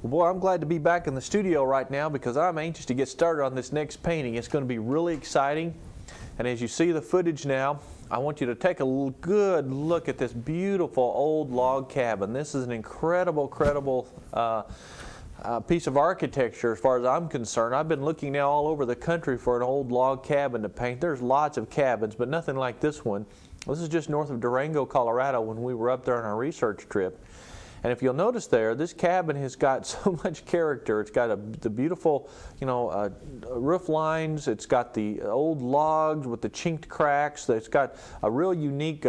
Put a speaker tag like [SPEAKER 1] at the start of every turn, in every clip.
[SPEAKER 1] Well, boy, I'm glad to be back in the studio right now because I'm anxious to get started on this next painting. It's going to be really exciting. And as you see the footage now, I want you to take a good look at this beautiful old log cabin. This is an incredible piece of architecture as far as I'm concerned. I've been looking now all over the country for an old log cabin to paint. There's lots of cabins, but nothing like this one. This is just north of Durango, Colorado when we were up there on our research trip. And if you'll notice there, this cabin has got so much character. It's got the beautiful, roof lines. It's got the old logs with the chinked cracks. It's got a real unique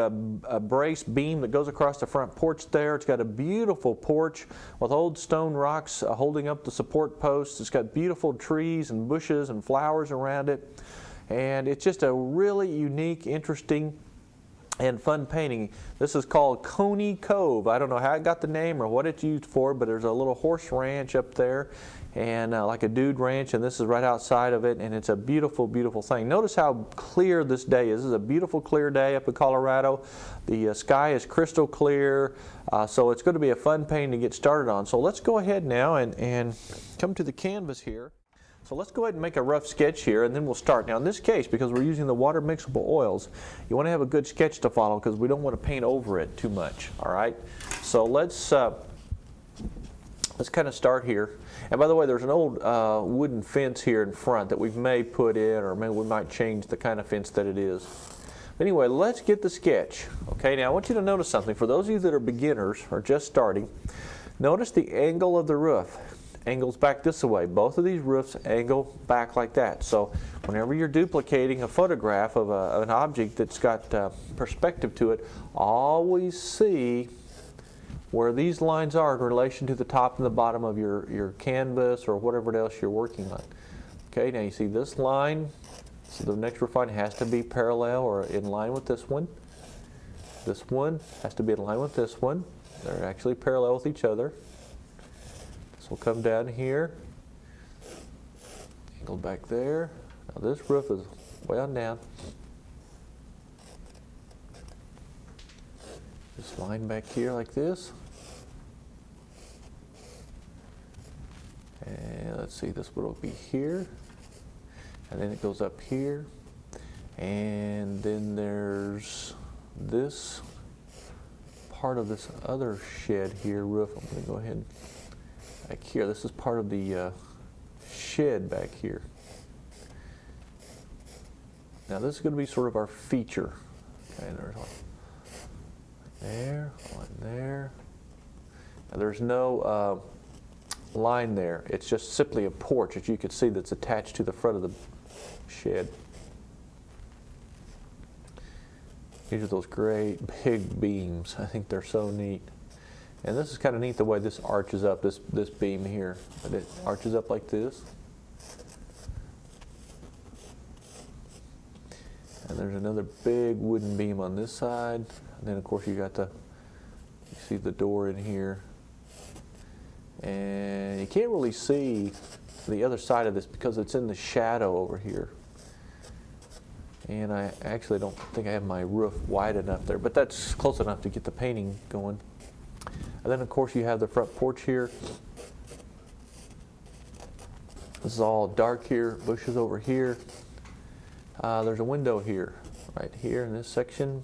[SPEAKER 1] brace beam that goes across the front porch there. It's got a beautiful porch with old stone rocks holding up the support posts. It's got beautiful trees and bushes and flowers around it. And it's just a really unique, interesting, and fun painting. This is called Coney Cove. I don't know how it got the name or what it's used for, but there's a little horse ranch up there and like a dude ranch, and this is right outside of it, and it's a beautiful, beautiful thing. Notice how clear this day is. This is a beautiful clear day up in Colorado. The sky is crystal clear, so it's going to be a fun painting to get started on. So let's go ahead now and come to the canvas here. So let's go ahead and make a rough sketch here, and then we'll start. Now in this case, because we're using the water mixable oils, you want to have a good sketch to follow because we don't want to paint over it too much, all right? So let's kind of start here. And by the way, there's an old wooden fence here in front that we may put in, or maybe we might change the kind of fence that it is. But anyway, let's get the sketch. Okay, now I want you to notice something. For those of you that are beginners or just starting, notice the angle of the roof. Angles back this way. Both of these roofs angle back like that. So whenever you're duplicating a photograph of an object that's got perspective to it, always see where these lines are in relation to the top and the bottom of your canvas or whatever else you're working on. Okay, now you see this line, so the next roof line has to be parallel or in line with this one. This one has to be in line with this one. They're actually parallel with each other. So we'll come down here, angle back there. Now this roof is way on down. Just line back here like this. And let's see, this one will be here. And then it goes up here. And then there's this part of this other shed here, roof. I'm going to go ahead and back here. This is part of the shed back here. Now this is going to be sort of our feature. Okay, there's one there, one there. Now there's no line there. It's just simply a porch, as you can see, that's attached to the front of the shed. These are those great big beams. I think they're so neat. And this is kind of neat the way this arches up, this beam here. But it arches up like this. And there's another big wooden beam on this side. And then of course you see the door in here. And you can't really see the other side of this because it's in the shadow over here. And I actually don't think I have my roof wide enough there, but that's close enough to get the painting going. And then of course you have the front porch here. This is all dark here, bushes over here. There's a window here, right here in this section.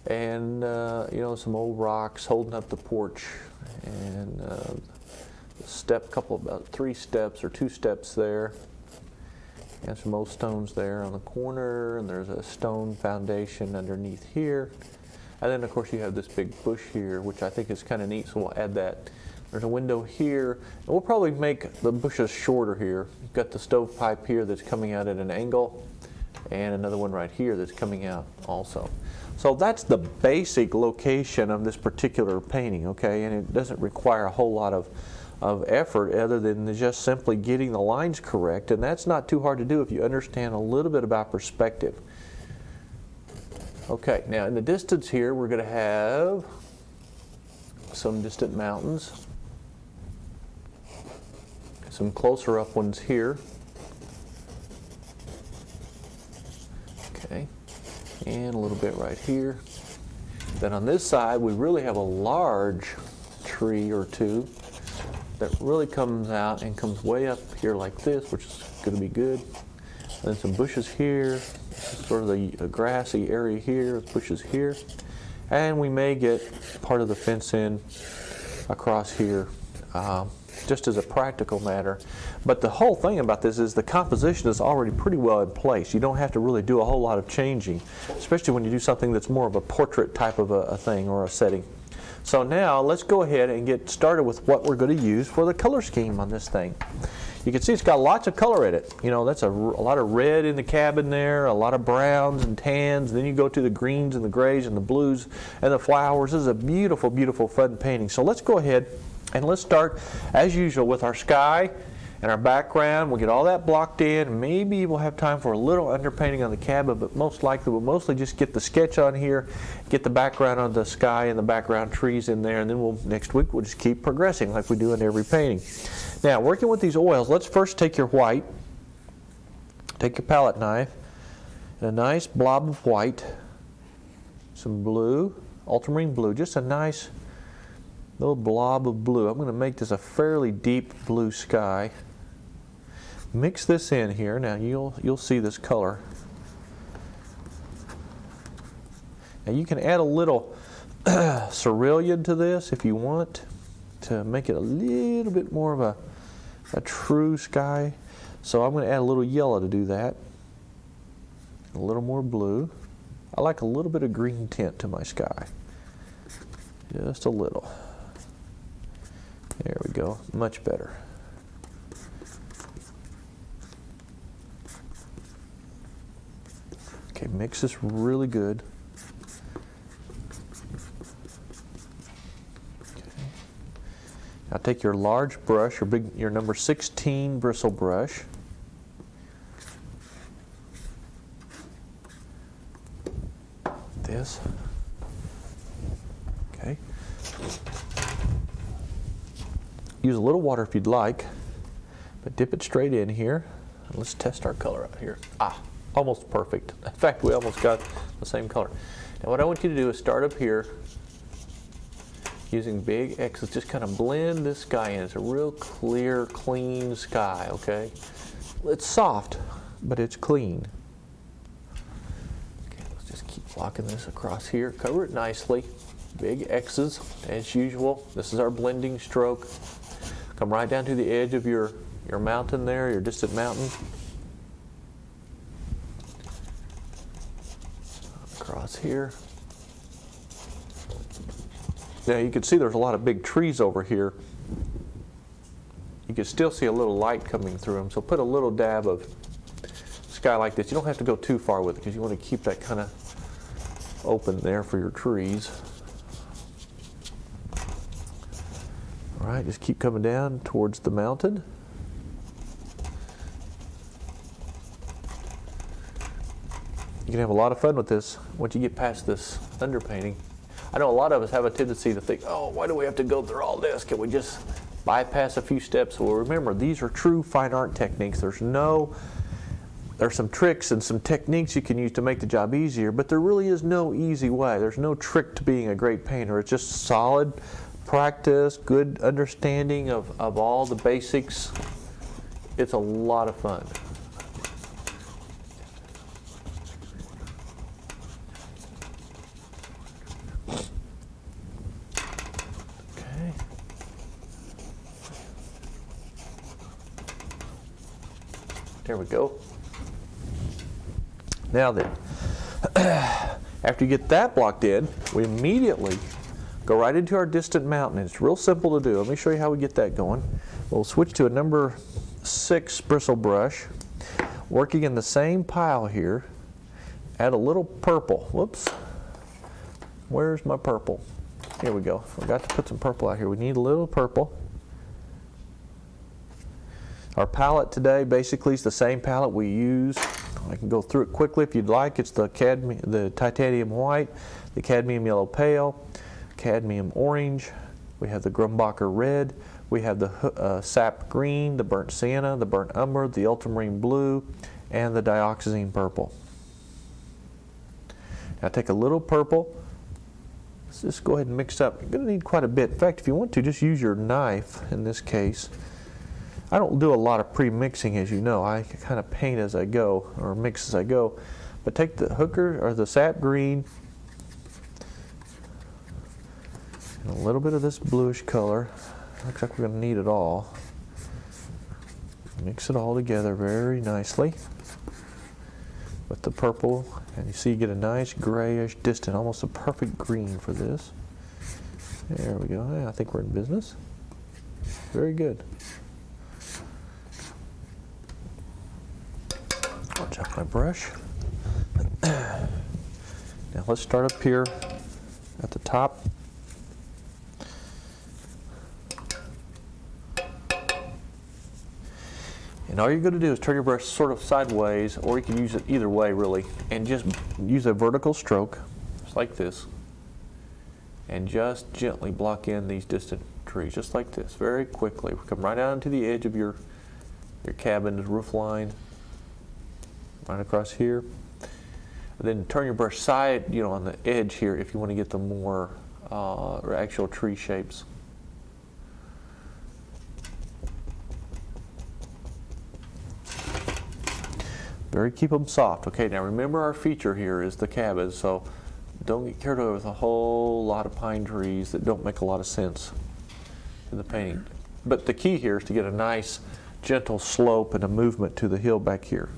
[SPEAKER 1] And some old rocks holding up the porch. And about 3 steps or 2 steps there. And some old stones there on the corner, and there's a stone foundation underneath here. And then of course you have this big bush here, which I think is kind of neat, so we'll add that. There's a window here, and we'll probably make the bushes shorter here. You've got the stovepipe here that's coming out at an angle, and another one right here that's coming out also. So that's the basic location of this particular painting, okay? And it doesn't require a whole lot of effort other than just simply getting the lines correct, and that's not too hard to do if you understand a little bit about perspective. Okay, now in the distance here we're going to have some distant mountains, some closer up ones here. Okay, and a little bit right here. Then on this side we really have a large tree or two that really comes out and comes way up here like this, which is going to be good. And then some bushes here. This is sort of the grassy area here, bushes here. And we may get part of the fence in across here, just as a practical matter. But the whole thing about this is the composition is already pretty well in place. You don't have to really do a whole lot of changing, especially when you do something that's more of a portrait type of a thing or a setting. So now let's go ahead and get started with what we're going to use for the color scheme on this thing. You can see it's got lots of color in it. You know, that's a lot of red in the cabin there, a lot of browns and tans. Then you go to the greens and the grays and the blues and the flowers. This is a beautiful, beautiful, fun painting. So let's go ahead and let's start, as usual, with our sky and our background. We'll get all that blocked in. Maybe we'll have time for a little underpainting on the cabin, but most likely we'll mostly just get the sketch on here, get the background on the sky and the background trees in there, and then next week we'll just keep progressing like we do in every painting. Now, working with these oils, let's first take your white, take your palette knife, and a nice blob of white, some blue, ultramarine blue, just a nice little blob of blue. I'm going to make this a fairly deep blue sky. Mix this in here. Now you'll see this color. Now you can add a little cerulean to this if you want to make it a little bit more of a true sky. So I'm going to add a little yellow to do that. A little more blue. I like a little bit of green tint to my sky. Just a little. There we go. Much better. Okay, mix this really good. Now take your large brush, your number 16 bristle brush. This. Okay. Use a little water if you'd like, but dip it straight in here. And let's test our color out here. Almost perfect. In fact, we almost got the same color. Now what I want you to do is start up here using big X's, just kind of blend this sky in. It's a real clear, clean sky, okay? It's soft, but it's clean. Okay, let's just keep blocking this across here. Cover it nicely. Big X's, as usual. This is our blending stroke. Come right down to the edge of your mountain there, your distant mountain. Across here. Now you can see there's a lot of big trees over here. You can still see a little light coming through them, so put a little dab of sky like this. You don't have to go too far with it because you want to keep that kind of open there for your trees. All right, just keep coming down towards the mountain. You can have a lot of fun with this once you get past this underpainting. I know a lot of us have a tendency to think, oh, why do we have to go through all this? Can we just bypass a few steps? Well, remember, these are true fine art techniques. There's some tricks and some techniques you can use to make the job easier, but there really is no easy way. There's no trick to being a great painter. It's just solid practice, good understanding of all the basics. It's a lot of fun. There we go. Now then, after you get that blocked in, we immediately go right into our distant mountain. It's real simple to do. Let me show you how we get that going. We'll switch to a number 6 bristle brush, working in the same pile here. Add a little purple. Whoops. Where's my purple? Here we go. Forgot to put some purple out here. We need a little purple. Our palette today basically is the same palette we use. I can go through it quickly if you'd like. It's the titanium white, the cadmium yellow pale, cadmium orange. We have the Grumbacher red. We have the sap green, the burnt sienna, the burnt umber, the ultramarine blue, and the dioxazine purple. Now take a little purple Let's just go ahead and mix up. You're going to need quite a bit. In fact, if you want to, just use your knife in this case. I don't do a lot of pre-mixing, as you know. I kind of paint as I go, or mix as I go. But take the hooker or the sap green and a little bit of this bluish color. Looks like we're going to need it all. Mix it all together very nicely with the purple, and you see you get a nice grayish distant, almost a perfect green for this. There we go. Yeah, I think we're in business. Very good. Watch out my brush. Now let's start up here at the top. And all you're going to do is turn your brush sort of sideways, or you can use it either way really, and just use a vertical stroke, just like this, and just gently block in these distant trees, just like this, very quickly. Come right down to the edge of your cabin's roof line, right across here. And then turn your brush side, on the edge here if you want to get the more actual tree shapes. Keep them soft. Okay, now remember our feature here is the cabin, so don't get carried away with a whole lot of pine trees that don't make a lot of sense in the painting. But the key here is to get a nice gentle slope and a movement to the hill back here.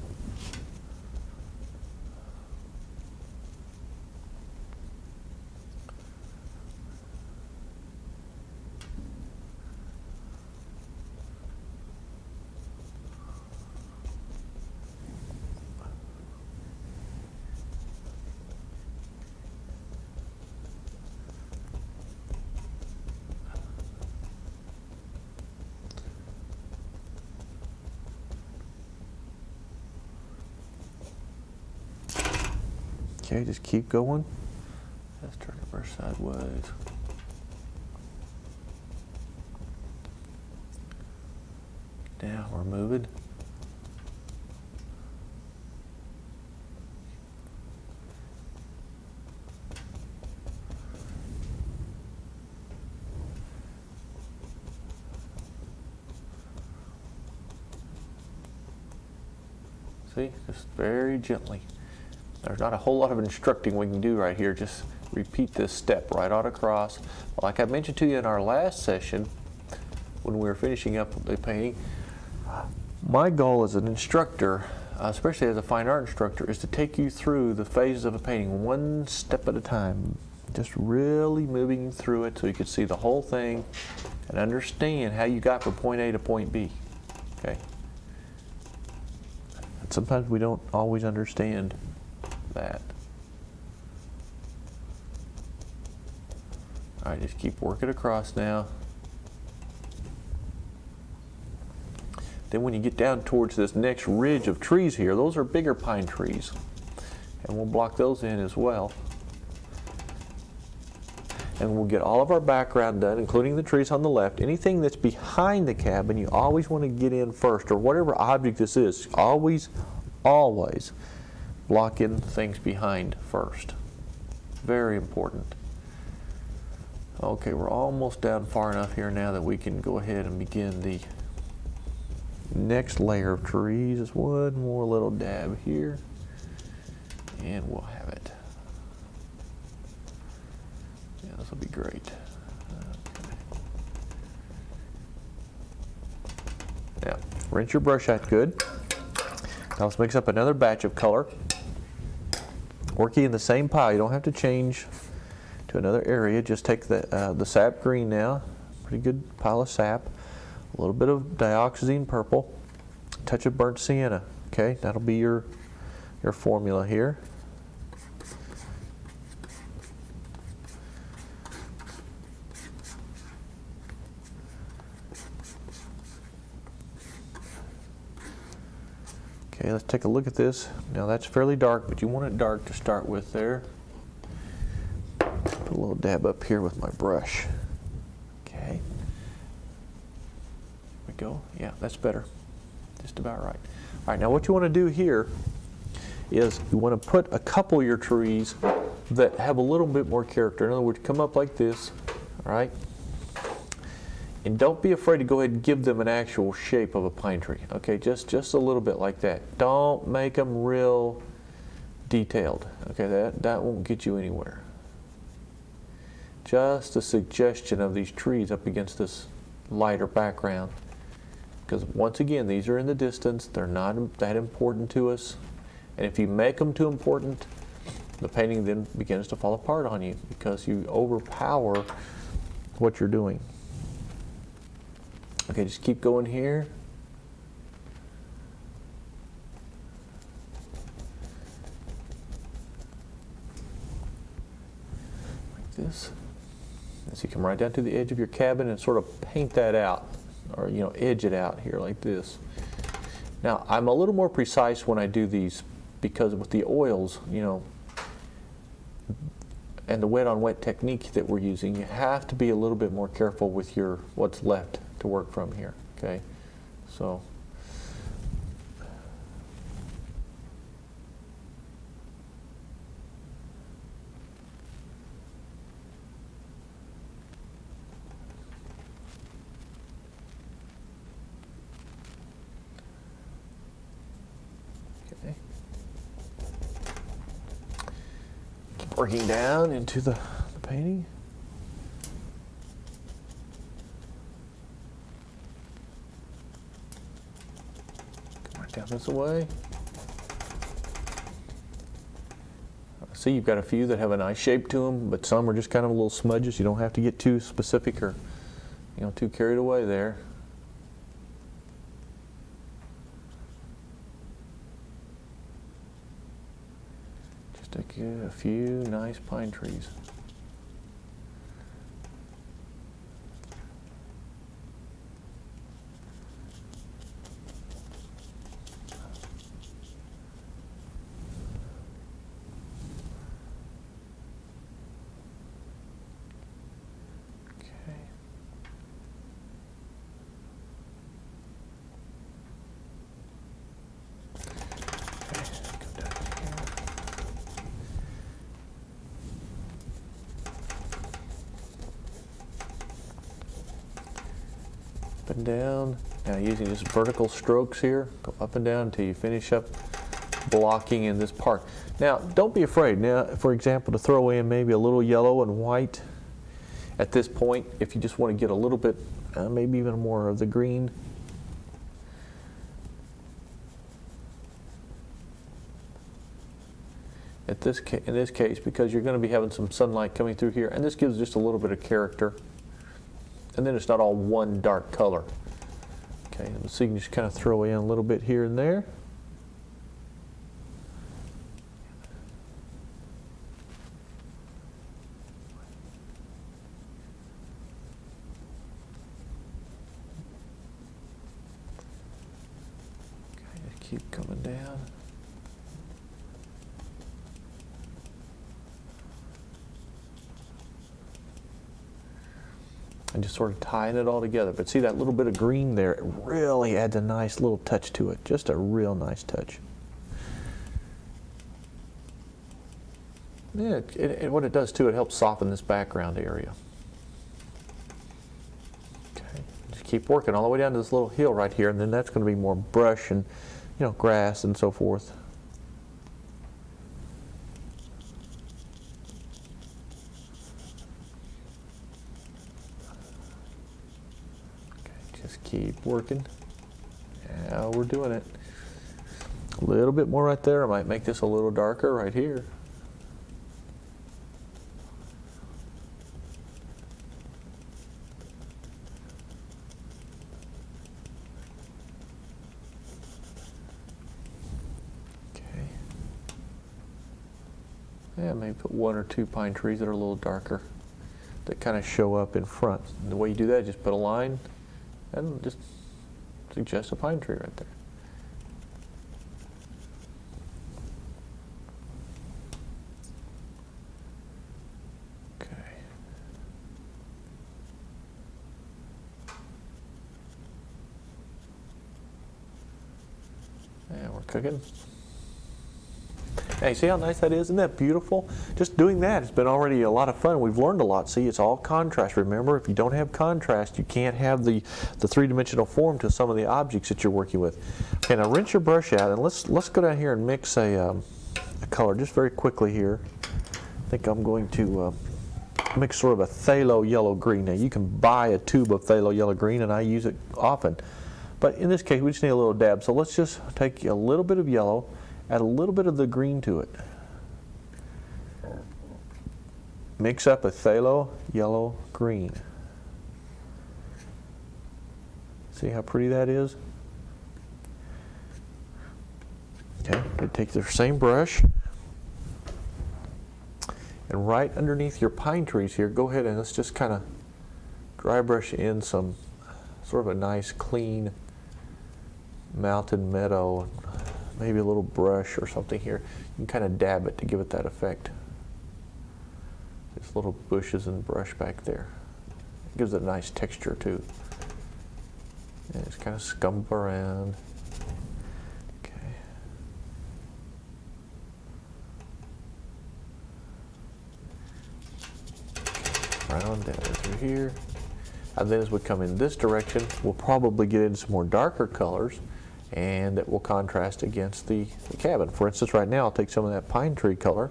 [SPEAKER 1] Okay, just keep going. Let's turn the brush sideways. Now we're moving. See, just very gently. There's not a whole lot of instructing we can do right here. Just repeat this step right on across. Like I mentioned to you in our last session, when we were finishing up the painting, my goal as an instructor, especially as a fine art instructor, is to take you through the phases of a painting one step at a time. Just really moving through it so you can see the whole thing and understand how you got from point A to point B. Okay. And sometimes we don't always understand that. All right, just keep working across now. Then when you get down towards this next ridge of trees here, those are bigger pine trees, and we'll block those in as well. And we'll get all of our background done, including the trees on the left. Anything that's behind the cabin, you always want to get in first, or whatever object this is. Always block in things behind first. Very important. Okay, we're almost down far enough here now that we can go ahead and begin the next layer of trees. Just one more little dab here, and we'll have it. Yeah, this will be great. Okay. Now, rinse your brush out good. Now let's mix up another batch of color. Working in the same pile, you don't have to change to another area. Just take the sap green now, pretty good pile of sap, a little bit of dioxazine purple, a touch of burnt sienna. Okay, that'll be your formula here. Okay, let's take a look at this. Now that's fairly dark, but you want it dark to start with there. Put a little dab up here with my brush. Okay. There we go. Yeah, that's better. Just about right. All right, now what you want to do here is you want to put a couple of your trees that have a little bit more character. In other words, come up like this, all right? And don't be afraid to go ahead and give them an actual shape of a pine tree, okay? Just a little bit like that. Don't make them real detailed, okay? That won't get you anywhere. Just a suggestion of these trees up against this lighter background. Because once again, these are in the distance. They're not that important to us. And if you make them too important, the painting then begins to fall apart on you because you overpower what you're doing. Okay, just keep going here. Like this. And so you come right down to the edge of your cabin and sort of paint that out, or edge it out here like this. Now, I'm a little more precise when I do these because with the oils, and the wet on wet technique that we're using, you have to be a little bit more careful with what's left to work from here, okay? So okay. Keep working down into the painting. Down this way. See, you've got a few that have a nice shape to them, but some are just kind of little smudges. You don't have to get too specific or, too carried away there. Just a few nice pine trees. Up and down. Now using just vertical strokes here, go up and down until you finish up blocking in this part. Now don't be afraid. Now, for example, to throw in maybe a little yellow and white at this point, if you just want to get a little bit, maybe even more of the green. In this case, because you're going to be having some sunlight coming through here, and this gives just a little bit of character. And then it's not all one dark color. Okay, so you can just kind of throw in a little bit here and there. Okay, just keep coming down. And just sort of tying it all together. But see that little bit of green there, it really adds a nice little touch to it. Just a real nice touch. Yeah, and what it does too, it helps soften this background area. Okay, just keep working all the way down to this little hill right here, and then that's going to be more brush and grass and so forth. Keep working. Yeah, we're doing it. A little bit more right there. I might make this a little darker right here. Okay. Yeah, maybe put one or two pine trees that are a little darker that kind of show up in front. And the way you do that, just put a line and just suggest a pine tree right there. Okay. And we're cooking. Hey, see how nice that is? Isn't that beautiful? Just doing that has been already a lot of fun. We've learned a lot. See, it's all contrast. Remember, if you don't have contrast, you can't have the three-dimensional form to some of the objects that you're working with. Okay, now rinse your brush out, and let's go down here and mix a color just very quickly here. I think I'm going to mix sort of a phthalo yellow green. Now, you can buy a tube of phthalo yellow green, and I use it often. But in this case, we just need a little dab. So let's just take a little bit of yellow, add a little bit of the green to it. Mix up a phthalo yellow green. See how pretty that is? Okay, we take the same brush, and right underneath your pine trees here, go ahead and let's just kind of dry brush in some sort of a nice clean mountain meadow, maybe a little brush or something here. You can kind of dab it to give it that effect. Just little bushes and brush back there. It gives it a nice texture too. And just kind of scump around. Okay. Right on down through here. And then as we come in this direction, we'll probably get into some more darker colors, and that will contrast against the cabin. For instance, right now I'll take some of that pine tree color,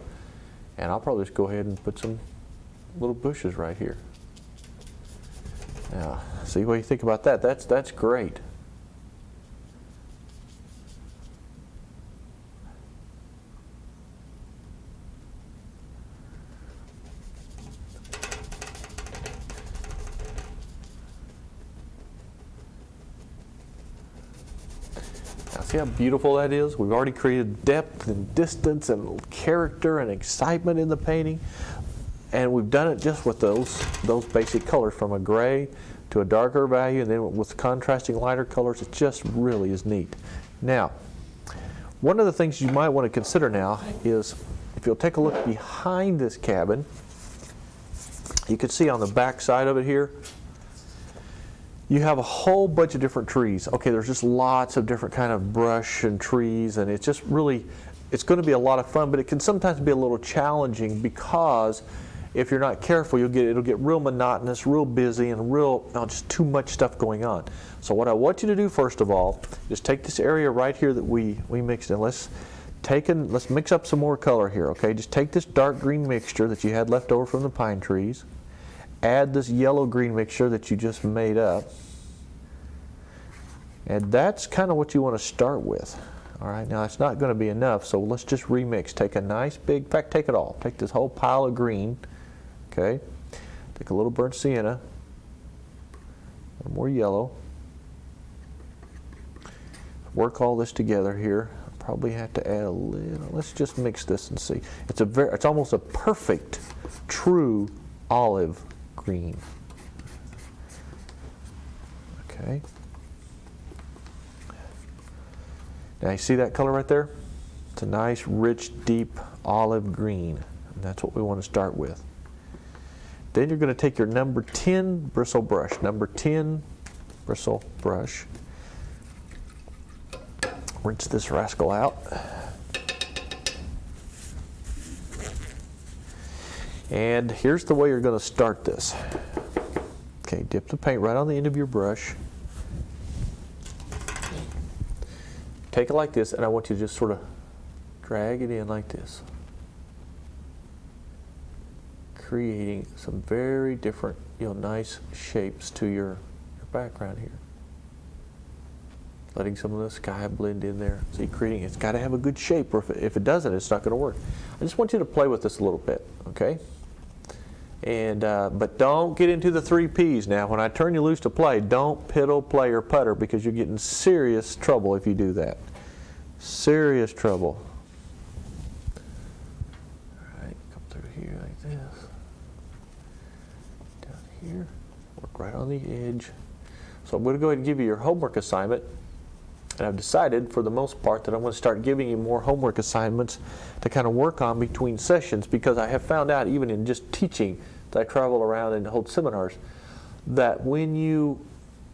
[SPEAKER 1] and I'll probably just go ahead and put some little bushes right here. Now, see what you think about that. That's great. See how beautiful that is? We've already created depth and distance and character and excitement in the painting. And we've done it just with those basic colors, from a gray to a darker value, and then with contrasting lighter colors. It just really is neat. Now, one of the things you might want to consider now is, if you'll take a look behind this cabin, you can see on the back side of it here, you have a whole bunch of different trees. Okay, there's just lots of different kind of brush and trees, and it's just really, it's going to be a lot of fun, but it can sometimes be a little challenging, because if you're not careful, it'll get real monotonous, real busy, and just too much stuff going on. So what I want you to do first of all is take this area right here that we mixed in. Let's mix up some more color here. Okay, just take this dark green mixture that you had left over from the pine trees. Add this yellow-green mixture that you just made up. And that's kind of what you want to start with. All right, now it's not going to be enough, so let's just remix. Take a nice big, in fact, take it all. Take this whole pile of green, okay? Take a little burnt sienna, a little more yellow. Work all this together here. Probably have to add a little. Let's just mix this and see. It's almost a perfect, true olive green. Okay. Now you see that color right there? It's a nice, rich, deep olive green. And that's what we want to start with. Then you're going to take your number 10 bristle brush. Number 10 bristle brush. Rinse this rascal out. And here's the way you're going to start this. Okay, dip the paint right on the end of your brush. Take it like this, and I want you to just sort of drag it in like this, creating some very different, nice shapes to your background here. Letting some of the sky blend in there. See, it's got to have a good shape, or if it doesn't, it's not going to work. I just want you to play with this a little bit, okay? And but don't get into the 3 Ps now. When I turn you loose to play, don't piddle, play, or putter, because you're getting serious trouble if you do that. Serious trouble. All right, come through here like this. Down here, work right on the edge. So I'm going to go ahead and give you your homework assignment. And I've decided, for the most part, that I'm going to start giving you more homework assignments to kind of work on between sessions, because I have found out, even in just teaching, that I travel around and hold seminars, that when you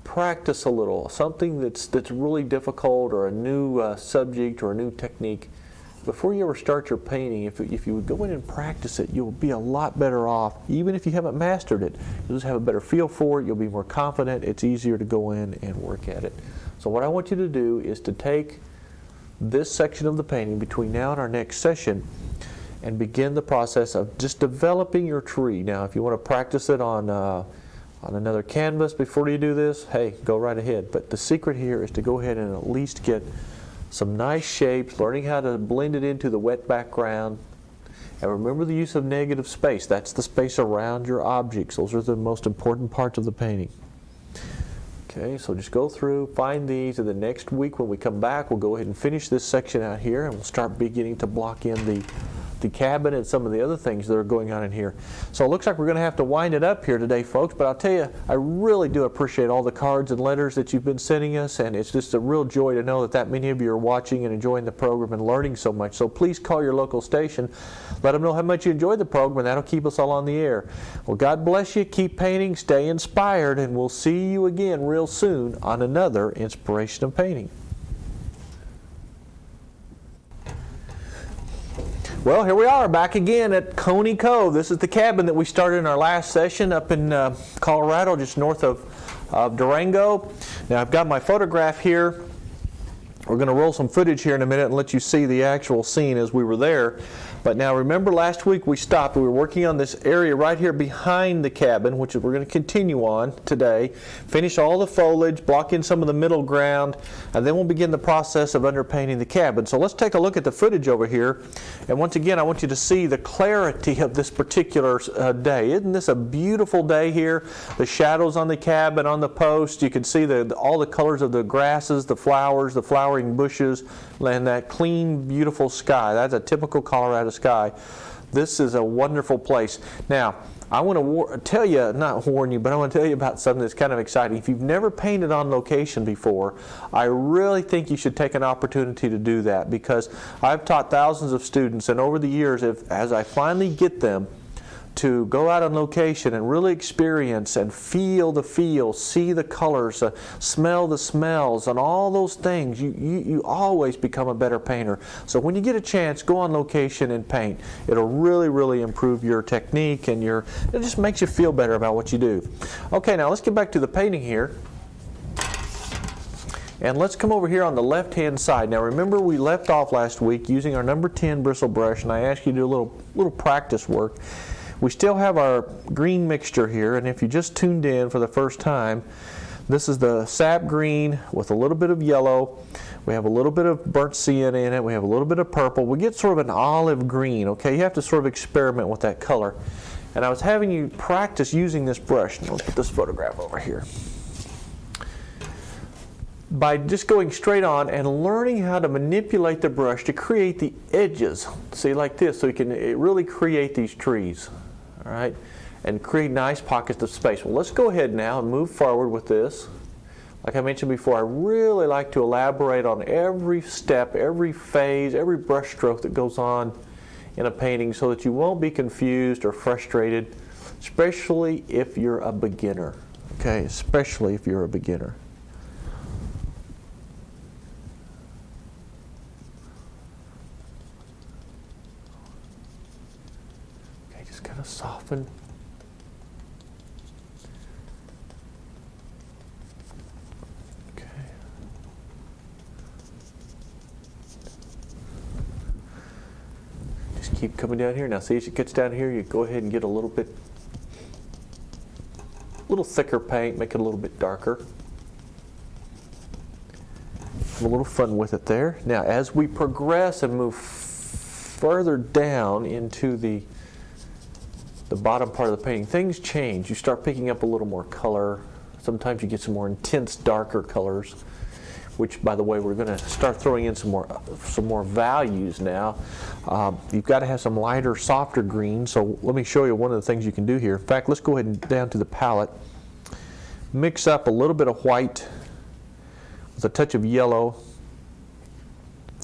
[SPEAKER 1] practice a little, something that's really difficult, or a new subject or a new technique, before you ever start your painting, if you would go in and practice it, you'll be a lot better off. Even if you haven't mastered it, you'll just have a better feel for it. You'll be more confident. It's easier to go in and work at it. So what I want you to do is to take this section of the painting between now and our next session and begin the process of just developing your tree. Now, if you want to practice it on another canvas before you do this, hey, go right ahead. But the secret here is to go ahead and at least get some nice shapes, learning how to blend it into the wet background. And remember the use of negative space. That's the space around your objects. Those are the most important parts of the painting. Okay, so just go through, find these, and the next week when we come back, we'll go ahead and finish this section out here, and we'll start beginning to block in the cabin and some of the other things that are going on in here. So it looks like we're going to have to wind it up here today, folks, but I'll tell you, I really do appreciate all the cards and letters that you've been sending us, and it's just a real joy to know that many of you are watching and enjoying the program and learning so much. So please call your local station, let them know how much you enjoyed the program, and that'll keep us all on the air. Well, God bless you, keep painting, stay inspired, and we'll see you again real soon on another Inspiration of Painting. Well, here we are back again at Coney Cove. This is the cabin that we started in our last session up in Colorado, just north of Durango. Now I've got my photograph here. We're going to roll some footage here in a minute and let you see the actual scene as we were there. But now remember last week we stopped. We were working on this area right here behind the cabin, which we're going to continue on today. Finish all the foliage, block in some of the middle ground, and then we'll begin the process of underpainting the cabin. So let's take a look at the footage over here. And once again, I want you to see the clarity of this particular day. Isn't this a beautiful day here? The shadows on the cabin, on the post. You can see all the colors of the grasses, the flowers, the flowering bushes, and that clean, beautiful sky. That's a typical Colorado sky. This is a wonderful place. Now, I want to tell you, not warn you, but I want to tell you about something that's kind of exciting. If you've never painted on location before, I really think you should take an opportunity to do that, because I've taught thousands of students, and over the years, as I finally get them to go out on location and really experience and feel the feels, see the colors, smell the smells, and all those things, you always become a better painter. So when you get a chance, go on location and paint. It'll really, really improve your technique, and it just makes you feel better about what you do. Okay, now let's get back to the painting here. And let's come over here on the left-hand side. Now remember, we left off last week using our number 10 bristle brush, and I asked you to do a little practice work. We still have our green mixture here, and if you just tuned in for the first time, this is the sap green with a little bit of yellow. We have a little bit of burnt sienna in it. We have a little bit of purple. We get sort of an olive green, okay? You have to sort of experiment with that color. And I was having you practice using this brush. Now let's put this photograph over here. By just going straight on and learning how to manipulate the brush to create the edges, see, like this, so you can really create these trees. All right, and create nice pockets of space. Well, let's go ahead now and move forward with this. Like I mentioned before, I really like to elaborate on every step, every phase, every brush stroke that goes on in a painting, so that you won't be confused or frustrated, especially if you're a beginner. Okay, especially if you're a beginner. Kind of soften. Okay. Just keep coming down here. Now see, as it gets down here, you go ahead and get a little thicker paint, make it a little bit darker. Have a little fun with it there. Now as we progress and move further down into the bottom part of the painting, things change. You start picking up a little more color. Sometimes you get some more intense, darker colors, which, by the way, we're going to start throwing in some more values now. You've got to have some lighter, softer greens. So let me show you one of the things you can do here. In fact, let's go ahead and down to the palette. Mix up a little bit of white with a touch of yellow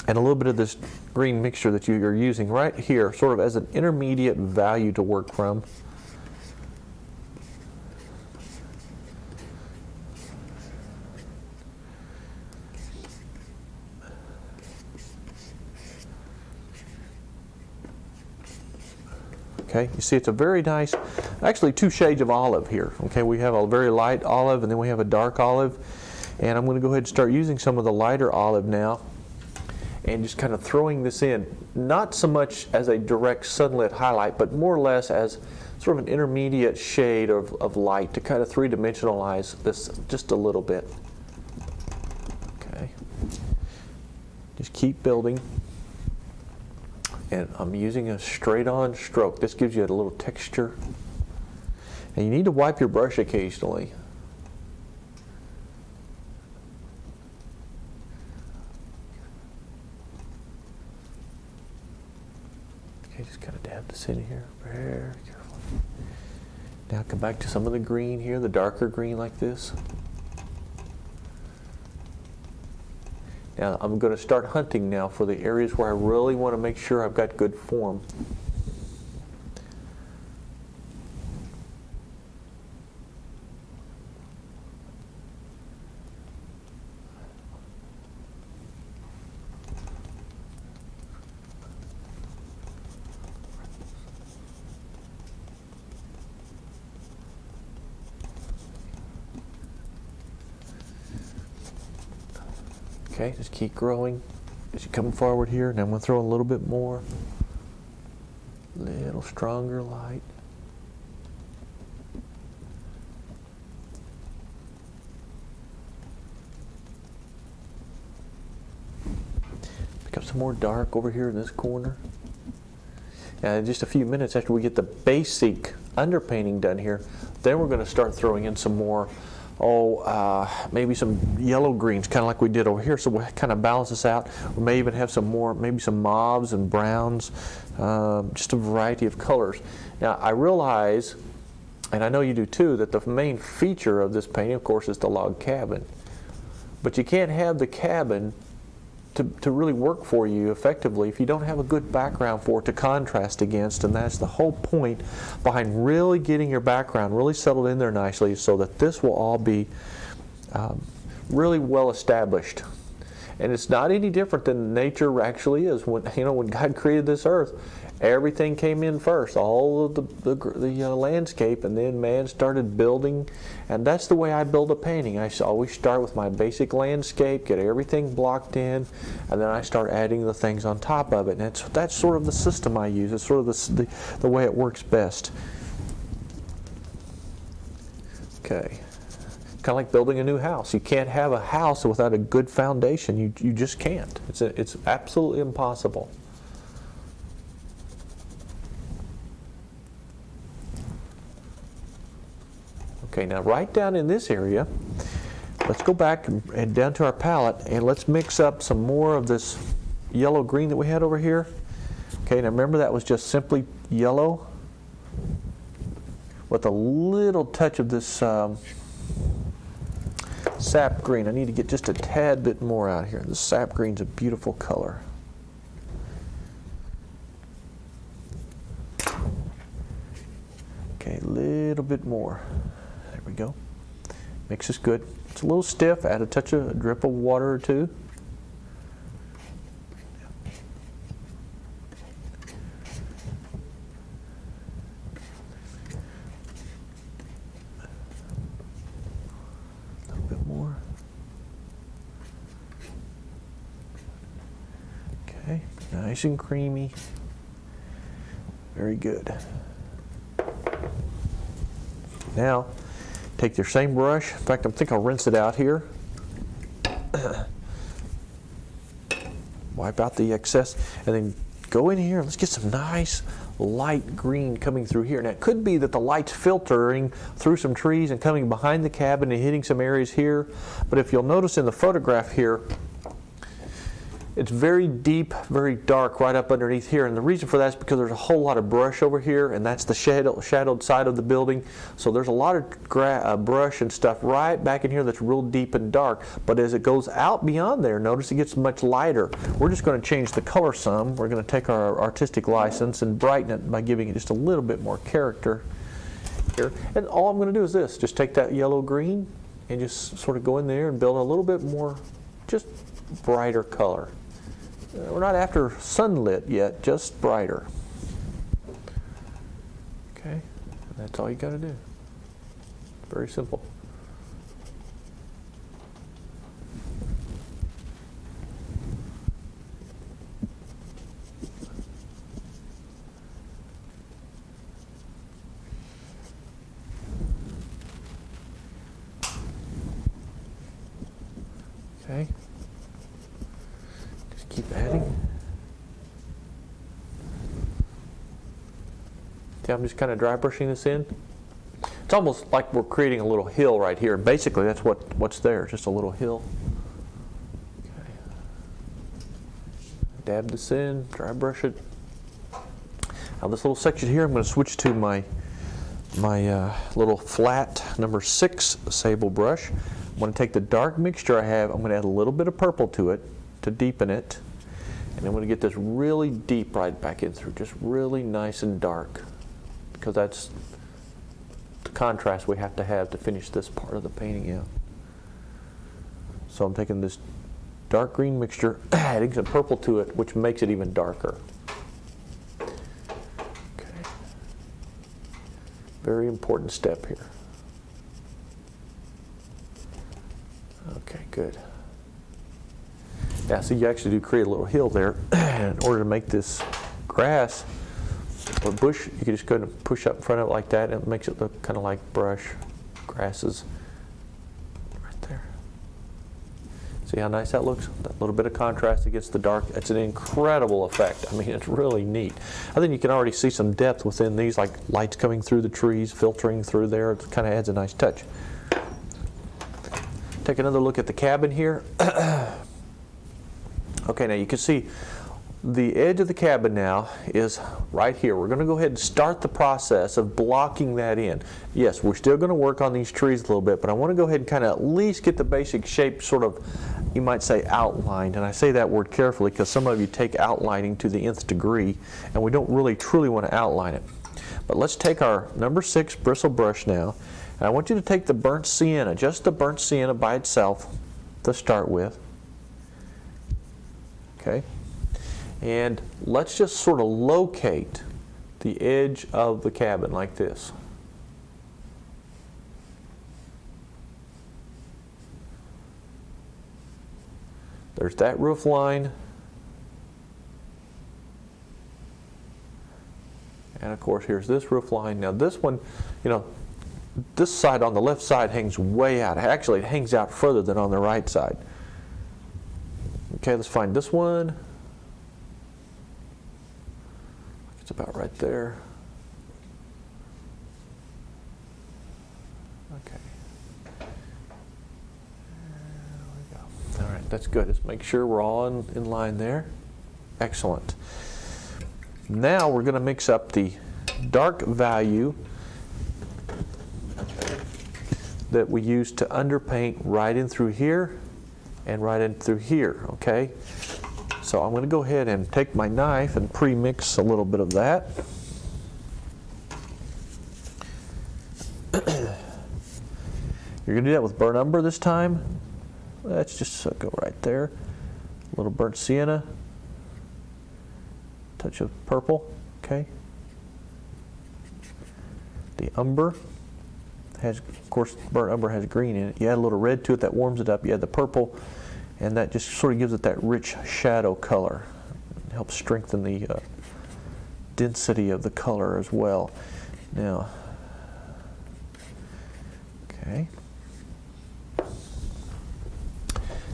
[SPEAKER 1] and a little bit of this green mixture that you're using right here, sort of as an intermediate value to work from. Okay, you see it's a very nice, actually 2 shades of olive here. Okay, we have a very light olive and then we have a dark olive. And I'm going to go ahead and start using some of the lighter olive now and just kind of throwing this in, not so much as a direct sunlit highlight, but more or less as sort of an intermediate shade of light to kind of 3-dimensionalize this just a little bit. Okay, just keep building. And I'm using a straight-on stroke. This gives you a little texture. And you need to wipe your brush occasionally. Okay, just kind of dab this in here very carefully. Now come back to some of the green here, the darker green like this. Now I'm going to start hunting now for the areas where I really want to make sure I've got good form. Okay, just keep growing as you come forward here. Now I'm going to throw in a little bit more. Little stronger light. Pick up some more dark over here in this corner. And in just a few minutes after we get the basic underpainting done here, then we're going to start throwing in some more maybe some yellow greens, kind of like we did over here, so we'll kind of balance this out. We may even have some more, maybe some mauves and browns, just a variety of colors. Now I realize, and I know you do too, that the main feature of this painting, of course, is the log cabin. But you can't have the cabin to really work for you effectively if you don't have a good background for it to contrast against, and that's the whole point behind really getting your background really settled in there nicely so that this will all be really well established. And it's not any different than nature actually is. When God created this earth, everything came in first, all of the landscape, and then man started building. And that's the way I build a painting. I always start with my basic landscape, get everything blocked in, and then I start adding the things on top of it. And that's sort of the system I use. It's sort of the way it works best. Okay. Kind of like building a new house. You can't have a house without a good foundation. You just can't. It's absolutely impossible. Okay, now right down in this area, let's go back and down to our palette and let's mix up some more of this yellow green that we had over here. Okay, now remember that was just simply yellow with a little touch of this sap green. I need to get just a tad bit more out here. The sap green's a beautiful color. Okay, a little bit more. There we go. Mix is good. It's a little stiff. Add a drip of water or two. A little bit more. Okay, nice and creamy. Very good. Now, take your same brush. In fact, I think I'll rinse it out here. Wipe out the excess, and then go in here and let's get some nice light green coming through here. Now, it could be that the light's filtering through some trees and coming behind the cabin and hitting some areas here. But if you'll notice in the photograph here, it's very deep, very dark right up underneath here, and the reason for that is because there's a whole lot of brush over here, and that's the shadowed side of the building. So there's a lot of brush and stuff right back in here that's real deep and dark. But as it goes out beyond there, notice it gets much lighter. We're just going to change the color some. We're going to take our artistic license and brighten it by giving it just a little bit more character here. And all I'm going to do is this, just take that yellow green and just sort of go in there and build a little bit more, just brighter color. We're not after sunlit yet, just brighter. That's all you got to do. Very simple. Okay. Just keep adding. See, I'm just kind of dry brushing this in. It's almost like we're creating a little hill right here. Basically, that's what's there, just a little hill. Okay. Dab this in, dry brush it. Now this little section here, I'm going to switch to my little flat number 6 sable brush. I'm going to take the dark mixture I have, I'm going to add a little bit of purple to it to deepen it. And I'm going to get this really deep right back in through, just really nice and dark, because that's the contrast we have to finish this part of the painting out. So I'm taking this dark green mixture, adding some purple to it, which makes it even darker. Okay. Very important step here. Okay, good. Now, see, you actually do create a little hill there. In order to make this grass or bush, you can just go and push up in front of it like that, and it makes it look kind of like brush grasses right there. See how nice that looks? That little bit of contrast against the dark. It's an incredible effect. I mean, it's really neat. I think you can already see some depth within these, like lights coming through the trees, filtering through there. It kind of adds a nice touch. Take another look at the cabin here. Okay, now you can see the edge of the cabin now is right here. We're going to go ahead and start the process of blocking that in. Yes, we're still going to work on these trees a little bit, but I want to go ahead and kind of at least get the basic shape sort of, you might say, outlined. And I say that word carefully because some of you take outlining to the nth degree, and we don't really truly want to outline it. But let's take our number 6 bristle brush now, and I want you to take the burnt sienna, just the burnt sienna by itself to start with. Okay, and let's just sort of locate the edge of the cabin like this. There's that roof line. And of course, here's this roof line. Now this one, you know, this side on the left side hangs way out. Actually, it hangs out further than on the right side. Okay, let's find this one. It's about right there. Okay. There we go. All right, that's good. Let's make sure we're all in line there. Excellent. Now we're going to mix up the dark value that we use to underpaint right in through here and right in through here, okay? So I'm going to go ahead and take my knife and pre-mix a little bit of that. You're going to do that with burnt umber this time. Let's just go right there. A little burnt sienna. Touch of purple, okay? The umber has, of course, burnt umber has green in it. You add a little red to it, that warms it up. You add the purple, and that just sort of gives it that rich shadow color. It helps strengthen the density of the color as well. Now, okay.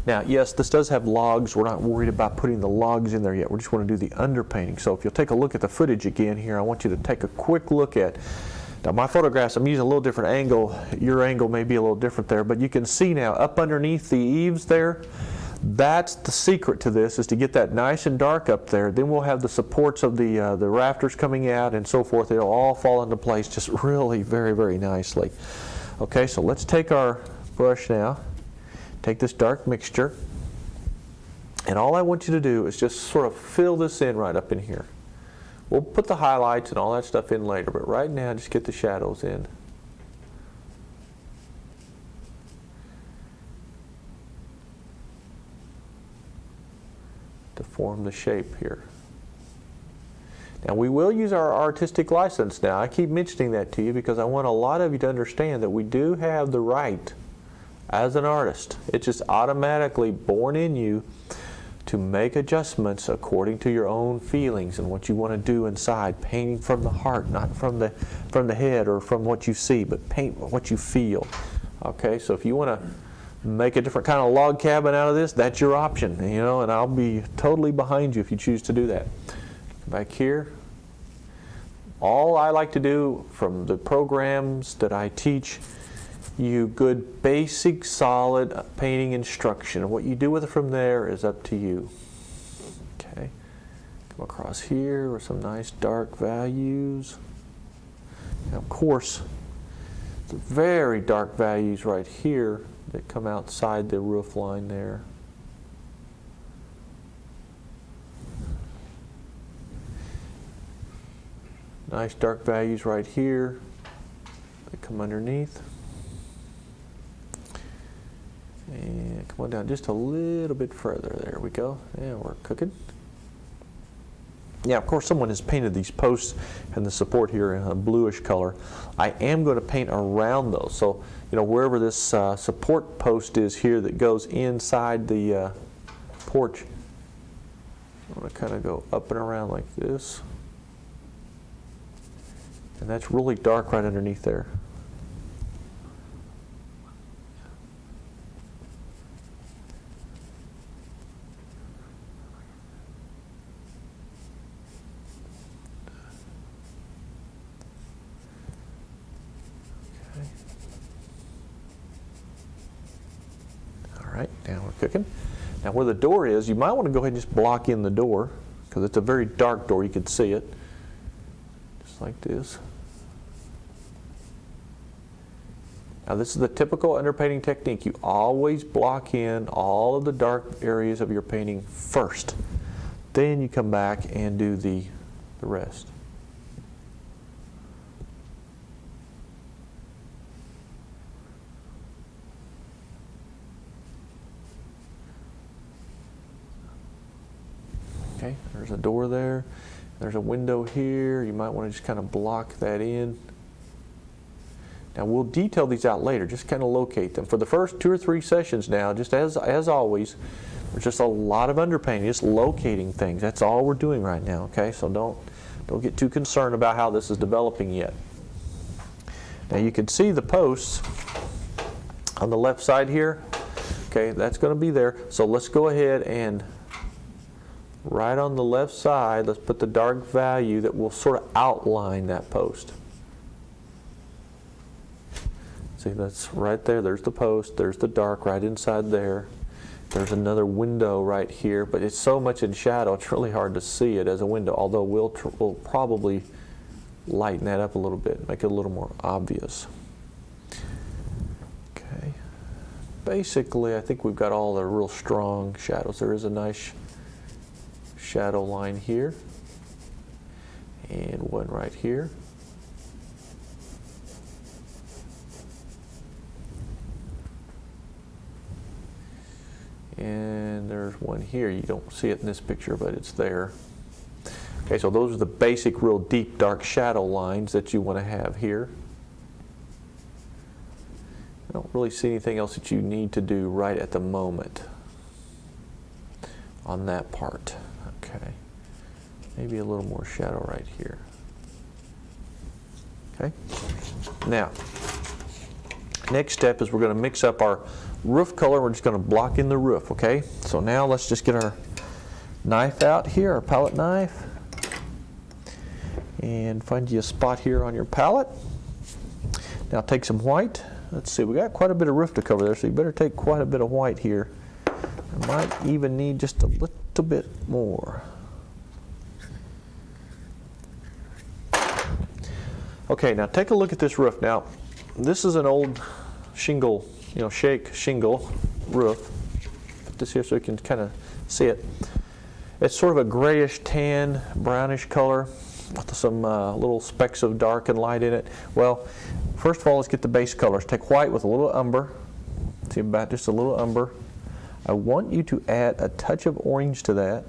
[SPEAKER 1] Now, yes, this does have logs. We're not worried about putting the logs in there yet. We just want to do the underpainting. So if you'll take a look at the footage again here, I want you to take a quick look at. Now my photographs, I'm using a little different angle. Your angle may be a little different there, but you can see now up underneath the eaves there, that's the secret to this, is to get that nice and dark up there. Then we'll have the supports of the rafters coming out and so forth. It'll all fall into place just really very, very nicely. Okay, so let's take our brush now, take this dark mixture, and all I want you to do is just sort of fill this in right up in here. We'll put the highlights and all that stuff in later, but right now just get the shadows in. To form the shape here. Now we will use our artistic license now. I keep mentioning that to you because I want a lot of you to understand that we do have the right as an artist. It's just automatically born in you to make adjustments according to your own feelings and what you want to do inside. Painting from the heart, not from the head or from what you see, but paint what you feel. Okay, so if you want to make a different kind of log cabin out of this, that's your option, you know, and I'll be totally behind you if you choose to do that. Back here, all I like to do from the programs that I teach you good basic solid painting instruction. What you do with it from there is up to you. Okay, come across here with some nice dark values. Now, of course, the very dark values right here that come outside the roof line there. Nice dark values right here that come underneath. And come on down just a little bit further. There we go. Yeah, we're cooking. Yeah, of course someone has painted these posts and the support here in a bluish color. I am going to paint around those. So, you know, wherever this support post is here that goes inside the porch, I'm going to kind of go up and around like this. And that's really dark right underneath there. Now we're cooking. Now where the door is, you might want to go ahead and just block in the door because it's a very dark door. You can see it just like this. Now this is the typical underpainting technique. You always block in all of the dark areas of your painting first. Then you come back and do the rest. Okay, there's a door there. There's a window here. You might want to just kind of block that in. Now we'll detail these out later, just kind of locate them. For the first 2 or 3 sessions now, just as always, there's just a lot of underpainting, just locating things. That's all we're doing right now, okay? So don't get too concerned about how this is developing yet. Now you can see the posts on the left side here. Okay, that's going to be there. So let's go ahead and right on the left side, let's put the dark value that will sort of outline that post. See, that's right there. There's the post. There's the dark right inside there. There's another window right here, but it's so much in shadow, it's really hard to see it as a window, although we'll probably lighten that up a little bit, make it a little more obvious. Okay. Basically, I think we've got all the real strong shadows. There is a nice shadow line here and one right here. And there's one here. You don't see it in this picture, but it's there. Okay, so those are the basic real deep dark shadow lines that you want to have here. I don't really see anything else that you need to do right at the moment on that part. Okay, maybe a little more shadow right here. Okay, now next step is we're going to mix up our roof color. We're just going to block in the roof. Okay, so now let's just get our knife out here, our palette knife, and find you a spot here on your palette. Now take some white. Let's see, we got quite a bit of roof to cover there, so you better take quite a bit of white here. I might even need just a little bit more. Okay, now take a look at this roof. Now, this is an old shingle, shake shingle roof. Put this here so you can kind of see it. It's sort of a grayish tan, brownish color with some little specks of dark and light in it. Well, first of all, let's get the base colors. Take white with a little umber. See, about just a little umber. I want you to add a touch of orange to that.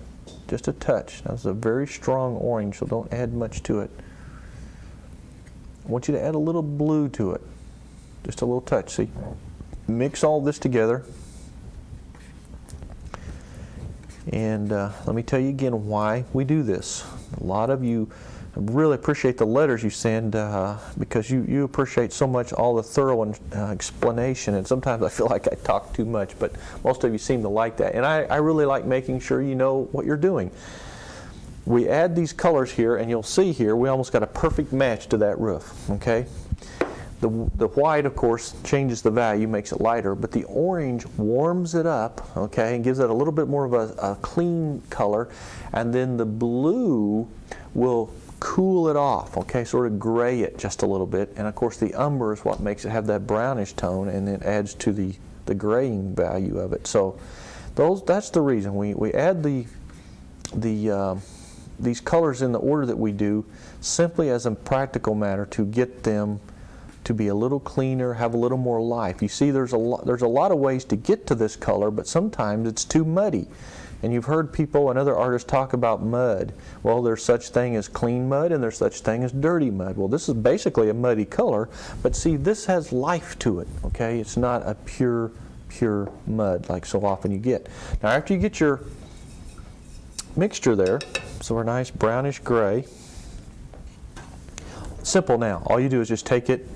[SPEAKER 1] just a touch. Now, this is a very strong orange, so don't add much to it. I want you to add a little blue to it, just a little touch. See, mix all this together. And let me tell you again why we do this. A lot of you really appreciate the letters you send because you appreciate so much all the thorough explanation, and sometimes I feel like I talk too much, but most of you seem to like that. And I really like making sure you know what you're doing. We add these colors here, and you'll see here we almost got a perfect match to that roof, okay? The white, of course, changes the value, makes it lighter, but the orange warms it up, okay, and gives it a little bit more of a clean color, and then the blue will cool it off, okay, sort of gray it just a little bit, and of course the umber is what makes it have that brownish tone, and it adds to the graying value of it. So that's the reason we add these colors in the order that we do, simply as a practical matter to get them to be a little cleaner, have a little more life. You see, there's a lot of ways to get to this color, but sometimes it's too muddy. And you've heard people and other artists talk about mud. Well, there's such thing as clean mud and there's such thing as dirty mud. Well, this is basically a muddy color, but see, this has life to it, okay? It's not a pure mud like so often you get. Now, after you get your mixture there, so we're nice brownish gray. Simple now. All you do is just take it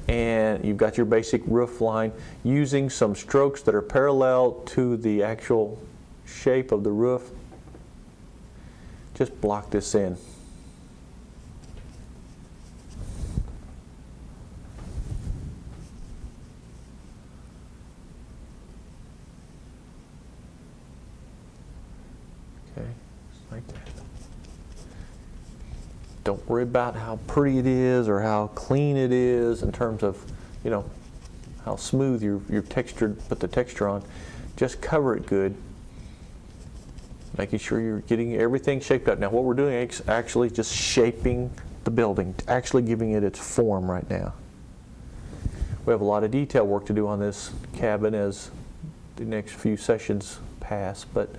[SPEAKER 1] and you've got your basic roof line using some strokes that are parallel to the actual shape of the roof. Just block this in. Okay, just like that. Don't worry about how pretty it is or how clean it is in terms of, you know, how smooth your texture, put the texture on. Just cover it good, making sure you're getting everything shaped up. Now what we're doing is actually just shaping the building, actually giving it its form right now. We have a lot of detail work to do on this cabin as the next few sessions pass, but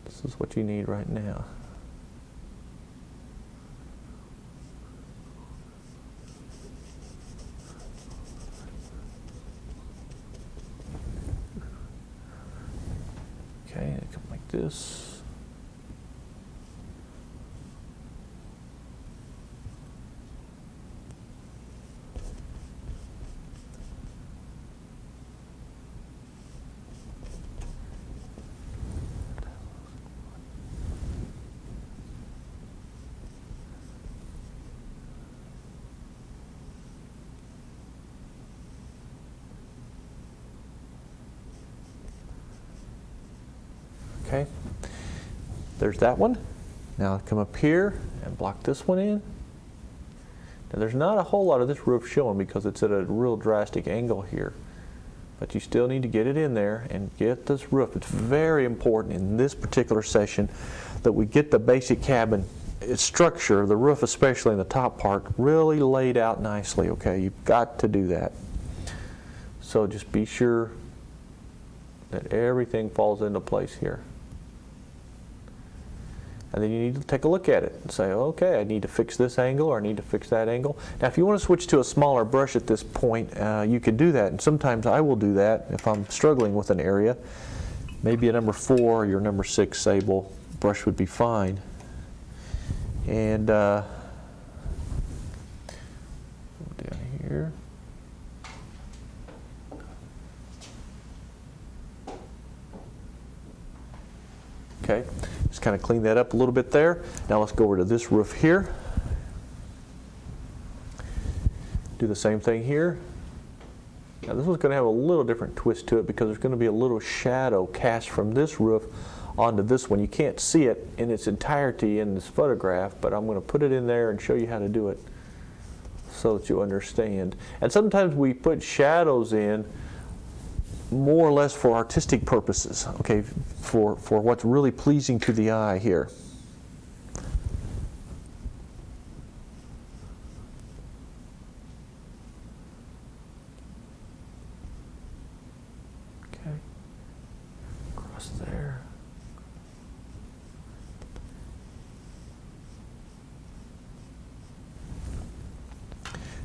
[SPEAKER 1] this is what you need right now. Okay, come like this. Okay, there's that one. Now come up here and block this one in. Now there's not a whole lot of this roof showing because it's at a real drastic angle here, but you still need to get it in there and get this roof. It's very important in this particular session that we get the basic cabin, its structure, the roof especially in the top part, really laid out nicely, okay? You've got to do that. So just be sure that everything falls into place here. And then you need to take a look at it and say, okay, I need to fix this angle or I need to fix that angle. Now if you want to switch to a smaller brush at this point, you can do that, and sometimes I will do that if I'm struggling with an area. Maybe a number 4 or your number 6 sable brush would be fine. And down here. Okay, just kind of clean that up a little bit there. Now let's go over to this roof here. Do the same thing here. Now this one's going to have a little different twist to it because there's going to be a little shadow cast from this roof onto this one. You can't see it in its entirety in this photograph, but I'm going to put it in there and show you how to do it so that you understand. And sometimes we put shadows in more or less for artistic purposes, okay, for what's really pleasing to the eye here. Okay, across there.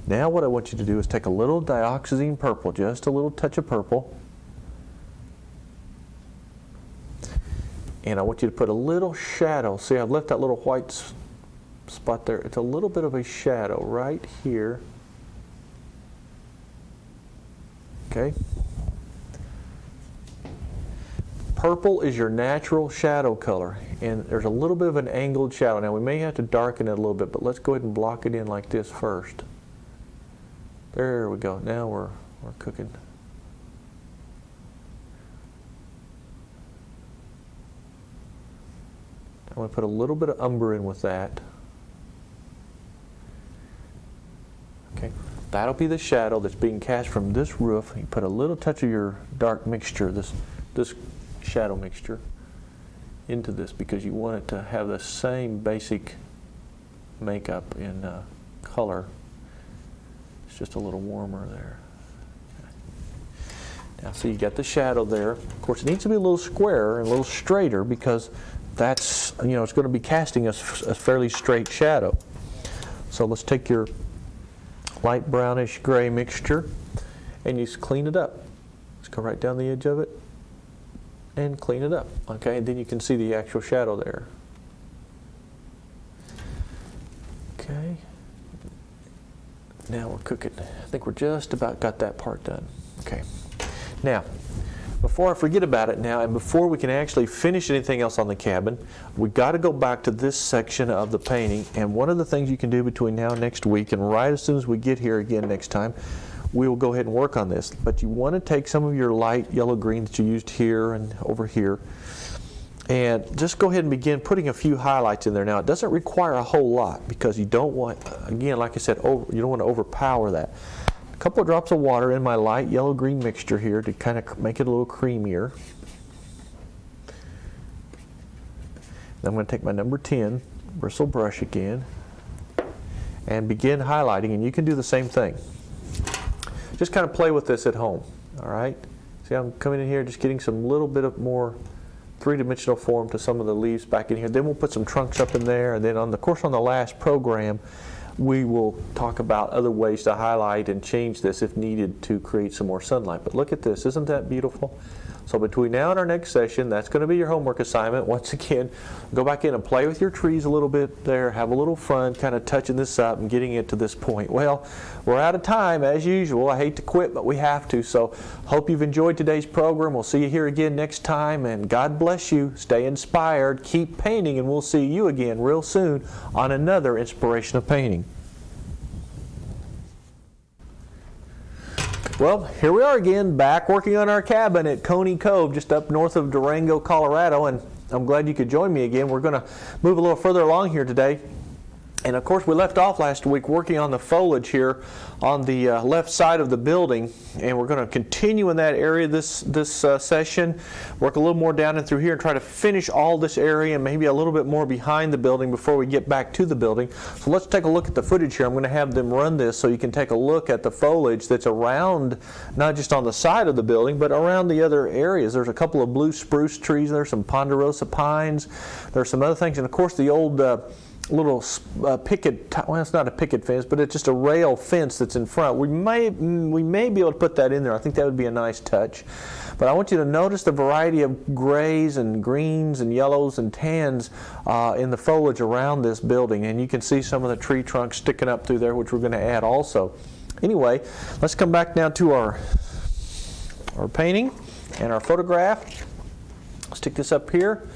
[SPEAKER 1] Now what I want you to do is take a little dioxazine purple, just a little touch of purple, and I want you to put a little shadow. See, I've left that little white spot there. It's a little bit of a shadow right here. Okay. Purple is your natural shadow color, and there's a little bit of an angled shadow. Now we may have to darken it a little bit, but let's go ahead and block it in like this first. There we go. Now we're cooking. I'm going to put a little bit of umber in with that. Okay, that'll be the shadow that's being cast from this roof. You put a little touch of your dark mixture, this shadow mixture, into this because you want it to have the same basic makeup in color. It's just a little warmer there. Now see, you got the shadow there. Of course, it needs to be a little squarer and a little straighter because that's, you know, it's going to be casting a fairly straight shadow. So let's take your light brownish gray mixture and you just clean it up. Just go right down the edge of it and clean it up. Okay, and then you can see the actual shadow there. Okay. Now we're cooking. I think we're just about got that part done. Okay. Now, before I forget about it now, and before we can actually finish anything else on the cabin, we've got to go back to this section of the painting. And one of the things you can do between now and next week, and right as soon as we get here again next time, we will go ahead and work on this. But you want to take some of your light yellow-green that you used here and over here, and just go ahead and begin putting a few highlights in there. Now, it doesn't require a whole lot because you don't want, again, like I said, you don't want to overpower that. A couple of drops of water in my light yellow-green mixture here to kind of make it a little creamier. Then I'm going to take my number 10 bristle brush again and begin highlighting, and you can do the same thing. Just kind of play with this at home, all right? See, I'm coming in here just getting some little bit of more three-dimensional form to some of the leaves back in here. Then we'll put some trunks up in there, and then on the last program, we will talk about other ways to highlight and change this if needed to create some more sunlight. But look at this, isn't that beautiful? So between now and our next session, that's going to be your homework assignment. Once again, go back in and play with your trees a little bit there, have a little fun kind of touching this up and getting it to this point. Well, we're out of time as usual. I hate to quit, but we have to. So hope you've enjoyed today's program. We'll see you here again next time, and God bless you. Stay inspired, keep painting, and we'll see you again real soon on another Inspiration of Painting. Well, here we are again, back working on our cabin at Coney Cove, just up north of Durango, Colorado, and I'm glad you could join me again. We're going to move a little further along here today. And of course, we left off last week working on the foliage here on the left side of the building, and we're going to continue in that area this session, work a little more down and through here and try to finish all this area and maybe a little bit more behind the building before we get back to the building. So let's take a look at the footage here. I'm going to have them run this so you can take a look at the foliage that's around, not just on the side of the building, but around the other areas. There's a couple of blue spruce trees, there's some ponderosa pines, there's some other things, and of course the old little picket, well, it's not a picket fence, but it's just a rail fence that's in front. We may be able to put that in there. I think that would be a nice touch. But I want you to notice the variety of grays and greens and yellows and tans in the foliage around this building. And you can see some of the tree trunks sticking up through there, which we're going to add also. Anyway, let's come back now to our painting and our photograph. Stick this up here.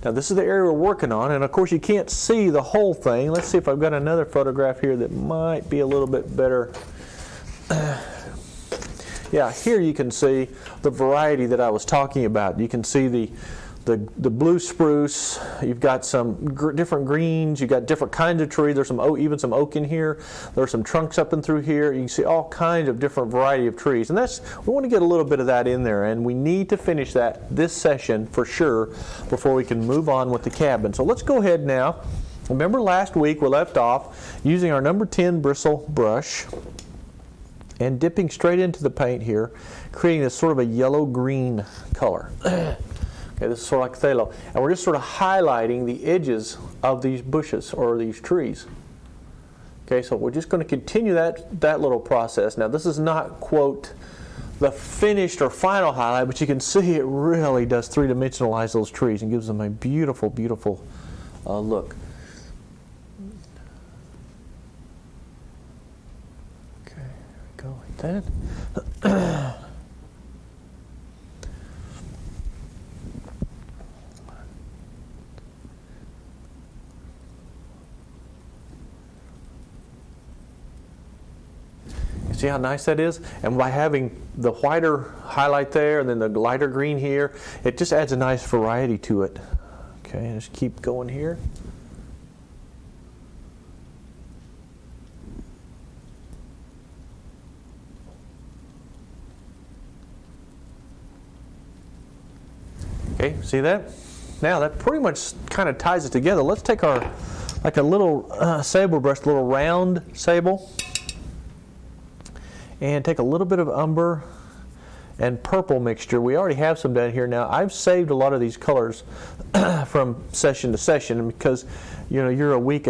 [SPEAKER 1] Now this is the area we're working on, and of course you can't see the whole thing. Let's see if I've got another photograph here that might be a little bit better. Yeah, here you can see the variety that I was talking about. You can see the blue spruce. You've got some different greens. You've got different kinds of trees. There's even some oak in here. There's some trunks up and through here. You can see all kinds of different variety of trees. And we want to get a little bit of that in there. And we need to finish that this session for sure before we can move on with the cabin. So let's go ahead now. Remember last week we left off using our number 10 bristle brush and dipping straight into the paint here, creating this sort of a yellow-green color. Okay, this is sort of like phthalo. And we're just sort of highlighting the edges of these bushes or these trees. Okay, Okay, so we're just going to continue that little process. Now this is not, quote, the finished or final highlight, but you can see it really does three-dimensionalize those trees and gives them a beautiful, beautiful look. Okay, there we go like that. See how nice that is? And by having the whiter highlight there and then the lighter green here, it just adds a nice variety to it. Okay, just keep going here. Okay, see that? Now that pretty much kind of ties it together. Let's take our, like a little sable brush, a little round sable, and take a little bit of umber and purple mixture. We already have some down here now. I've saved a lot of these colors from session to session because you're a week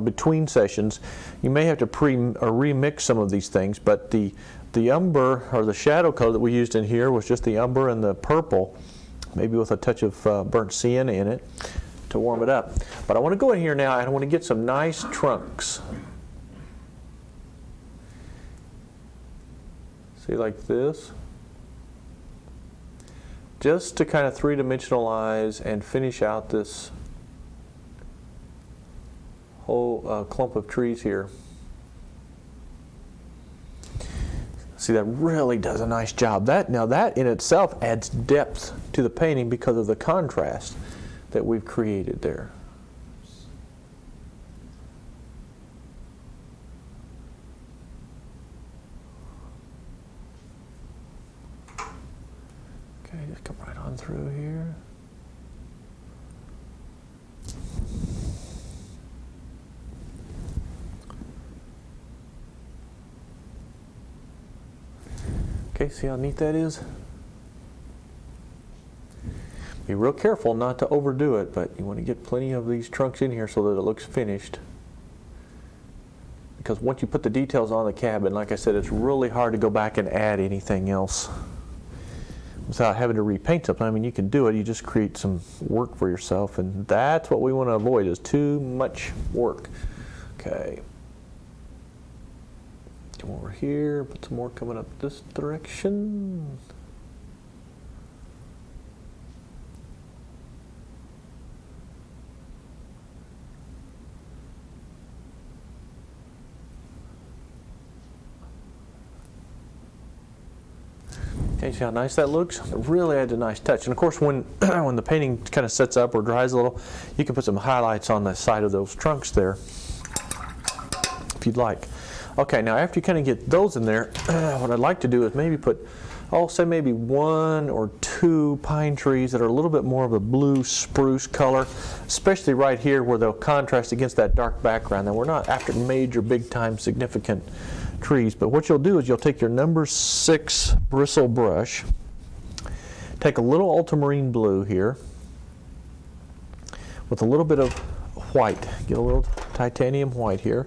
[SPEAKER 1] between sessions. You may have to remix some of these things, but the umber or the shadow color that we used in here was just the umber and the purple, maybe with a touch of burnt sienna in it to warm it up. But I want to go in here now and I want to get some nice trunks. See, like this, just to kind of three-dimensionalize and finish out this whole clump of trees here. See, that really does a nice job. Now that in itself adds depth to the painting because of the contrast that we've created there. Just come right on through here. Okay, see how neat that is? Be real careful not to overdo it, but you want to get plenty of these trunks in here so that it looks finished. Because once you put the details on the cabin, like I said, it's really hard to go back and add anything else without having to repaint something. I mean, you can do it, you just create some work for yourself, and that's what we want to avoid, is too much work. Okay. Come over here, put some more coming up this direction. Okay, see how nice that looks? It really adds a nice touch. And of course, when when the painting kind of sets up or dries a little, you can put some highlights on the side of those trunks there, if you'd like. Okay, now after you kind of get those in there, what I'd like to do is maybe put, say maybe 1 or 2 pine trees that are a little bit more of a blue spruce color, especially right here where they'll contrast against that dark background. Now we're not after major, big time, significant trees, but what you'll do is you'll take your number 6 bristle brush, take a little ultramarine blue here with a little bit of white, get a little titanium white here,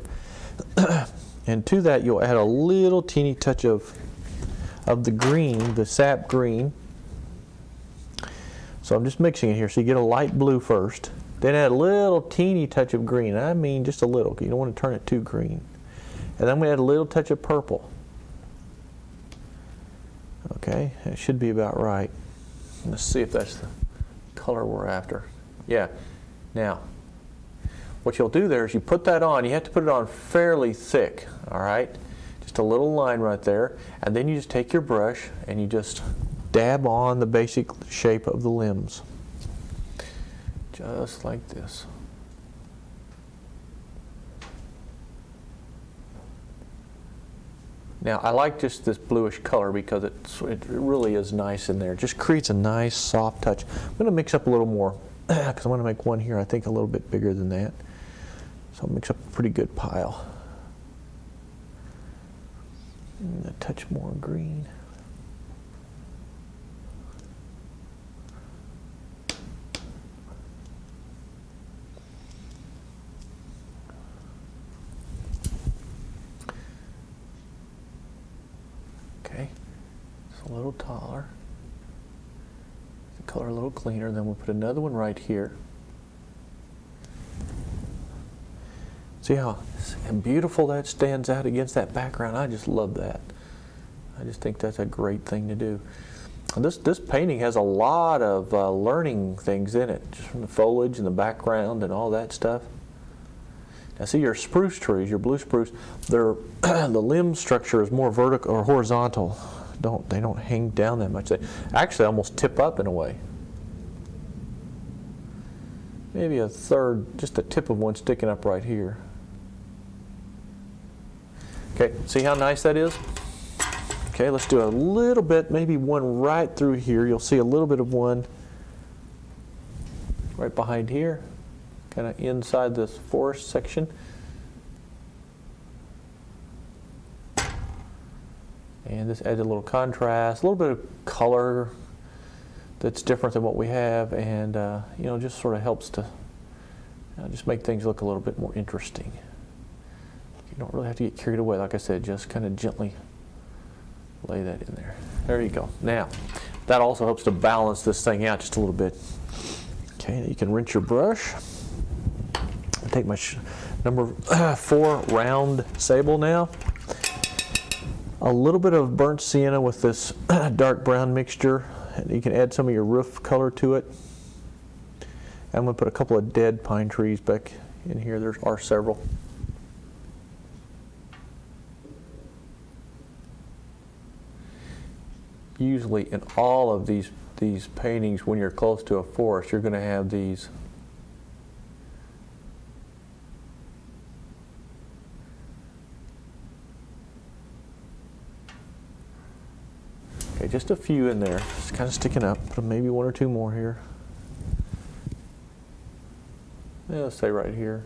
[SPEAKER 1] and to that you'll add a little teeny touch of the green, the sap green. So I'm just mixing it here, so you get a light blue first, then add a little teeny touch of green. I mean just a little, you don't want to turn it too green. And then we add a little touch of purple. Okay, that should be about right. Let's see if that's the color we're after. Yeah. Now, what you'll do there is you put that on. You have to put it on fairly thick, all right? Just a little line right there. And then you just take your brush and you just dab on the basic shape of the limbs. Just like this. Now, I like just this bluish color because it really is nice in there. It just creates a nice soft touch. I'm going to mix up a little more because I'm going to make one here, I think, a little bit bigger than that. So I'll mix up a pretty good pile. And a touch more green. a little taller. The color a little cleaner. Then we'll put another one right here. See how beautiful that stands out against that background? I just love that. I just think that's a great thing to do. And this painting has a lot of learning things in it, just from the foliage and the background and all that stuff. Now see your spruce trees, your blue spruce, the limb structure is more vertical or horizontal. They don't hang down that much. They actually almost tip up in a way. Maybe a third, just a tip of one sticking up right here. Okay, see how nice that is? Okay, let's do a little bit, maybe one right through here. You'll see a little bit of one right behind here, kind of inside this forest section. And this adds a little contrast, a little bit of color that's different than what we have, and you know, just sort of helps to just make things look a little bit more interesting. You don't really have to get carried away. Like I said, just kind of gently lay that in there. There you go. Now, that also helps to balance this thing out just a little bit. Okay, you can rinse your brush. I'll take my number 4 round sable now. A little bit of burnt sienna with this dark brown mixture. And you can add some of your roof color to it. I'm going to put a couple of dead pine trees back in here. There are several. Usually in all of these paintings, when you're close to a forest, you're going to have these okay, just a few in there, just kind of sticking up, but maybe 1 or 2 more here. Yeah, let's say right here.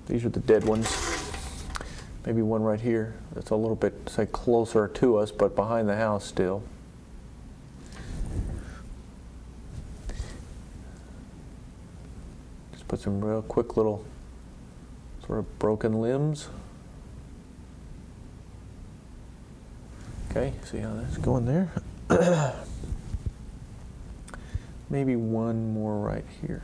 [SPEAKER 1] These are the dead ones. Maybe one right here that's a little bit, say, closer to us, but behind the house still. Just put some real quick little sort of broken limbs. Okay, see how that's going there? Maybe one more right here.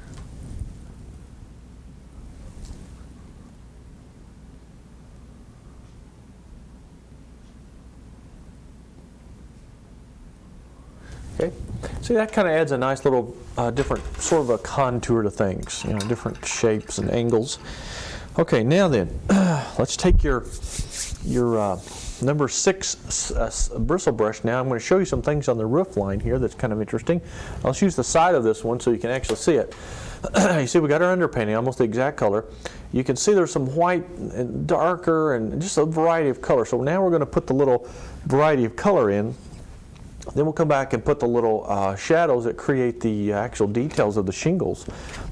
[SPEAKER 1] Okay, see, that kind of adds a nice little different sort of a contour to things, you know, different shapes and angles. Okay, now then, let's take your number 6 bristle brush now. I'm going to show you some things on the roof line here that's kind of interesting. I'll just use the side of this one so you can actually see it. You see we got our underpainting, almost the exact color. You can see there's some white and darker and just a variety of color. So now we're going to put the little variety of color in. Then we'll come back and put the little shadows that create the actual details of the shingles.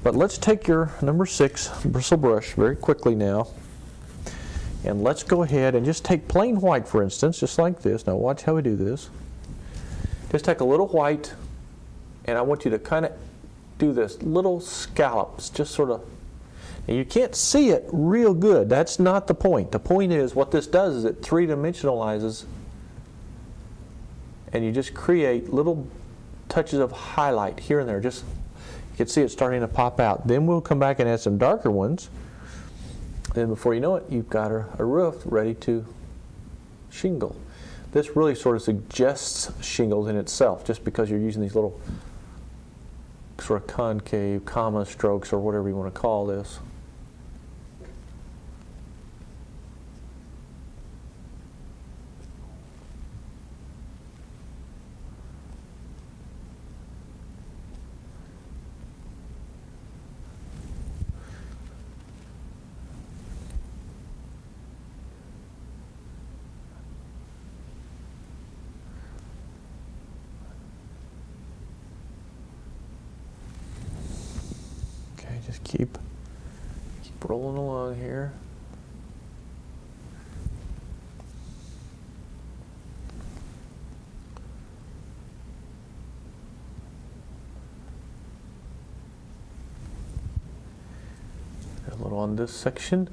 [SPEAKER 1] But let's take your number 6 bristle brush very quickly now. And let's go ahead and just take plain white, for instance, just like this. Now watch how we do this. Just take a little white, and I want you to kind of do this little scallops, just sort of. Now you can't see it real good. That's not the point. The point is what this does is it 3-dimensionalizes, and you just create little touches of highlight here and there. Just you can see it starting to pop out. Then we'll come back and add some darker ones. Then before you know it, you've got a roof ready to shingle. This really sort of suggests shingles in itself, just because you're using these little sort of concave comma strokes or whatever you want to call this. Just keep rolling along here. A little on this section.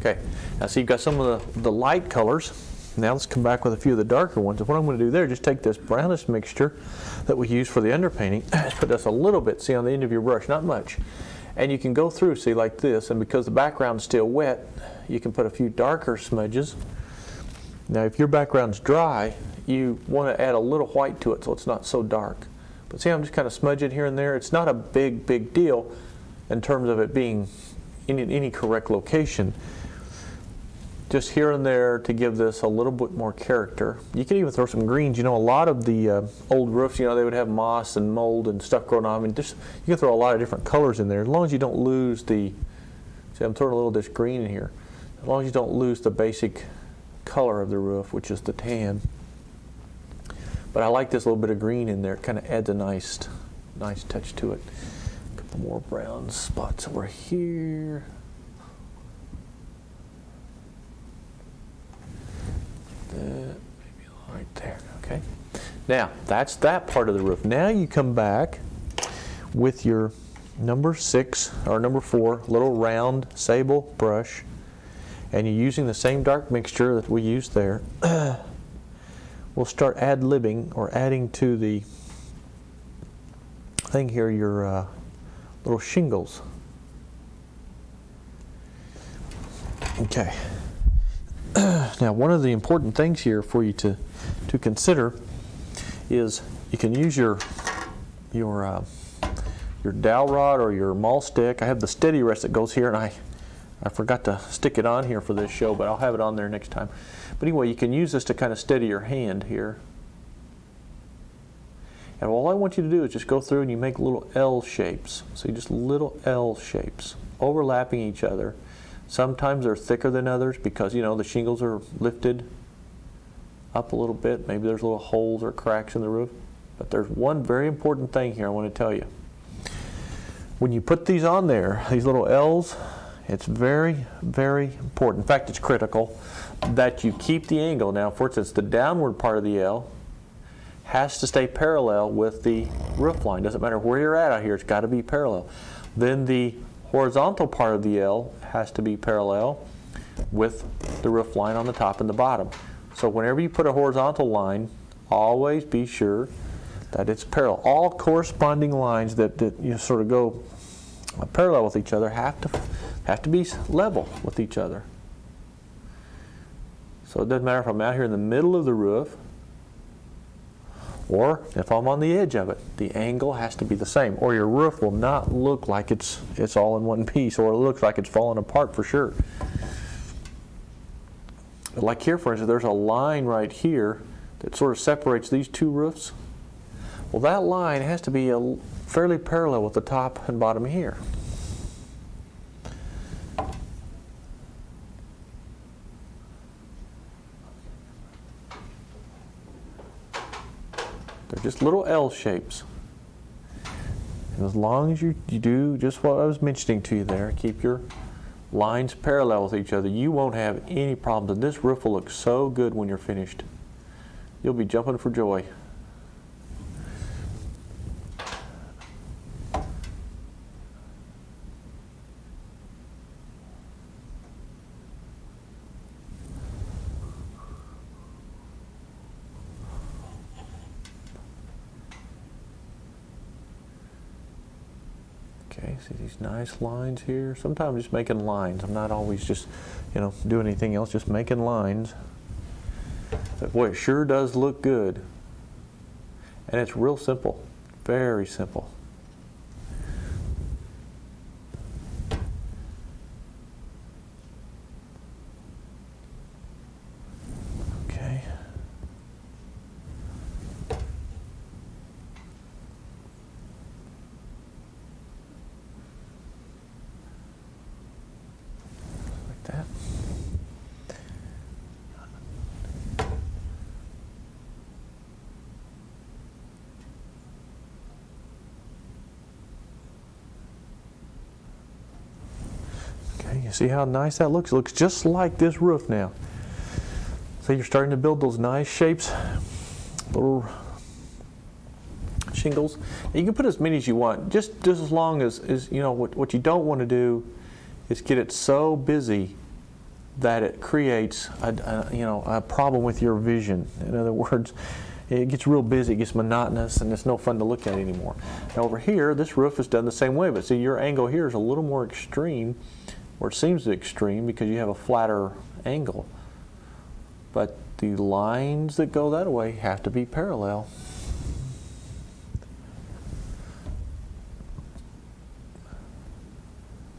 [SPEAKER 1] Okay, now so you've got some of the light colors. Now let's come back with a few of the darker ones. And what I'm going to do there, just take this brownish mixture that we use for the underpainting, put this a little bit, see, on the end of your brush, not much. And you can go through, see, like this, and because the background's still wet, you can put a few darker smudges. Now if your background's dry, you want to add a little white to it so it's not so dark. But see, I'm just kind of smudging here and there. It's not a big deal in terms of it being in any correct location. Just here and there to give this a little bit more character. You can even throw some greens. You know, a lot of the old roofs, you know, they would have moss and mold and stuff growing on. I mean, just, you can throw a lot of different colors in there as long as you don't lose the, see, I'm throwing a little of this green in here. As long as you don't lose the basic color of the roof, which is the tan. But I like this little bit of green in there. It kind of adds a nice touch to it. A couple more brown spots over here. Maybe right there, okay? Now, that's that part of the roof. Now you come back with your number 6 or number 4 little round sable brush, and you're using the same dark mixture that we used there. We'll start ad-libbing or adding to the thing here your little shingles. Okay. Now, one of the important things here for you to consider is you can use your dowel rod or your maul stick. I have the steady rest that goes here, and I forgot to stick it on here for this show, but I'll have it on there next time. But anyway, you can use this to kind of steady your hand here. And all I want you to do is just go through and you make little L shapes. So just little L shapes overlapping each other. Sometimes they're thicker than others because, you know, the shingles are lifted up a little bit. Maybe there's little holes or cracks in the roof. But there's one very important thing here I want to tell you. When you put these on there, these little L's, it's very important. In fact, it's critical that you keep the angle. Now, for instance, the downward part of the L has to stay parallel with the roof line. Doesn't matter where you're at out here, it's got to be parallel. Then the horizontal part of the L has to be parallel with the roof line on the top and the bottom. So whenever you put a horizontal line, always be sure that it's parallel. All corresponding lines that you sort of go parallel with each other have to be level with each other. So it doesn't matter if I'm out here in the middle of the roof or if I'm on the edge of it. The angle has to be the same, or your roof will not look like it's all in one piece, or it looks like it's falling apart for sure. But like here, for instance, there's a line right here that sort of separates these two roofs. Well, that line has to be fairly parallel with the top and bottom here. They're just little L shapes. And as long as you do just what I was mentioning to you there, keep your lines parallel with each other, you won't have any problems. And this roof will look so good when you're finished. You'll be jumping for joy. Okay, see these nice lines here? Sometimes I'm just making lines. I'm not always just, doing anything else, just making lines. But boy, it sure does look good. And it's real simple, very simple. Okay. That. Okay, you see how nice that looks? It looks just like this roof now. So you're starting to build those nice shapes, little shingles. And you can put as many as you want, just as long as what you don't want to do is get it so busy that it creates a problem with your vision. In other words, it gets real busy, it gets monotonous, and it's no fun to look at anymore. Now over here, this roof is done the same way, but see, your angle here is a little more extreme, or it seems extreme because you have a flatter angle. But the lines that go that way have to be parallel.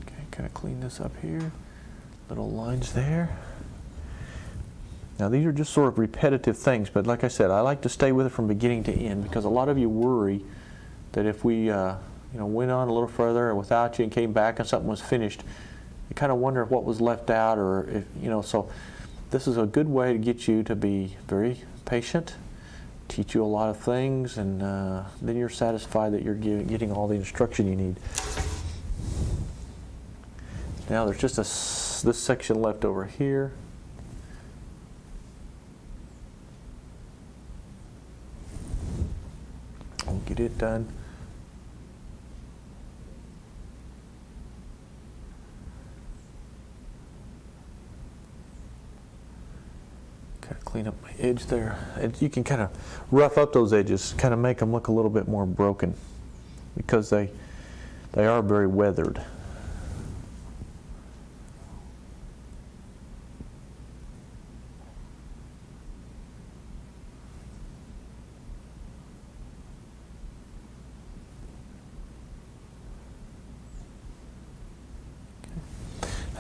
[SPEAKER 1] Okay, kind of clean this up here. Little lines there. Now these are just sort of repetitive things, but like I said, I like to stay with it from beginning to end because a lot of you worry that if we went on a little further and without you and came back and something was finished, you kind of wonder what was left out, or if so this is a good way to get you to be very patient, teach you a lot of things, and then you're satisfied that you're getting all the instruction you need. Now there's just this section left over here. I'll get it done. Kind of clean up my edge there. You can kind of rough up those edges, kind of make them look a little bit more broken because they are very weathered.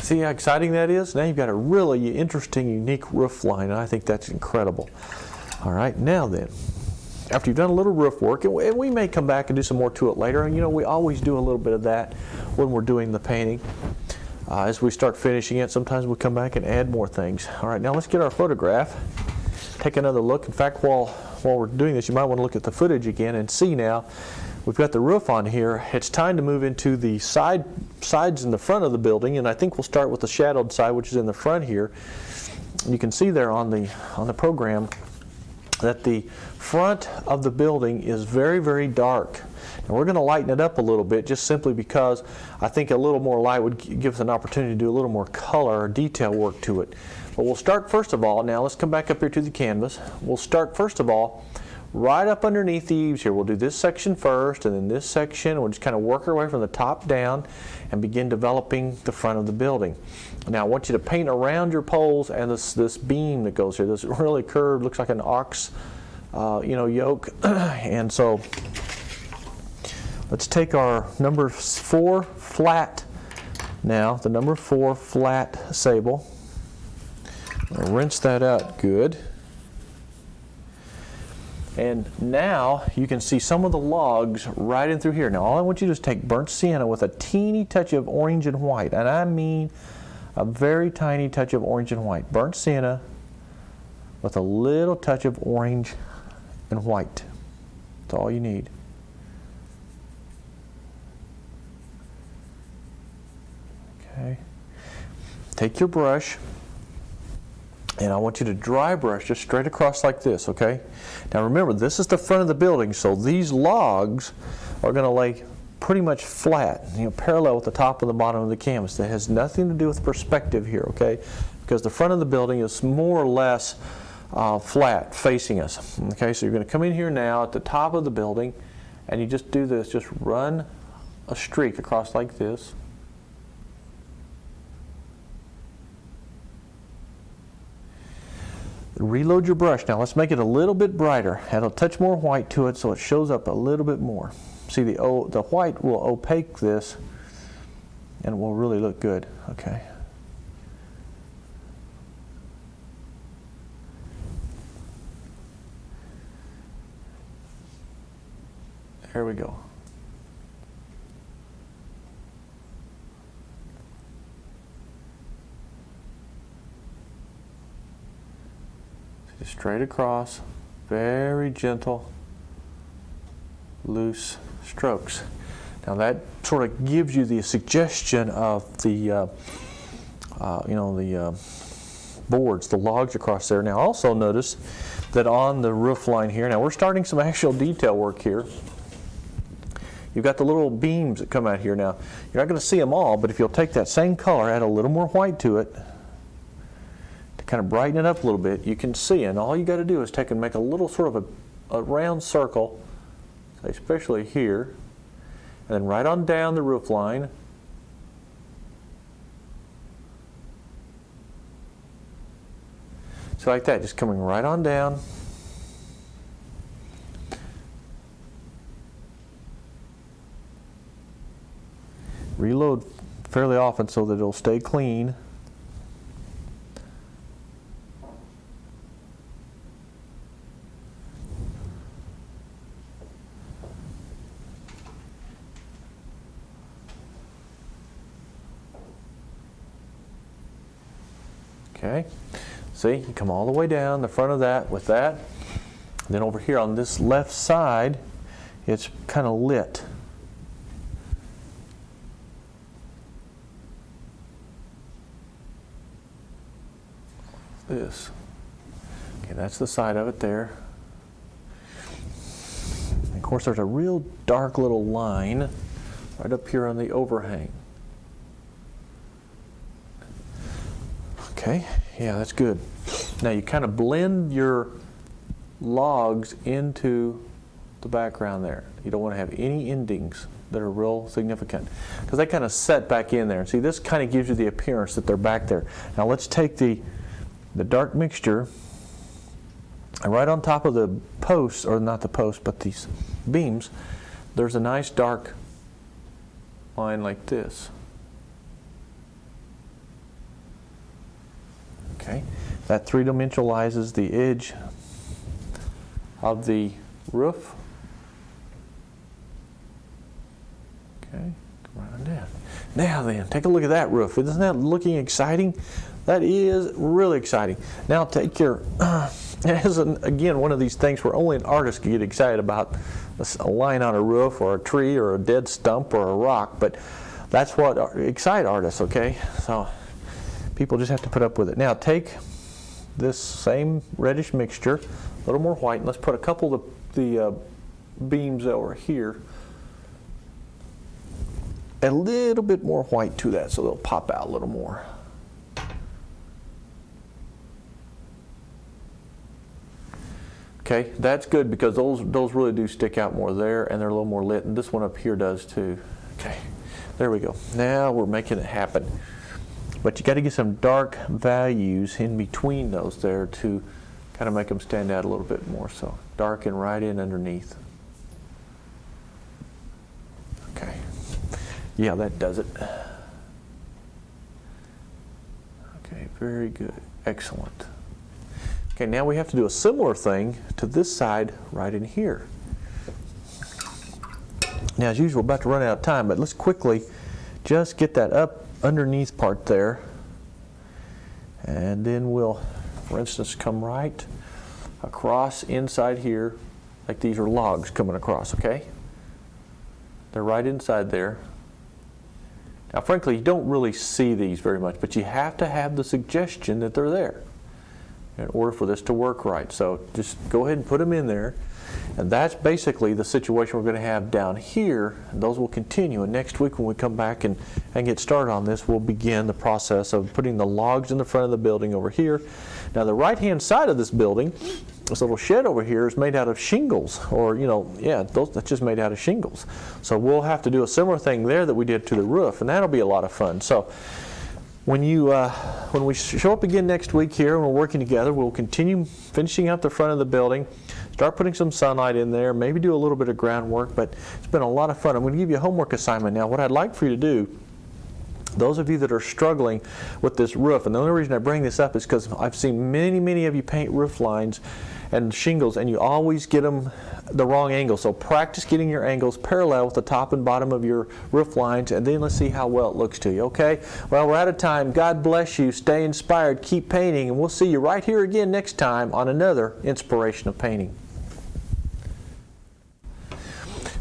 [SPEAKER 1] See how exciting that is? Now you've got a really interesting, unique roof line, and I think that's incredible. All right, now then, after you've done a little roof work, and we may come back and do some more to it later, and we always do a little bit of that when we're doing the painting. As we start finishing it, sometimes we come back and add more things. All right, now let's get our photograph, take another look. In fact, while we're doing this, you might want to look at the footage again and see now. We've got the roof on here. It's time to move into the sides in the front of the building, and I think we'll start with the shadowed side, which is in the front here. You can see there on the program that the front of the building is very, very dark. And we're going to lighten it up a little bit just simply because I think a little more light would give us an opportunity to do a little more color or detail work to it. But we'll start first of all, now let's come back up here to the canvas. We'll start first of all right up underneath the eaves here. We'll do this section first and then this section. We'll just kind of work our way from the top down and begin developing the front of the building. Now I want you to paint around your poles and this beam that goes here. This really curved, looks like an ox yoke. And so let's take our number 4 flat now, the number 4 flat sable. I'll rinse that out good. And now you can see some of the logs right in through here. Now all I want you to do is take burnt sienna with a teeny touch of orange and white. And I mean a very tiny touch of orange and white. Burnt sienna with a little touch of orange and white. That's all you need. Okay. Take your brush. And I want you to dry brush just straight across like this, okay? Now remember, this is the front of the building, so these logs are going to lay pretty much flat, parallel with the top and the bottom of the canvas. That has nothing to do with perspective here, okay? Because the front of the building is more or less flat, facing us. Okay, so you're going to come in here now at the top of the building, and you just do this, just run a streak across like this. Reload your brush. Now let's make it a little bit brighter. Add a touch more white to it so it shows up a little bit more. See, the white will opaque this and it will really look good. Okay. There we go. Straight across, very gentle, loose strokes. Now that sort of gives you the suggestion of the, boards, the logs across there. Now also notice that on the roof line here, now we're starting some actual detail work here. You've got the little beams that come out here. Now you're not going to see them all, but if you'll take that same color, add a little more white to it, kind of brighten it up a little bit, you can see, and all you got to do is take and make a little sort of a round circle, especially here, and then right on down the roof line. So like that, just coming right on down. Reload fairly often so that it'll stay clean. Okay, see, you come all the way down the front of that with that. Then over here on this left side, it's kind of lit. This. Okay, that's the side of it there. And of course, there's a real dark little line right up here on the overhang. Okay, yeah, that's good. Now you kind of blend your logs into the background there. You don't want to have any endings that are real significant because they kind of set back in there. See, this kind of gives you the appearance that they're back there. Now let's take the dark mixture and right on top of the posts, or not the posts, but these beams, there's a nice dark line like this. Okay, that three-dimensionalizes the edge of the roof. Okay, come right on down. Now then, take a look at that roof. Isn't that looking exciting? That is really exciting. Now take your, it is again one of these things where only an artist can get excited about a line on a roof or a tree or a dead stump or a rock, but that's what excites artists, okay? So people just have to put up with it. Now take this same reddish mixture, a little more white, and let's put a couple of the beams over here. A little bit more white to that so they'll pop out a little more. Okay, that's good because those really do stick out more there, and they're a little more lit, and this one up here does too. Okay, there we go. Now we're making it happen. But you got to get some dark values in between those there to kind of make them stand out a little bit more. So darken right in underneath. Okay, yeah, that does it. Okay, very good, excellent. Okay, now we have to do a similar thing to this side right in here. Now, as usual, we're about to run out of time, but let's quickly just get that up underneath part there. And then we'll, for instance, come right across inside here, like these are logs coming across, okay? They're right inside there. Now, frankly, you don't really see these very much, but you have to have the suggestion that they're there in order for this to work right. So just go ahead and put them in there. And that's basically the situation we're going to have down here. And those will continue. And next week when we come back and get started on this, we'll begin the process of putting the logs in the front of the building over here. Now the right-hand side of this building, this little shed over here, is made out of shingles. Or, you know, yeah, that's just made out of shingles. So we'll have to do a similar thing there that we did to the roof. And that'll be a lot of fun. So when we show up again next week here and we're working together, we'll continue finishing up the front of the building, start putting some sunlight in there, maybe do a little bit of groundwork, but it's been a lot of fun. I'm going to give you a homework assignment now. What I'd like for you to do, those of you that are struggling with this roof, and the only reason I bring this up is because I've seen many of you paint roof lines and shingles, and you always get them the wrong angle. So practice getting your angles parallel with the top and bottom of your roof lines, and then let's see how well it looks to you, okay? Well, we're out of time. God bless you. Stay inspired. Keep painting, and we'll see you right here again next time on another Inspiration of Painting.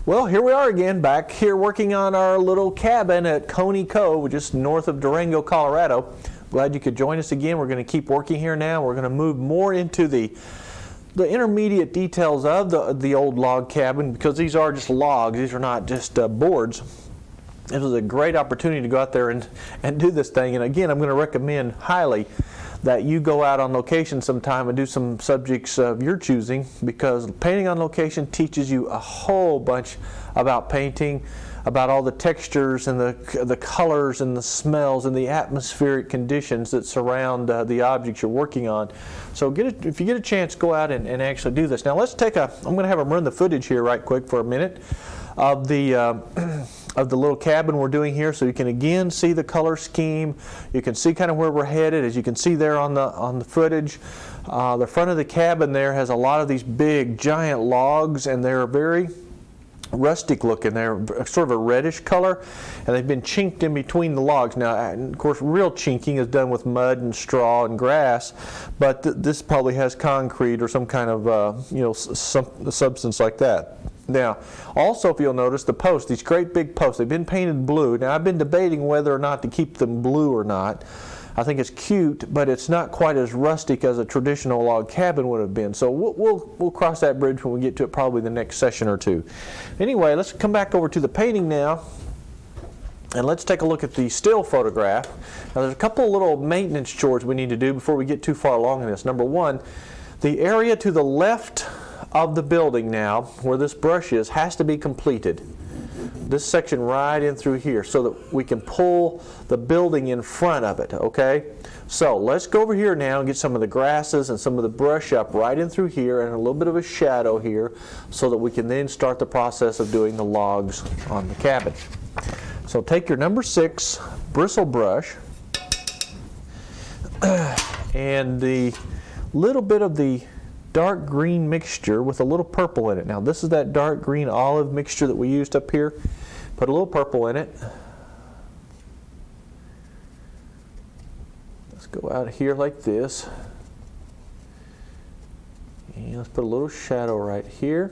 [SPEAKER 1] Well, here we are again, back here working on our little cabin at Coney Cove, just north of Durango, Colorado. Glad you could join us again. We're going to keep working here now. We're going to move more into the intermediate details of the old log cabin, because these are just logs. These are not just boards. This was a great opportunity to go out there and do this thing. And again, I'm going to recommend highly that you go out on location sometime and do some subjects of your choosing, because painting on location teaches you a whole bunch about painting, about all the textures and the colors and the smells and the atmospheric conditions that surround the objects you're working on. So if you get a chance, go out and actually do this. Now let's I'm going to have them run the footage here right quick for a minute of the little cabin we're doing here, so you can again see the color scheme. You can see kind of where we're headed, as you can see there on the footage. The front of the cabin there has a lot of these big giant logs, and they're very rustic looking. They're sort of a reddish color, and they've been chinked in between the logs. Now, of course, real chinking is done with mud and straw and grass, but this probably has concrete or some kind of substance like that. Now, also, if you'll notice, the posts, these great big posts, they've been painted blue. Now, I've been debating whether or not to keep them blue or not. I think it's cute, but it's not quite as rustic as a traditional log cabin would have been. So we'll cross that bridge when we get to it, probably the next session or two. Anyway, let's come back over to the painting now, and let's take a look at the still photograph. Now, there's a couple of little maintenance chores we need to do before we get too far along in this. Number one, the area to the left of the building now, where this brush is, has to be completed. This section right in through here, so that we can pull the building in front of it, okay? So let's go over here now and get some of the grasses and some of the brush up right in through here, and a little bit of a shadow here, so that we can then start the process of doing the logs on the cabin. So take your number 6 bristle brush and the little bit of the dark green mixture with a little purple in it. Now, this is that dark green olive mixture that we used up here. Put a little purple in it. Let's go out here like this. And let's put a little shadow right here.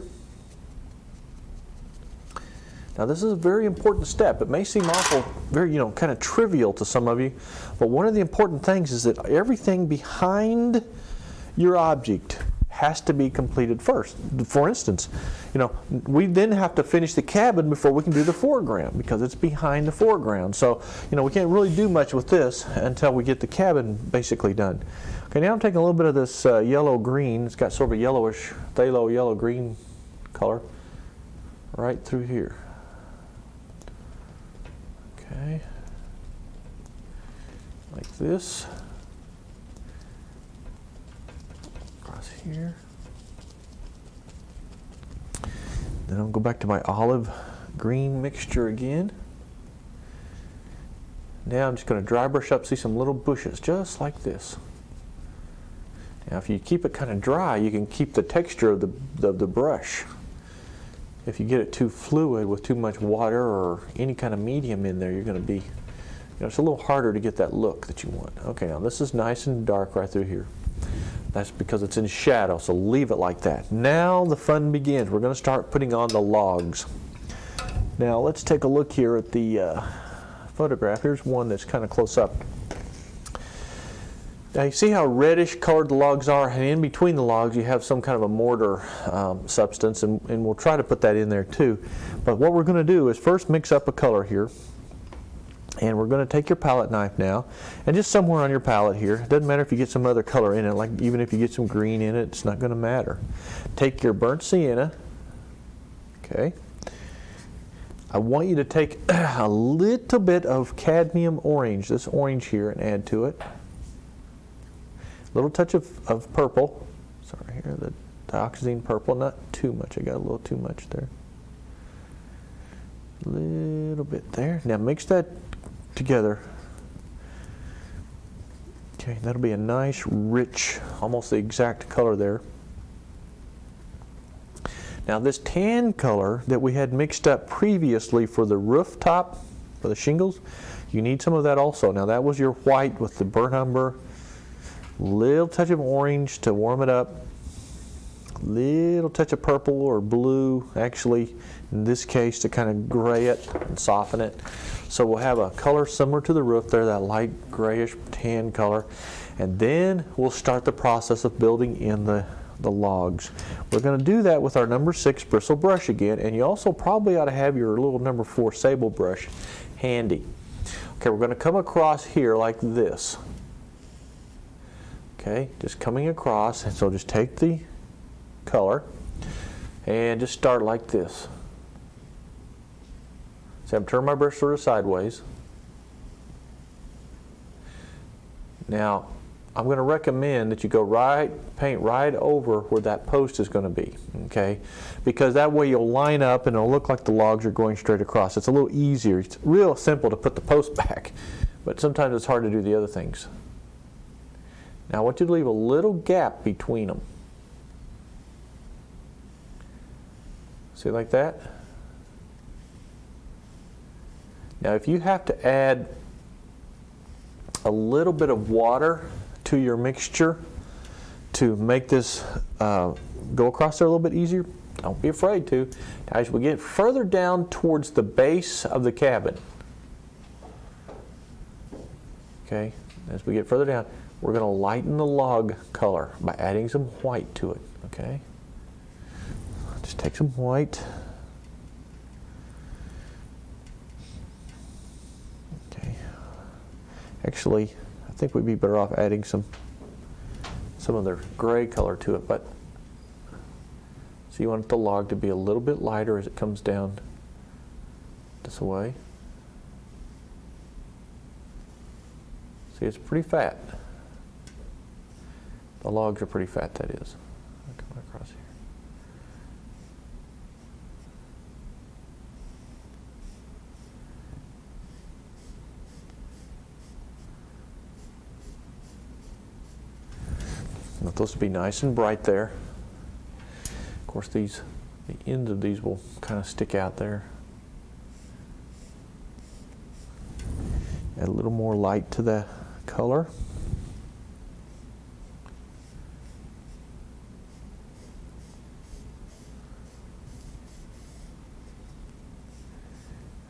[SPEAKER 1] Now, this is a very important step. It may seem awful, very, kind of trivial to some of you, but one of the important things is that everything behind your object has to be completed first. For instance, we then have to finish the cabin before we can do the foreground, because it's behind the foreground. So, we can't really do much with this until we get the cabin basically done. Okay, now I'm taking a little bit of this yellow-green. It's got sort of a yellowish, phthalo yellow-green color right through here. Okay, like this. Here. Then I'll go back to my olive green mixture again. Now I'm just going to dry brush up, see some little bushes just like this. Now if you keep it kind of dry, you can keep the texture of the brush. If you get it too fluid with too much water or any kind of medium in there, you're going to be, it's a little harder to get that look that you want. Okay, now this is nice and dark right through here. That's because it's in shadow, so leave it like that. Now the fun begins. We're going to start putting on the logs. Now let's take a look here at the photograph. Here's one that's kind of close up. Now you see how reddish colored the logs are, and in between the logs you have some kind of a mortar substance, and we'll try to put that in there too. But what we're going to do is first mix up a color here. And we're going to take your palette knife now, and just somewhere on your palette here, it doesn't matter if you get some other color in it, like even if you get some green in it, it's not going to matter. Take your burnt sienna, okay. I want you to take a little bit of cadmium orange, this orange here, and add to it. A little touch of purple, sorry here, the dioxazine purple, not too much, I got a little too much there. A little bit there. Now mix that together. Okay, that'll be a nice, rich, almost the exact color there. Now this tan color that we had mixed up previously for the rooftop, for the shingles, you need some of that also. Now that was your white with the burnt umber. Little touch of orange to warm it up. Little touch of purple or blue, actually in this case, to kind of gray it and soften it. So we'll have a color similar to the roof there, that light grayish tan color, and then we'll start the process of building in the logs. We're going to do that with our number 6 bristle brush again, and you also probably ought to have your little number 4 sable brush handy. Okay, we're going to come across here like this. Okay, just coming across, and so just take the color and just start like this. See, I'm turning my brush sort of sideways. Now, I'm going to recommend that you go paint right over where that post is going to be, okay? Because that way you'll line up and it'll look like the logs are going straight across. It's a little easier. It's real simple to put the post back, but sometimes it's hard to do the other things. Now I want you to leave a little gap between them. See, like that? Now if you have to add a little bit of water to your mixture to make this go across there a little bit easier, don't be afraid to. Now, as we get further down towards the base of the cabin, okay, as we get further down, we're going to lighten the log color by adding some white to it, okay? Just take some white. Okay. Actually, I think we'd be better off adding some of their gray color to it, but so you want the log to be a little bit lighter as it comes down this way. See, it's pretty fat. The logs are pretty fat, that is. Come across here. Want those to be nice and bright there. Of course, the ends of these will kind of stick out there. Add a little more light to the color.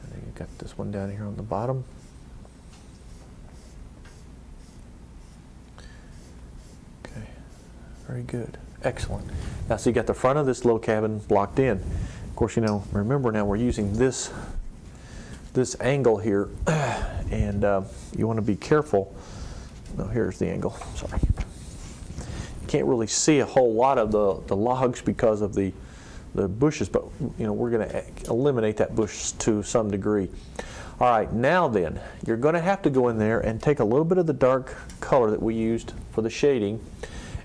[SPEAKER 1] And then you've got this one down here on the bottom. Okay, very good. Excellent. Now, so you got the front of this little cabin blocked in. Of course, you know, remember now we're using this angle here, and you want to be careful. No, here's the angle. Sorry. You can't really see a whole lot of the logs because of the bushes, but you know we're going to eliminate that bush to some degree. All right, now then, you're going to have to go in there and take a little bit of the dark color that we used for the shading,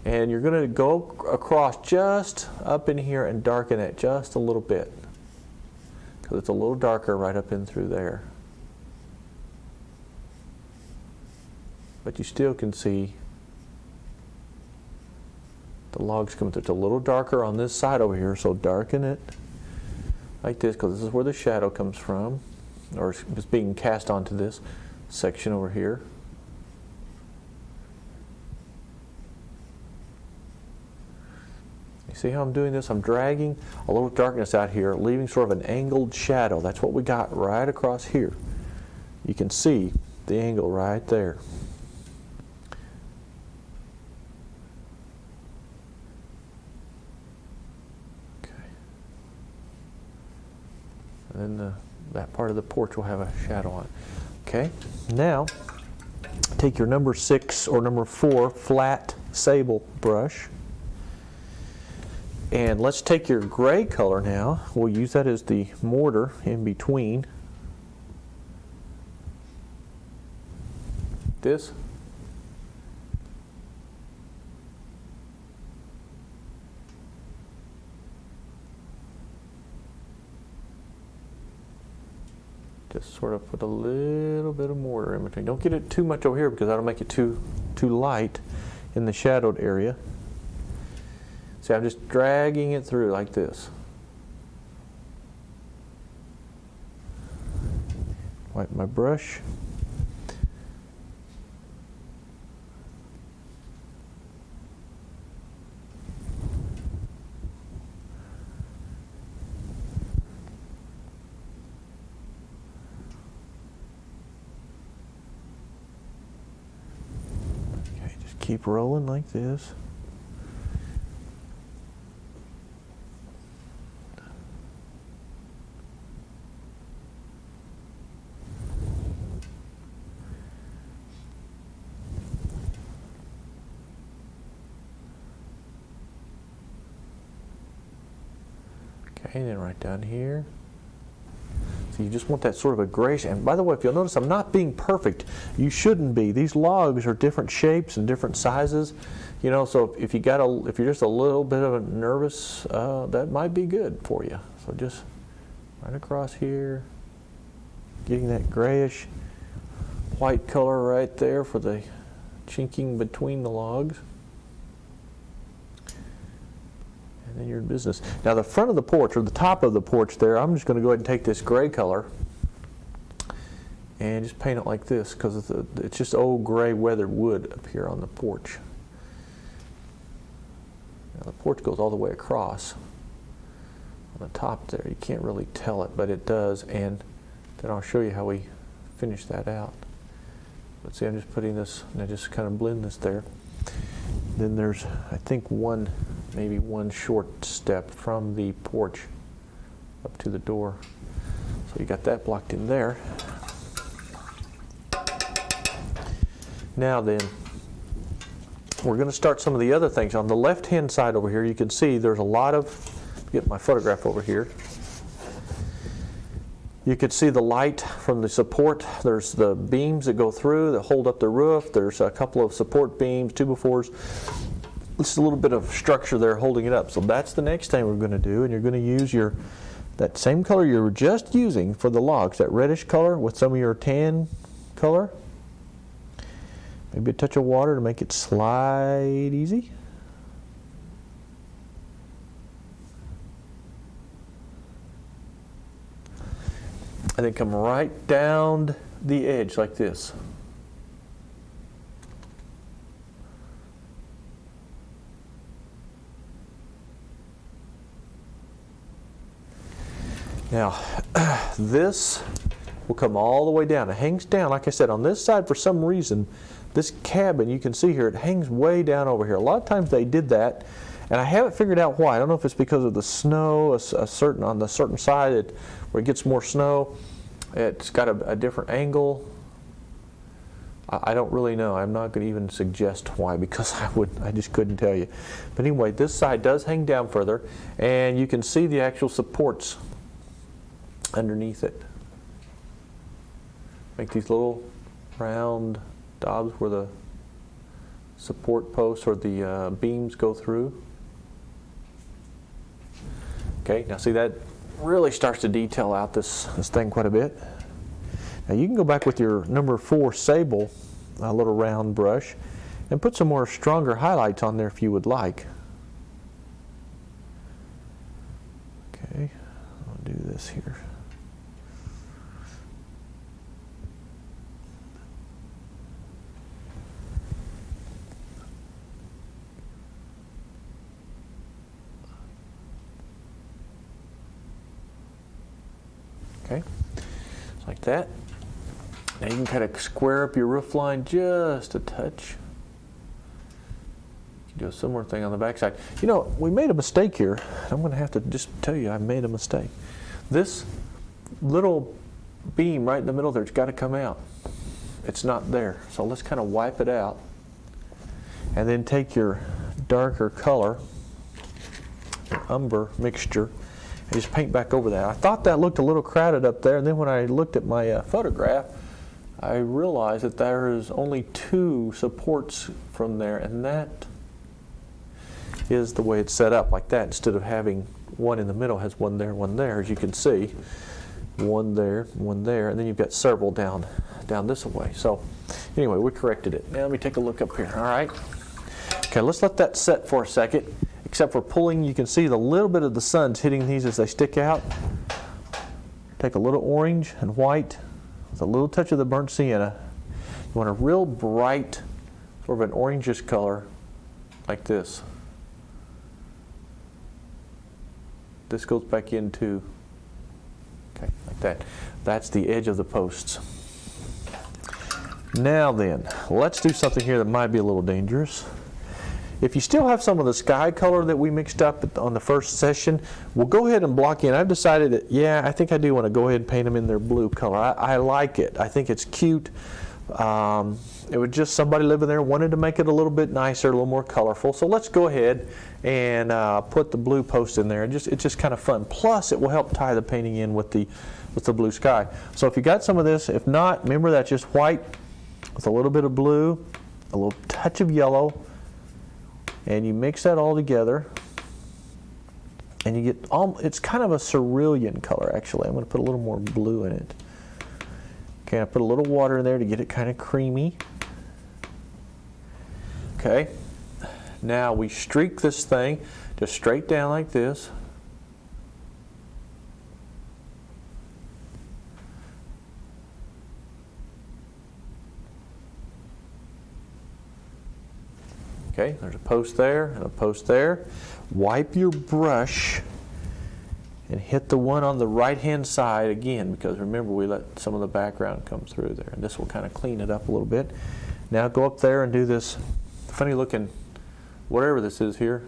[SPEAKER 1] and you're going to go across just up in here and darken it just a little bit, because it's a little darker right up in through there. But you still can see the logs coming through. It's a little darker on this side over here, so darken it like this, because this is where the shadow comes from, or it's being cast onto this section over here. You see how I'm doing this? I'm dragging a little darkness out here, leaving sort of an angled shadow. That's what we got right across here. You can see the angle right there. Okay. And then that part of the porch will have a shadow on it. Okay. Now, take your number 6 or number 4 flat sable brush. And let's take your gray color now. We'll use that as the mortar in between this. Just sort of put a little bit of mortar in between. Don't get it too much over here because that'll make it too light in the shadowed area. See, I'm just dragging it through like this. Wipe my brush. Okay, just keep rolling like this. Okay, then right down here. So you just want that sort of a grayish. And by the way, if you'll notice, I'm not being perfect. You shouldn't be. These logs are different shapes and different sizes. You know, so if you're just a little bit of a nervous, that might be good for you. So just right across here, getting that grayish white color right there for the chinking between the logs. And then you're in business. Now the front of the porch, or the top of the porch there, I'm just going to go ahead and take this gray color and just paint it like this, because it's just old gray weathered wood up here on the porch. Now the porch goes all the way across. On the top there, you can't really tell it, but it does, and then I'll show you how we finish that out. But see, I'm just putting this, and I just kind of blend this there. Then there's, I think, maybe one short step from the porch up to the door. So you got that blocked in there. Now then, we're going to start some of the other things. On the left-hand side over here, you can see there's a lot of, get my photograph over here. You can see the light from the support. There's the beams that go through that hold up the roof. There's a couple of support beams, 2x4s. Just a little bit of structure there holding it up. So that's the next thing we're going to do, and you're going to use that same color you were just using for the logs, that reddish color with some of your tan color. Maybe a touch of water to make it slide easy. And then come right down the edge like this. Now, this will come all the way down. It hangs down, like I said, on this side for some reason. This cabin, you can see here, it hangs way down over here. A lot of times they did that, and I haven't figured out why. I don't know if it's because of the snow, on the certain side where it gets more snow. It's got a different angle. I don't really know. I'm not going to even suggest why, because I just couldn't tell you. But anyway, this side does hang down further, and you can see the actual supports underneath it. Make these little round daubs where the support posts or the beams go through. Okay, now see, that really starts to detail out this thing quite a bit. Now you can go back with your number 4 sable, a little round brush, and put some more stronger highlights on there if you would like. Okay, I'll do this here. Okay, just like that. Now you can kind of square up your roof line just a touch. You can do a similar thing on the back side. You know, we made a mistake here. I'm going to have to just tell you I made a mistake. This little beam right in the middle there's got to come out. It's not there. So let's kind of wipe it out. And then take your darker color, your umber mixture, and just paint back over that. I thought that looked a little crowded up there, and then when I looked at my photograph, I realized that there is only 2 supports from there, and that is the way it's set up, like that. Instead of having one in the middle, has one there, as you can see. One there, and then you've got several down this way. So anyway, we corrected it. Now let me take a look up here. All right. Okay, let's let that set for a second. Except for pulling, you can see the little bit of the sun's hitting these as they stick out. Take a little orange and white with a little touch of the burnt sienna. You want a real bright, sort of an orangish color, like this. This goes back into, okay, like that. That's the edge of the posts. Now then, let's do something here that might be a little dangerous. If you still have some of the sky color that we mixed up on the first session, we'll go ahead and block in. I've decided that, yeah, I think I do want to go ahead and paint them in their blue color. I like it. I think it's cute. It was just somebody living there wanted to make it a little bit nicer, a little more colorful. So let's go ahead and put the blue post in there. It's just kind of fun. Plus, it will help tie the painting in with the blue sky. So if you got some of this, if not, remember that's just white with a little bit of blue, a little touch of yellow, and you mix that all together, and you get it's kind of a cerulean color actually. I'm going to put a little more blue in it. Okay, I put a little water in there to get it kind of creamy. Okay, now we streak this thing just straight down like this. Okay, there's a post there and a post there. Wipe your brush and hit the one on the right-hand side again, because remember we let some of the background come through there, and this will kind of clean it up a little bit. Now go up there and do this funny looking, whatever this is here.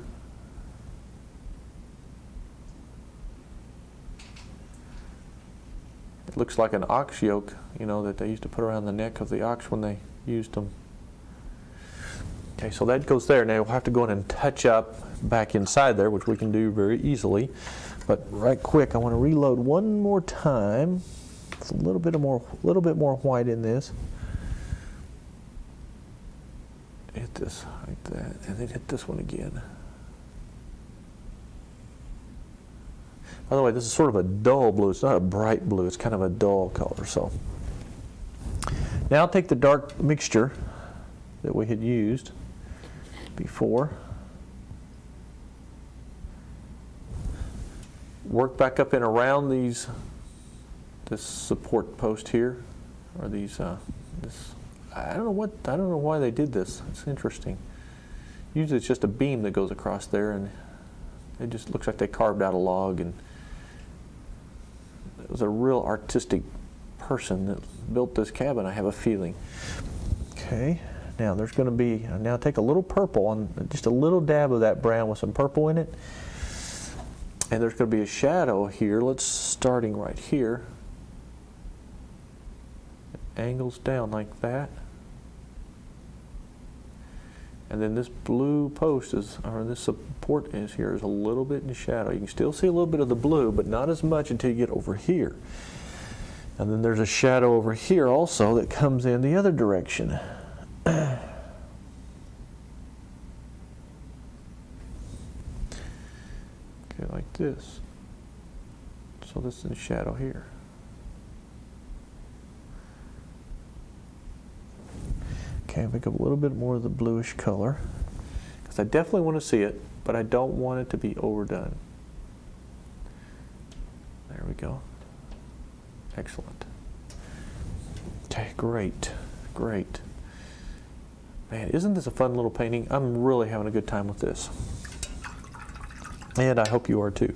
[SPEAKER 1] It looks like an ox yoke, you know, that they used to put around the neck of the ox when they used them. Okay, so that goes there. Now we'll have to go in and touch up back inside there, which we can do very easily. But right quick, I want to reload one more time. It's a little bit more white in this. Hit this like that, and then hit this one again. By the way, this is sort of a dull blue. It's not a bright blue. It's kind of a dull color. So now I'll take the dark mixture that we had used before. Work back up and around this support post here, or these. I don't know why they did this. It's interesting. Usually it's just a beam that goes across there, and it just looks like they carved out a log, and it was a real artistic person that built this cabin, I have a feeling. Okay, now there's going to be, now take a little purple, on just a little dab of that brown with some purple in it, and there's going to be a shadow here. Starting right here. It angles down like that. And then this blue post this support is here is a little bit in shadow. You can still see a little bit of the blue, but not as much until you get over here. And then there's a shadow over here also that comes in the other direction. Okay, like this. So this is the shadow here. Okay, pick up a little bit more of the bluish color, because I definitely want to see it, but I don't want it to be overdone. There we go. Excellent. Okay, great, great. Man, isn't this a fun little painting? I'm really having a good time with this. And I hope you are too.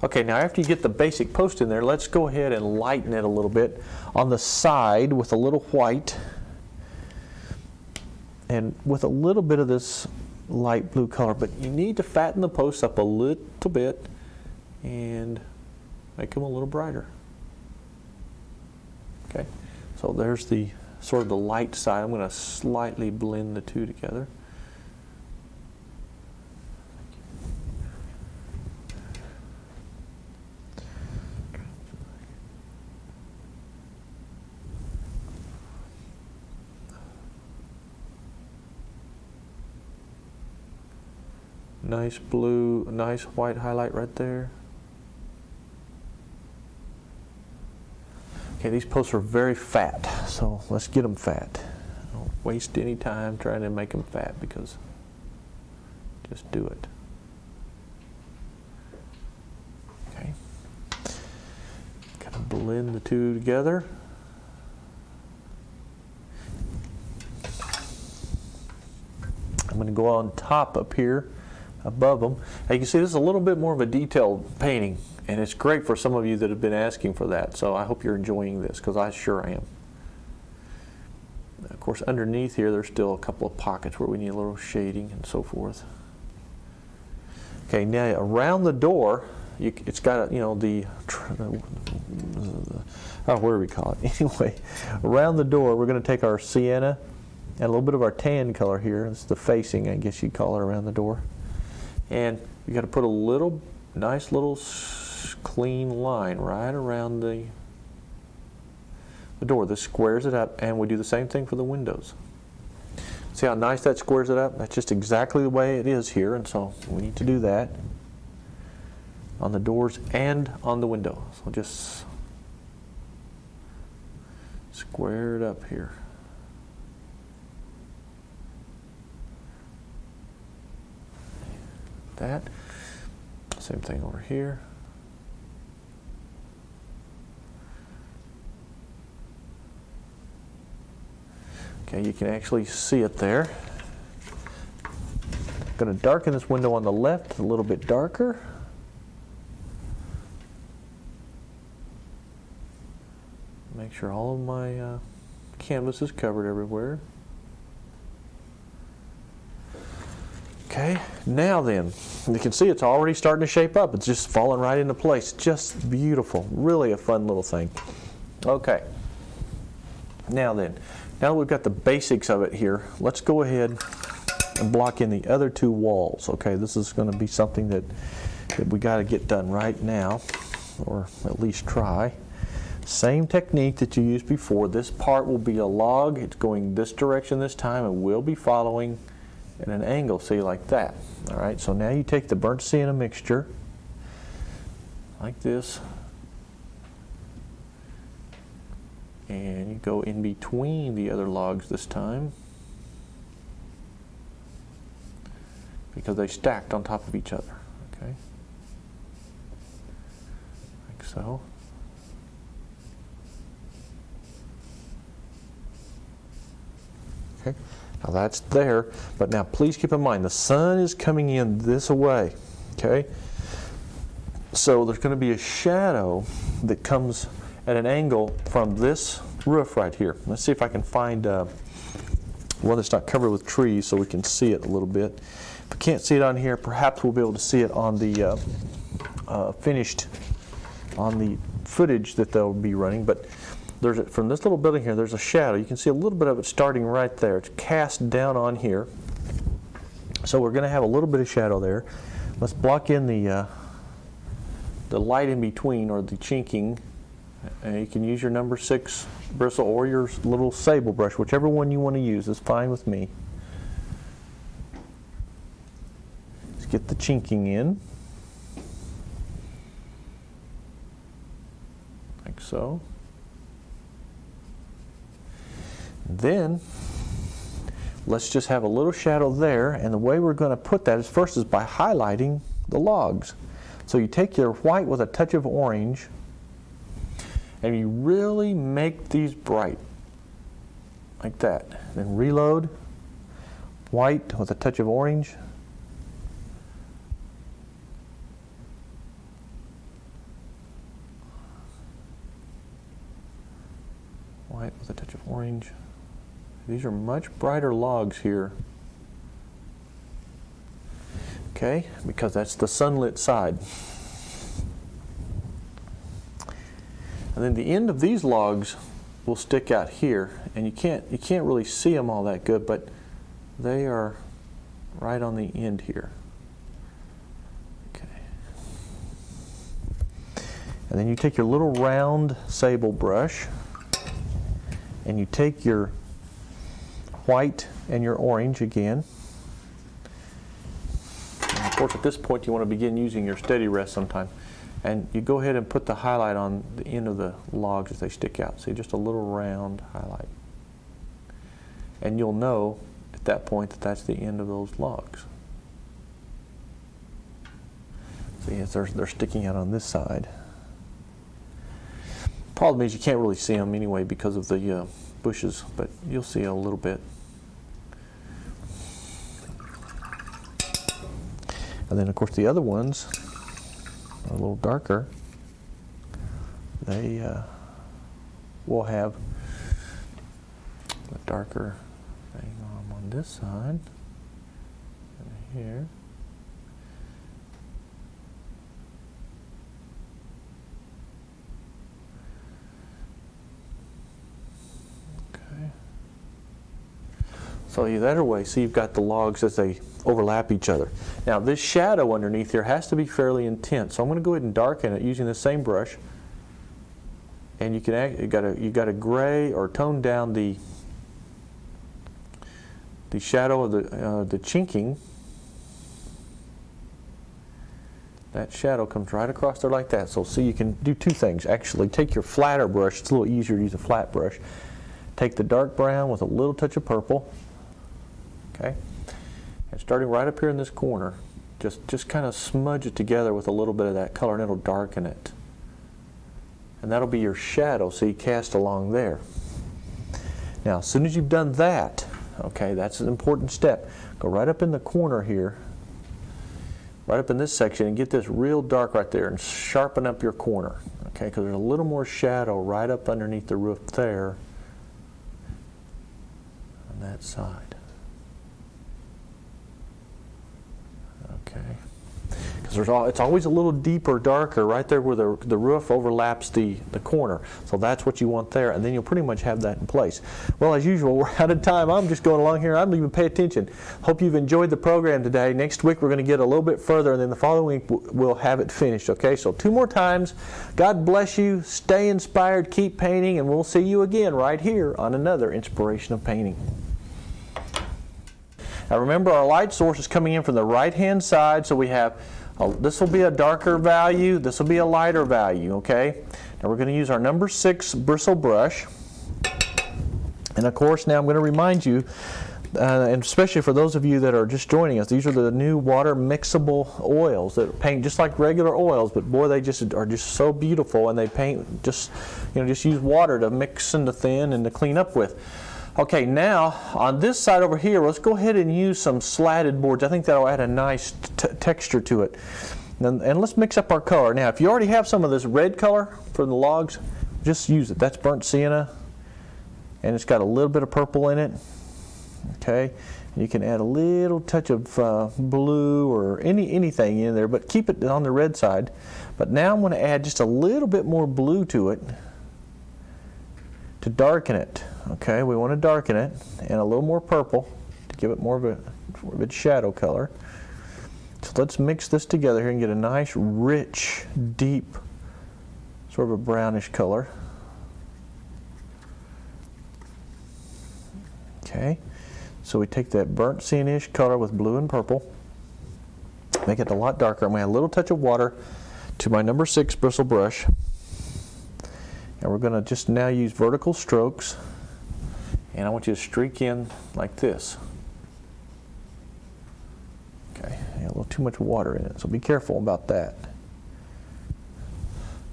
[SPEAKER 1] Okay, now after you get the basic post in there, let's go ahead and lighten it a little bit on the side with a little white. And with a little bit of this light blue color, but you need to fatten the posts up a little bit and make them a little brighter. Okay, so there's the sort of the light side. I'm going to slightly blend the two together. Nice blue, nice white highlight right there. Okay, these posts are very fat, so let's get them fat. Don't waste any time trying to make them fat, because just do it. Okay. Kind of blend the two together. I'm going to go on top up here above them. Now you can see this is a little bit more of a detailed painting, and it's great for some of you that have been asking for that, so I hope you're enjoying this, because I sure am. Of course, underneath here there's still a couple of pockets where we need a little shading and so forth. Okay, now around the door, it's got, you know, the what do we call it? Anyway, around the door, we're going to take our sienna and a little bit of our tan color here. It's the facing, I guess you'd call it, around the door. And you got to put a little, nice little clean line right around the door. This squares it up, and we do the same thing for the windows. See how nice that squares it up? That's just exactly the way it is here, and so we need to do that on the doors and on the window. So just square it up here. That. Same thing over here. Okay, you can actually see it there. I'm going to darken this window on the left a little bit darker. Make sure all of my canvas is covered everywhere. Okay, now then, you can see it's already starting to shape up. It's just falling right into place. Just beautiful. Really a fun little thing. Okay, now then, now that we've got the basics of it here, let's go ahead and block in the other two walls. Okay, this is going to be something that we got to get done right now, or at least try. Same technique that you used before. This part will be a log. It's going this direction this time, and we'll be following at an angle, see, like that. All right, so now you take the burnt sienna mixture, like this, and you go in between the other logs this time, because they stacked on top of each other, okay? Like so. Okay, now that's there, but now please keep in mind the sun is coming in this way, okay? So there's going to be a shadow that comes at an angle from this roof right here. Let's see if I can find one that's not covered with trees so we can see it a little bit. If we can't see it on here, perhaps we'll be able to see it on the on the footage that they'll be running. But from this little building here, there's a shadow. You can see a little bit of it starting right there. It's cast down on here. So we're going to have a little bit of shadow there. Let's block in the light in between, or the chinking. And you can use your number 6 bristle or your little sable brush, whichever one you want to use is fine with me. Let's get the chinking in, like so. Then let's just have a little shadow there, and the way we're going to put that is first is by highlighting the logs. So you take your white with a touch of orange, and you really make these bright, like that. Then reload, white with a touch of orange. White with a touch of orange. These are much brighter logs here. Okay, because that's the sunlit side. And then the end of these logs will stick out here, and you can't really see them all that good, but they are right on the end here. Okay. And then you take your little round sable brush, and you take your white and your orange again. And of course, at this point, you want to begin using your steady rest sometime. And you go ahead and put the highlight on the end of the logs as they stick out. See, just a little round highlight. And you'll know at that point that that's the end of those logs. See, as they're sticking out on this side. Problem is you can't really see them anyway because of the bushes, but you'll see a little bit. And then, of course, the other ones a little darker, they will have a darker thing on this side and here. So that way, see, you've got the logs as they overlap each other. Now this shadow underneath here has to be fairly intense, so I'm going to go ahead and darken it using the same brush. And you got to gray or tone down the shadow of the chinking. That shadow comes right across there like that. So see, you can do two things. Actually, take your flatter brush. It's a little easier to use a flat brush. Take the dark brown with a little touch of purple. Okay, and starting right up here in this corner, just kind of smudge it together with a little bit of that color, and it'll darken it. And that'll be your shadow, so you cast along there. Now, as soon as you've done that, okay, that's an important step. Go right up in the corner here, right up in this section, and get this real dark right there, and sharpen up your corner, okay, because there's a little more shadow right up underneath the roof there on that side. Okay, because it's always a little deeper, darker right there where the roof overlaps the corner. So that's what you want there, and then you'll pretty much have that in place. Well, as usual, we're out of time. I'm just going along here. I don't even pay attention. Hope you've enjoyed the program today. Next week we're going to get a little bit further, and then the following week we'll have it finished. Okay, so 2 more times. God bless you. Stay inspired. Keep painting, and we'll see you again right here on another Inspiration of Painting. Now remember, our light source is coming in from the right-hand side, so we have, this will be a darker value, this will be a lighter value, okay? Now we're going to use our number 6 bristle brush. And of course, now I'm going to remind you, and especially for those of you that are just joining us, these are the new water mixable oils that paint just like regular oils, but boy, they just are just so beautiful, and they paint just use water to mix and to thin and to clean up with. Okay, now on this side over here, let's go ahead and use some slatted boards. I think that'll add a nice texture to it. And let's mix up our color. Now, if you already have some of this red color from the logs, just use it. That's burnt sienna, and it's got a little bit of purple in it. Okay, and you can add a little touch of blue or anything in there, but keep it on the red side. But now I'm going to add just a little bit more blue to it to darken it. Okay, we want to darken it, and a little more purple to give it more of a shadow color. So let's mix this together here and get a nice, rich, deep, sort of a brownish color. Okay, so we take that burnt sienna-ish color with blue and purple, make it a lot darker. I'm going to add a little touch of water to my number 6 bristle brush. And we're going to just now use vertical strokes, and I want you to streak in like this. Okay, a little too much water in it, so be careful about that.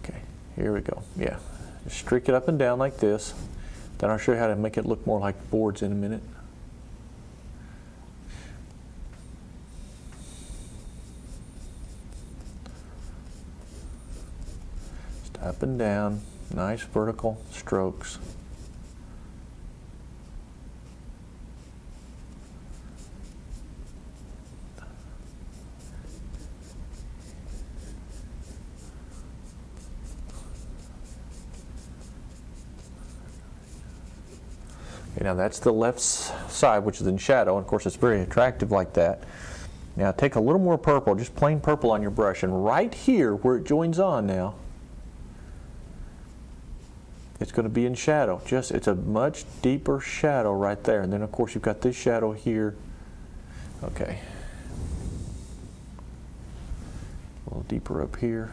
[SPEAKER 1] Okay, here we go. Yeah, just streak it up and down like this. Then I'll show you how to make it look more like boards in a minute. Just up and down. Nice vertical strokes. Okay, now that's the left side, which is in shadow, and of course it's very attractive like that. Now take a little more purple, just plain purple on your brush, and right here where it joins on now, it's going to be in shadow. It's a much deeper shadow right there. And then of course you've got this shadow here. Okay. A little deeper up here.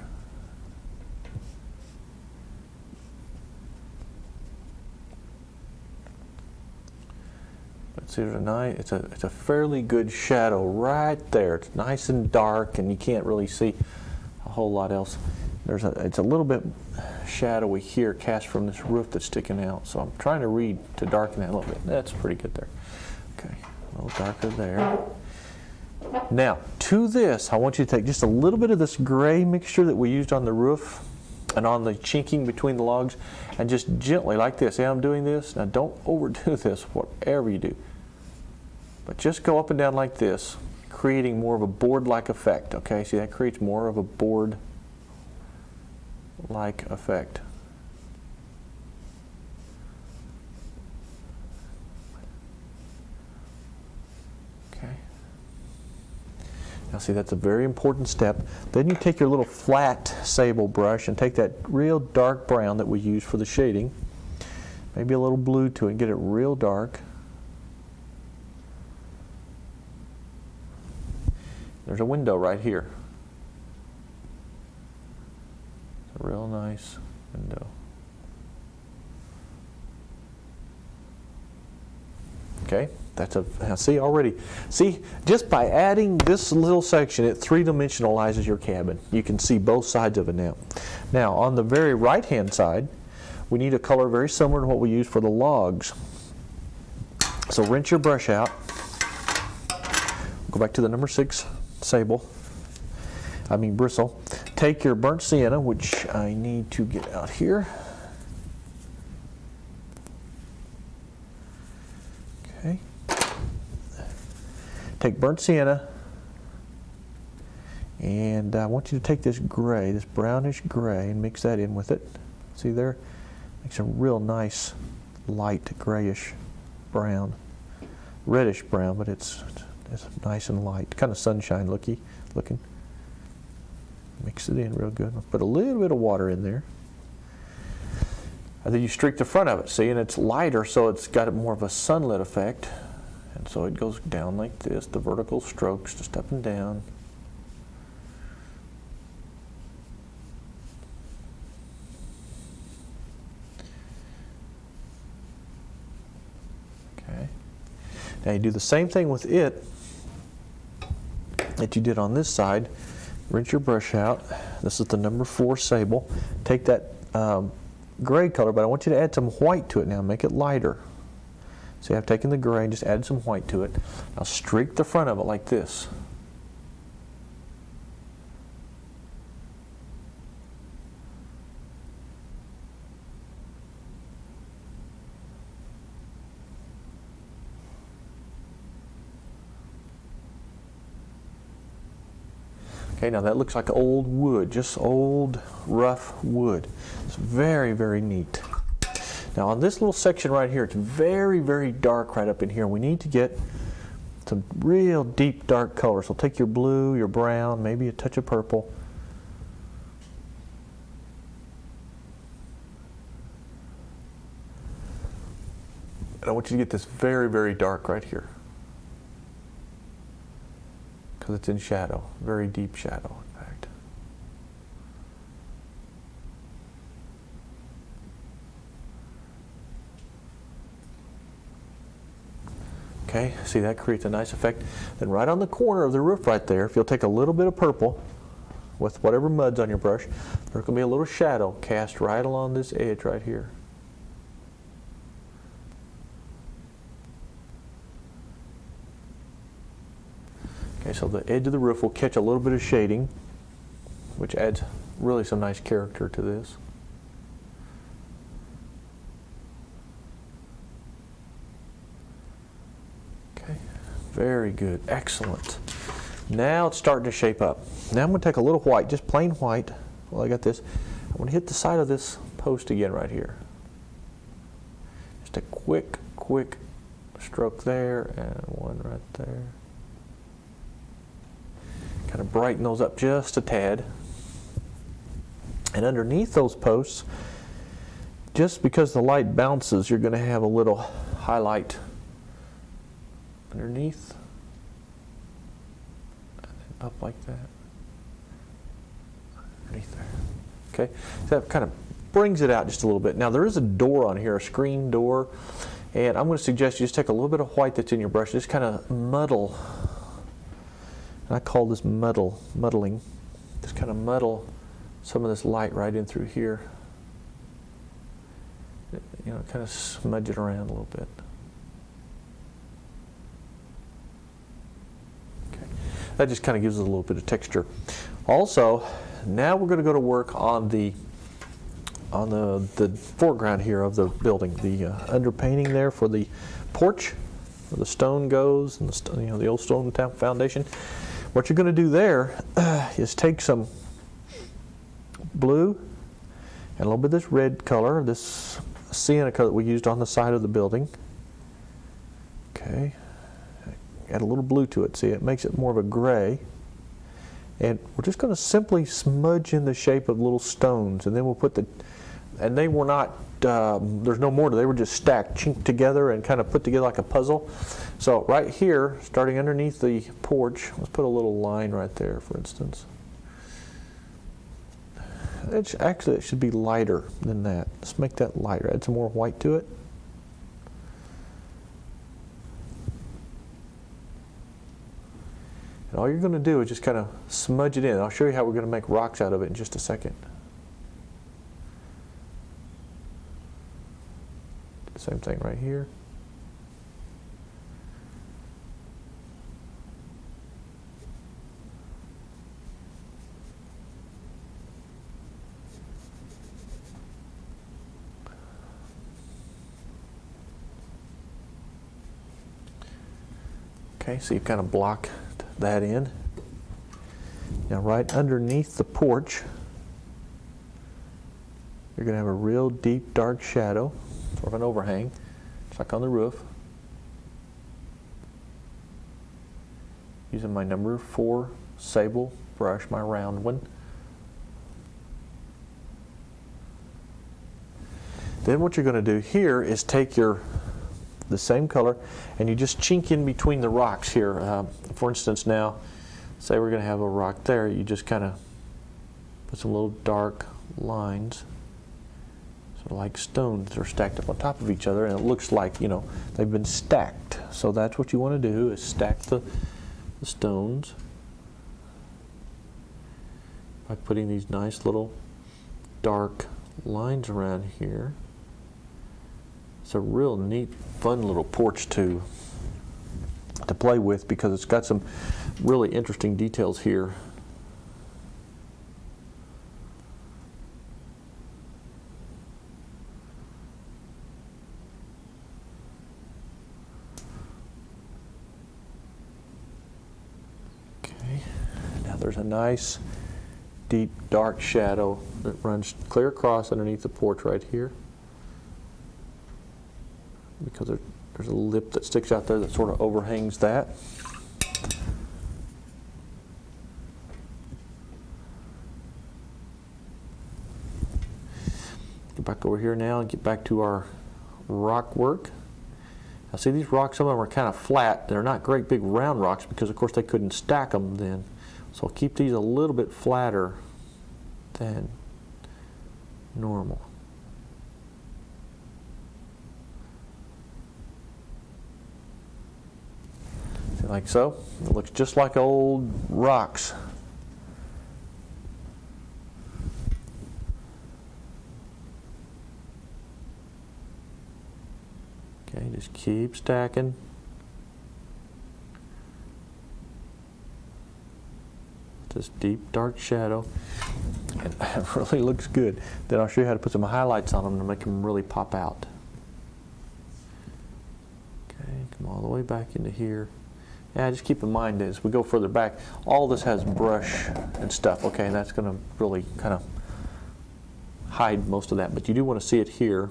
[SPEAKER 1] But see, it's a fairly good shadow right there. It's nice and dark, and you can't really see a whole lot else. It's a little bit shadowy here cast from this roof that's sticking out. So I'm trying to darken that a little bit. That's pretty good there. Okay, a little darker there. Now, to this, I want you to take just a little bit of this gray mixture that we used on the roof and on the chinking between the logs, and just gently, like this. See how I'm doing this? Now, don't overdo this, whatever you do. But just go up and down like this, creating more of a board-like effect. Okay, see, that creates more of a board-like effect. Now see, that's a very important step. Then you take your little flat sable brush and take that real dark brown that we use for the shading, maybe a little blue to it, and get it real dark. There's a window right here. It's a real nice window. Okay, that's see already. See, just by adding this little section, it three-dimensionalizes your cabin. You can see both sides of it now. Now, on the very right-hand side, we need a color very similar to what we use for the logs. So rinse your brush out. Go back to the number 6 bristle. Take your burnt sienna, which I need to get out here. Okay. Take burnt sienna, and I want you to take this gray, this brownish gray, and mix that in with it. See there? Makes a real nice light grayish brown. Reddish brown, but it's nice and light, kind of sunshine looking. Mix it in real good. I'll put a little bit of water in there. And then you streak the front of it, see, and it's lighter, so it's got more of a sunlit effect. And so it goes down like this, the vertical strokes just up and down. Okay. Now you do the same thing with it that you did on this side. Rinse your brush out. This is the number 4 sable. Take that gray color, but I want you to add some white to it now. Make it lighter. So I've taken the gray and just added some white to it. Now streak the front of it like this. Okay, now that looks like old wood, just old rough wood. It's very, very neat. Now on this little section right here, it's very, very dark right up in here. We need to get some real deep dark color. So take your blue, your brown, maybe a touch of purple. And I want you to get this very, very dark right here, because it's in shadow, very deep shadow, in fact. Okay, see, that creates a nice effect. Then right on the corner of the roof right there, if you'll take a little bit of purple with whatever mud's on your brush, there's going to be a little shadow cast right along this edge right here. Okay, so the edge of the roof will catch a little bit of shading, which adds really some nice character to this. Okay, very good, excellent. Now it's starting to shape up. Now I'm going to take a little white, just plain white. Well, I got this. I'm going to hit the side of this post again right here. Just a quick stroke there, and one right there. Kind of brighten those up just a tad. And underneath those posts, just because the light bounces, you're going to have a little highlight underneath. And then up like that. Underneath there. Okay, so that kind of brings it out just a little bit. Now there is a door on here, a screen door, and I'm going to suggest you just take a little bit of white that's in your brush, just kind of muddle. And I call this muddling. Just kind of muddle some of this light right in through here. You know, kind of smudge it around a little bit. Okay. That just kind of gives it a little bit of texture. Also, now we're going to go to work on the foreground here of the building, the underpainting there for the porch, where the stone goes, and the old stone foundation. What you're going to do there is take some blue and a little bit of this red color, this sienna color that we used on the side of the building. Okay, add a little blue to it. See, it makes it more of a gray. And we're just going to simply smudge in the shape of little stones, and then we'll put and they were not, there's no mortar, they were just stacked, chinked together and kind of put together like a puzzle. So right here, starting underneath the porch, let's put a little line right there, for instance. Actually, it should be lighter than that. Let's make that lighter, add some more white to it. And all you're going to do is just kind of smudge it in. I'll show you how we're going to make rocks out of it in just a second. Same thing right here. Okay, so you kind of block that in. Now right underneath the porch, you're going to have a real deep dark shadow, sort of an overhang, just like on the roof. Using my number 4 sable brush, my round one. Then what you're going to do here is take the same color and you just chink in between the rocks here. For instance, now, say we're going to have a rock there, you just kind of put some little dark lines, sort of like stones that are stacked up on top of each other, and it looks like, you know, they've been stacked. So that's what you want to do, is stack the stones by putting these nice little dark lines around here. It's a real neat, fun little porch to play with because it's got some really interesting details here. Okay, now there's a nice, deep, dark shadow that runs clear across underneath the porch right here, because there's a lip that sticks out there that sort of overhangs that. Get back over here now and get back to our rock work. Now see, these rocks, some of them are kind of flat. They're not great big round rocks because of course they couldn't stack them then. So I'll keep these a little bit flatter than normal. Like so. It looks just like old rocks. Okay, just keep stacking. This deep dark shadow. And it really looks good. Then I'll show you how to put some highlights on them to make them really pop out. Okay, come all the way back into here. Yeah, just keep in mind as we go further back, all this has brush and stuff, okay, and that's going to really kind of hide most of that. But you do want to see it here,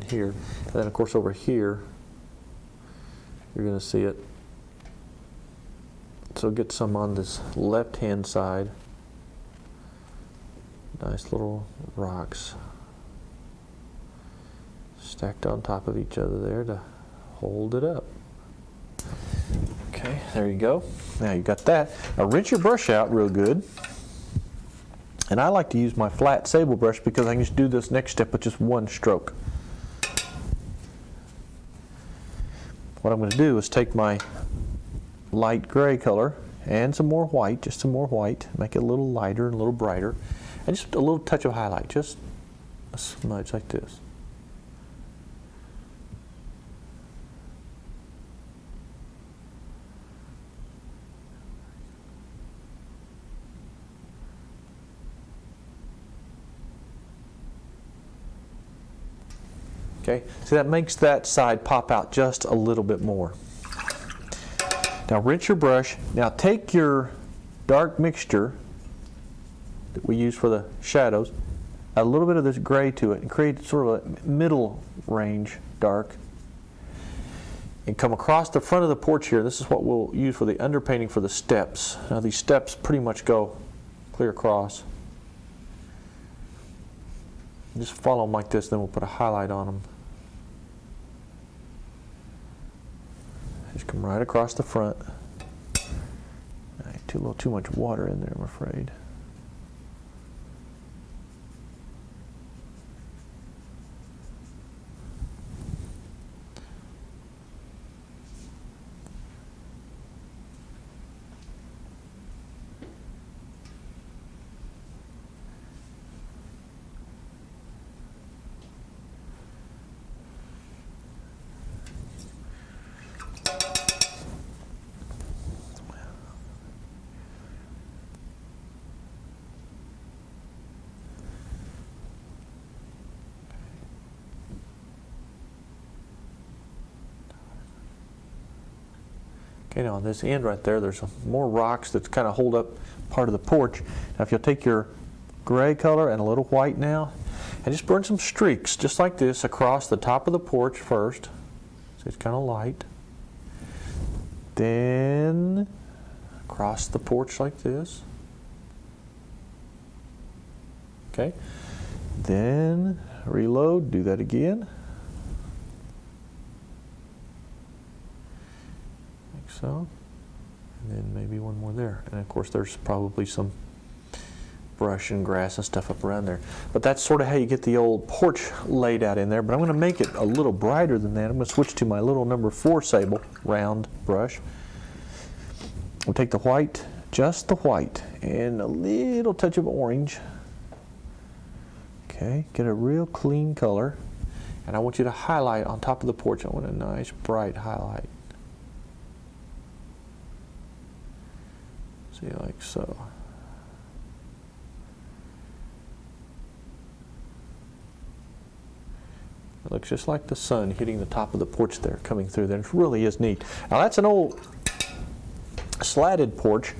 [SPEAKER 1] here, and then of course over here, you're going to see it. So get some on this left-hand side. Nice little rocks stacked on top of each other there to hold it up. Okay, there you go. Now you got that. Now rinse your brush out real good. And I like to use my flat sable brush because I can just do this next step with just one stroke. What I'm going to do is take my light gray color and some more white, just some more white, make it a little lighter and a little brighter, and just a little touch of highlight, just a smudge like this. Okay, so that makes that side pop out just a little bit more. Now rinse your brush. Now take your dark mixture that we use for the shadows, a little bit of this gray to it, and create sort of a middle range dark. and come across the front of the porch here. This is what we'll use for the underpainting for the steps. Now these steps pretty much go clear across. Just follow them like this, then we'll put a highlight on them. Just come right across the front. A little too much water in there, I'm afraid. Okay, now on this end right there, there's more rocks that kind of hold up part of the porch. Now if you'll take your gray color and a little white now, and just burn some streaks, just like this, across the top of the porch first. So it's kind of light. Then across the porch like this. Okay. Then reload, do that again. So, and then maybe one more there. And of course there's probably some brush and grass and stuff up around there. But that's sort of how you get the old porch laid out in there. But I'm going to make it a little brighter than that. I'm going to switch to my little number 4 sable round brush. We'll take the white, just the white, and a little touch of orange. Okay, get a real clean color. And I want you to highlight on top of the porch. I want a nice bright highlight. See, like so. It looks just like the sun hitting the top of the porch there, coming through there. It really is neat. Now that's an old slatted porch.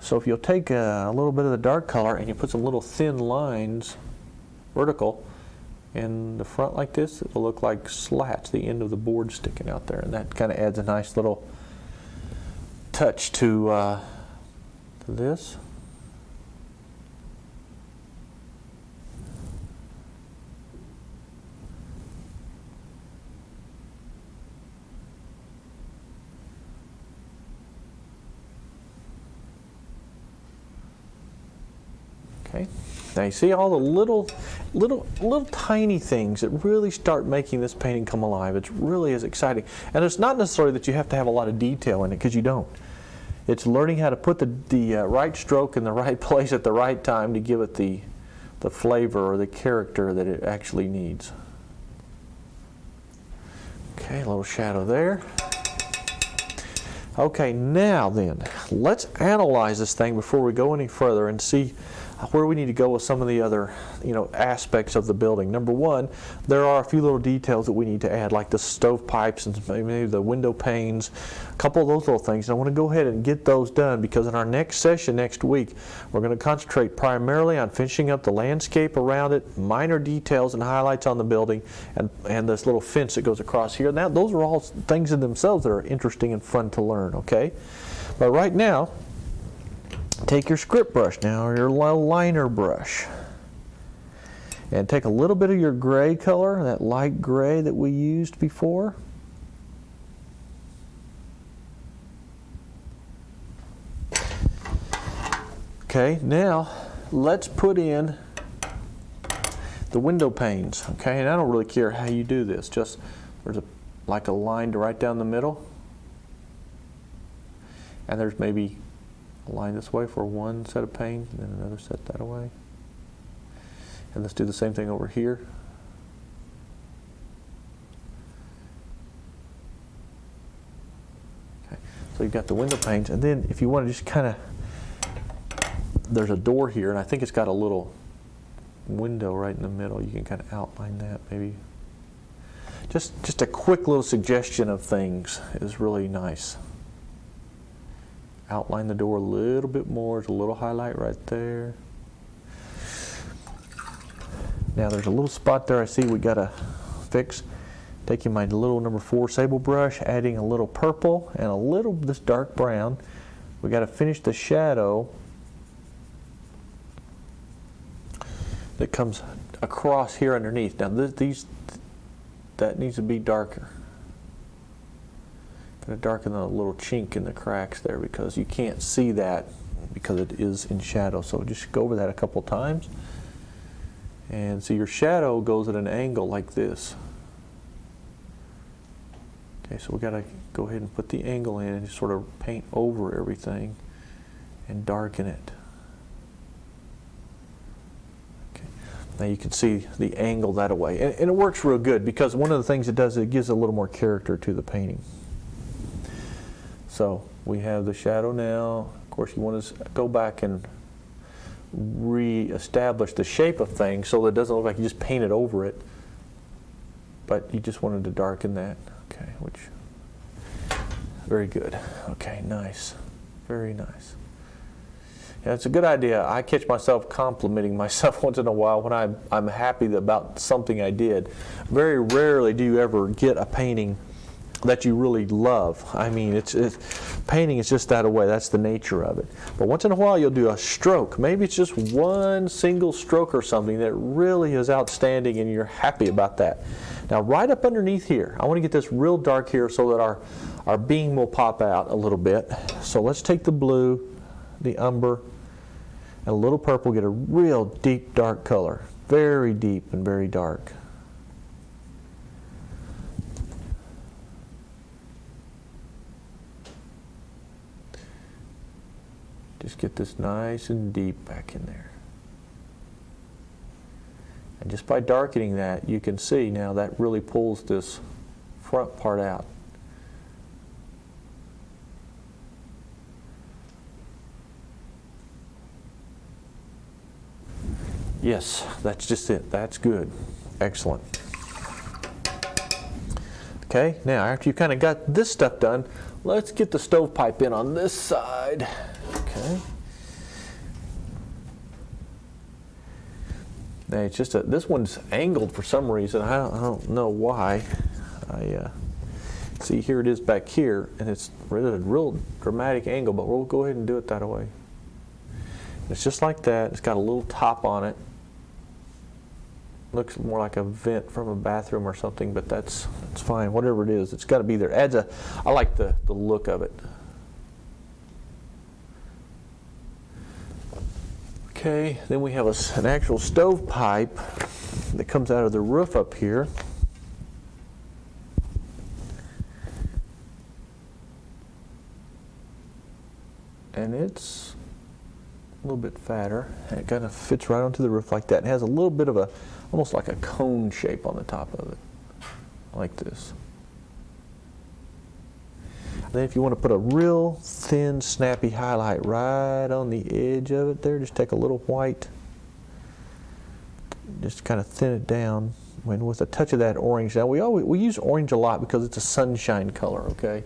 [SPEAKER 1] So if you'll take a little bit of the dark color and you put some little thin lines, vertical, in the front like this, it will look like slats, the end of the board sticking out there. And that kind of adds a nice little touch to this. Okay. Now you see all the little tiny things that really start making this painting come alive. It really is exciting. And it's not necessarily that you have to have a lot of detail in it, because you don't. It's learning how to put the right stroke in the right place at the right time to give it the flavor or the character that it actually needs. Okay, a little shadow there. Okay, now then, let's analyze this thing before we go any further and see where we need to go with some of the other, aspects of the building. Number one, there are a few little details that we need to add, like the stovepipes and maybe the window panes, a couple of those little things. And I want to go ahead and get those done, because in our next session next week, we're going to concentrate primarily on finishing up the landscape around it, minor details and highlights on the building, and this little fence that goes across here. Now, those are all things in themselves that are interesting and fun to learn, okay? But right now, take your script brush now, or your liner brush, and take a little bit of your gray color, that light gray that we used before. Okay, now let's put in the window panes. Okay, and I don't really care how you do this. Just there's like a line right down the middle, and there's maybe a line this way for one set of panes, and then another set that way. And let's do the same thing over here. Okay, so you've got the window panes, and then if you want to just kind of, there's a door here, and I think it's got a little window right in the middle. You can kind of outline that maybe. Just a quick little suggestion of things is really nice. Outline the door a little bit more. There's a little highlight right there. Now there's a little spot there I see we got to fix. Taking my little number 4 sable brush, adding a little purple and a little this dark brown. We got to finish the shadow that comes across here underneath. Now that needs to be darker. Going to darken the little chink in the cracks there because you can't see that because it is in shadow. So just go over that a couple times. And so your shadow goes at an angle like this. Okay, so we got to go ahead and put the angle in and just sort of paint over everything and darken it. Okay, now you can see the angle that way. And it works real good because one of the things it does is it gives a little more character to the painting. So we have the shadow now. Of course, you want to go back and re-establish the shape of things so that it doesn't look like you just painted over it, but you just wanted to darken that. Okay, which, very good. Okay, nice. Very nice. Yeah, it's a good idea. I catch myself complimenting myself once in a while when I'm happy about something I did. Very rarely do you ever get a painting that you really love. I mean, painting is just that way. That's the nature of it. But once in a while, you'll do a stroke. Maybe it's just one single stroke or something that really is outstanding, and you're happy about that. Now, right up underneath here, I want to get this real dark here so that our beam will pop out a little bit. So let's take the blue, the umber, and a little purple, get a real deep dark color. Very deep and very dark. Just get this nice and deep back in there. And just by darkening that, you can see now that really pulls this front part out. Yes, that's just it. That's good. Excellent. Okay, now after you've kind of got this stuff done, let's get the stovepipe in on this side. Okay. Now it's just this one's angled for some reason. I don't know why. I see here it is back here, and it's a real dramatic angle, but we'll go ahead and do it that way. It's just like that. It's got a little top on it. Looks more like a vent from a bathroom or something, but that's fine. Whatever it is, it's got to be there. I like the look of it. Okay, then we have an actual stovepipe that comes out of the roof up here. And it's a little bit fatter. And it kind of fits right onto the roof like that. It has a little bit of almost like a cone shape on the top of it, like this. Then if you want to put a real thin, snappy highlight right on the edge of it there, just take a little white, just kind of thin it down, and with a touch of that orange. Now we use orange a lot because it's a sunshine color, okay?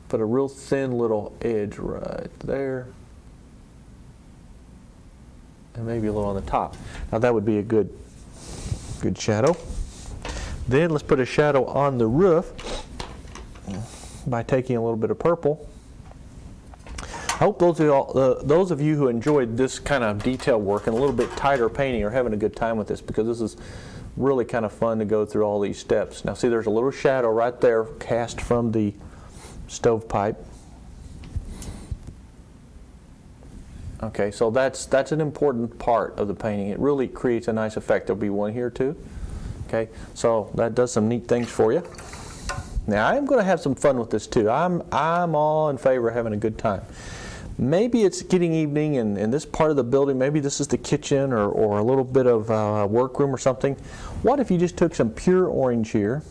[SPEAKER 1] Put a real thin little edge right there, and maybe a little on the top. Now that would be a good shadow. Then let's put a shadow on the roof by taking a little bit of purple. I hope those of you who enjoyed this kind of detail work and a little bit tighter painting are having a good time with this, because this is really kind of fun to go through all these steps. Now see, there's a little shadow right there cast from the stovepipe. Okay, so that's an important part of the painting. It really creates a nice effect. There'll be one here too. Okay, so that does some neat things for you. Now I'm going to have some fun with this too. I'm all in favor of having a good time. Maybe it's getting evening and in this part of the building, maybe this is the kitchen or a little bit of a workroom or something. What if you just took some pure orange here,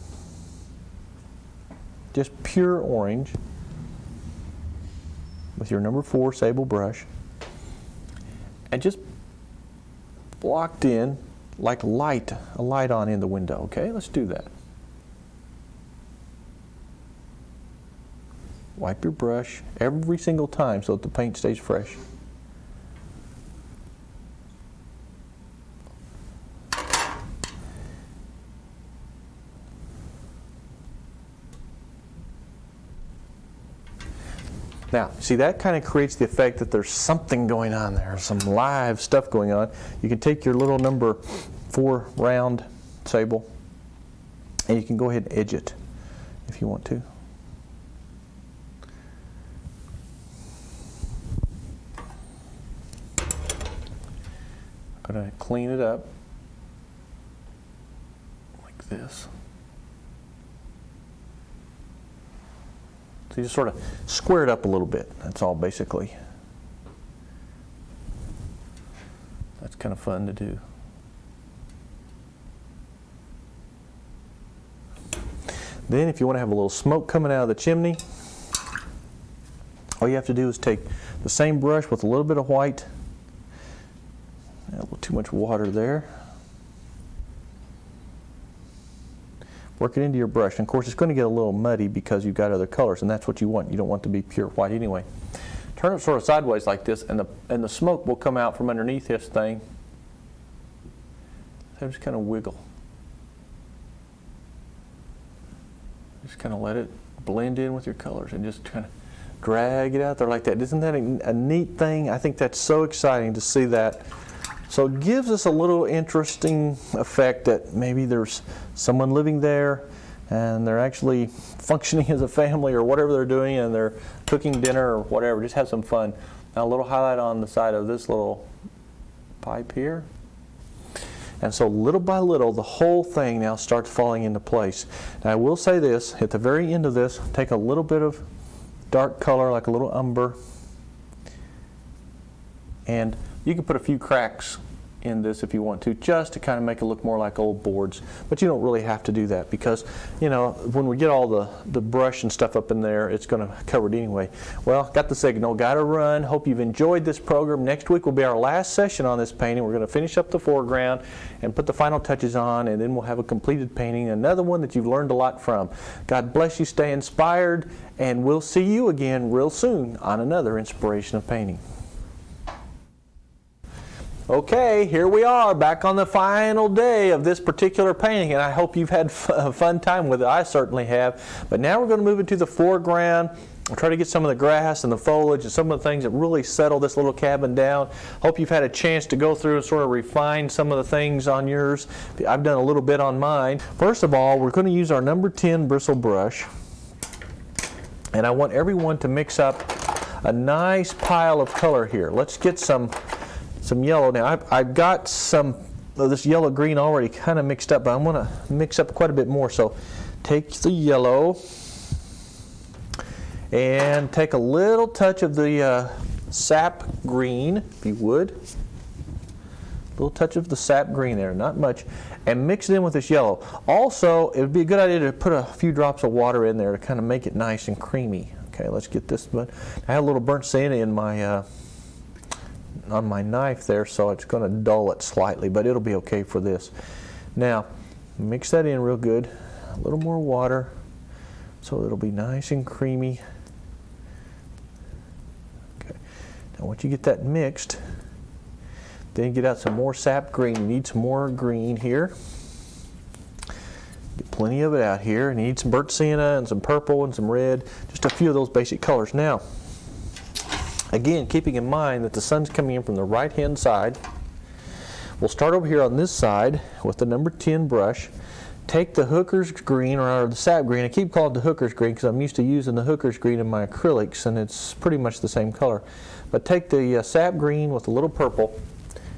[SPEAKER 1] just pure orange, with your number 4 sable brush, and just blocked in like a light on in the window. Okay, let's do that. Wipe your brush every single time so that the paint stays fresh. Now, see, that kind of creates the effect that there's something going on there, some live stuff going on. You can take your little number 4 round sable, and you can go ahead and edge it if you want to. I'm going to clean it up like this. So you just sort of square it up a little bit. That's all basically. That's kind of fun to do. Then if you want to have a little smoke coming out of the chimney, all you have to do is take the same brush with a little bit of white. A little too much water there. Work it into your brush. And of course, it's going to get a little muddy because you've got other colors, and that's what you want. You don't want it to be pure white anyway. Turn it sort of sideways like this, and the smoke will come out from underneath this thing. So just kind of wiggle. Just kind of let it blend in with your colors and just kind of drag it out there like that. Isn't that a neat thing? I think that's so exciting to see that. So it gives us a little interesting effect that maybe there's someone living there and they're actually functioning as a family or whatever they're doing, and they're cooking dinner or whatever. Just have some fun. Now a little highlight on the side of this little pipe here. And so little by little, the whole thing now starts falling into place. Now I will say this, at the very end of this, take a little bit of dark color, like a little umber, and you can put a few cracks in this if you want to, just to kind of make it look more like old boards. But you don't really have to do that because, you know, when we get all the brush and stuff up in there, it's going to cover it anyway. Well, got the signal, got to run. Hope you've enjoyed this program. Next week will be our last session on this painting. We're going to finish up the foreground and put the final touches on, and then we'll have a completed painting, another one that you've learned a lot from. God bless you, stay inspired, and we'll see you again real soon on another Inspiration of Painting. Okay, here we are back on the final day of this particular painting, and I hope you've had a fun time with it. I certainly have. But now we're going to move into the foreground. I'll try to get some of the grass and the foliage and some of the things that really settle this little cabin down. Hope you've had a chance to go through and sort of refine some of the things on yours. I've done a little bit on mine. First of all, we're going to use our number 10 bristle brush, and I want everyone to mix up a nice pile of color here. Let's get some yellow. Now I've got some of this yellow green already kind of mixed up, but I'm going to mix up quite a bit more. So take the yellow and take a little touch of the sap green, if you would. A little touch of the sap green there, not much, and mix it in with this yellow. Also, it would be a good idea to put a few drops of water in there to kind of make it nice and creamy. Okay, let's get this. But I had a little burnt sienna in my on my knife there, so it's going to dull it slightly, but it'll be okay for this. Now, mix that in real good. A little more water, so it'll be nice and creamy. Okay. Now, once you get that mixed, then get out some more sap green. You need some more green here. Get plenty of it out here. And you need some burnt sienna and some purple and some red, just a few of those basic colors. Now, again, keeping in mind that the sun's coming in from the right-hand side, we'll start over here on this side with the number 10 brush. Take the hooker's green, or the sap green. I keep calling it the hooker's green because I'm used to using the hooker's green in my acrylics, and it's pretty much the same color. But take the sap green with a little purple,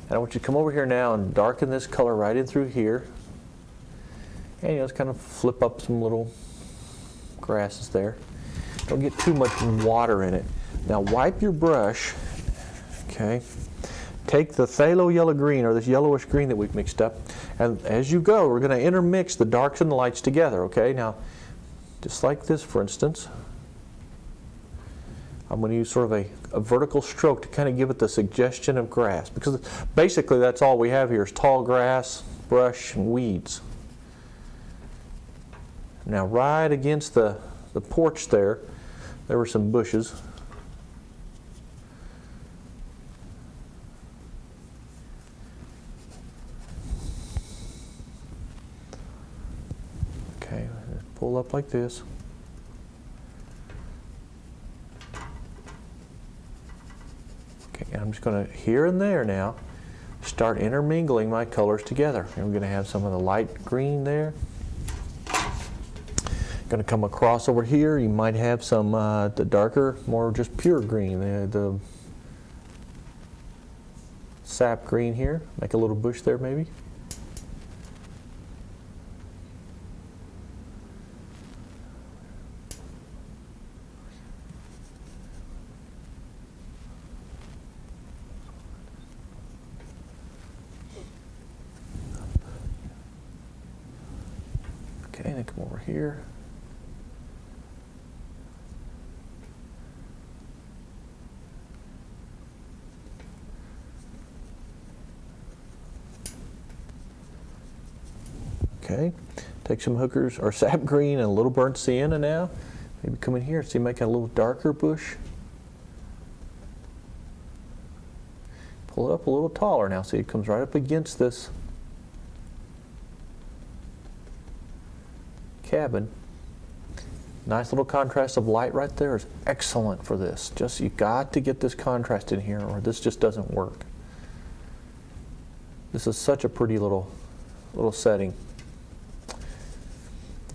[SPEAKER 1] and I want you to come over here now and darken this color right in through here. And just kind of flip up some little grasses there. Don't get too much water in it. Now wipe your brush, okay, take the phthalo yellow green, or this yellowish green that we've mixed up, and as you go, we're going to intermix the darks and the lights together, okay? Now, just like this, for instance, I'm going to use sort of a vertical stroke to kind of give it the suggestion of grass, because basically that's all we have here is tall grass, brush, and weeds. Now right against the porch there were some bushes. Okay, pull up like this. I'm just going to, here and there now, start intermingling my colors together. And we're going to have some of the light green there. Going to come across over here. You might have some the darker, more just pure green. The sap green here. Make a little bush there maybe. Okay, then come over here. Okay, take some hookers or sap green and a little burnt sienna now. Maybe come in here and see, make a little darker bush. Pull it up a little taller now. See, it comes right up against this cabin. Nice little contrast of light right there is excellent for this. Just, you got to get this contrast in here or this just doesn't work. This is such a pretty little setting.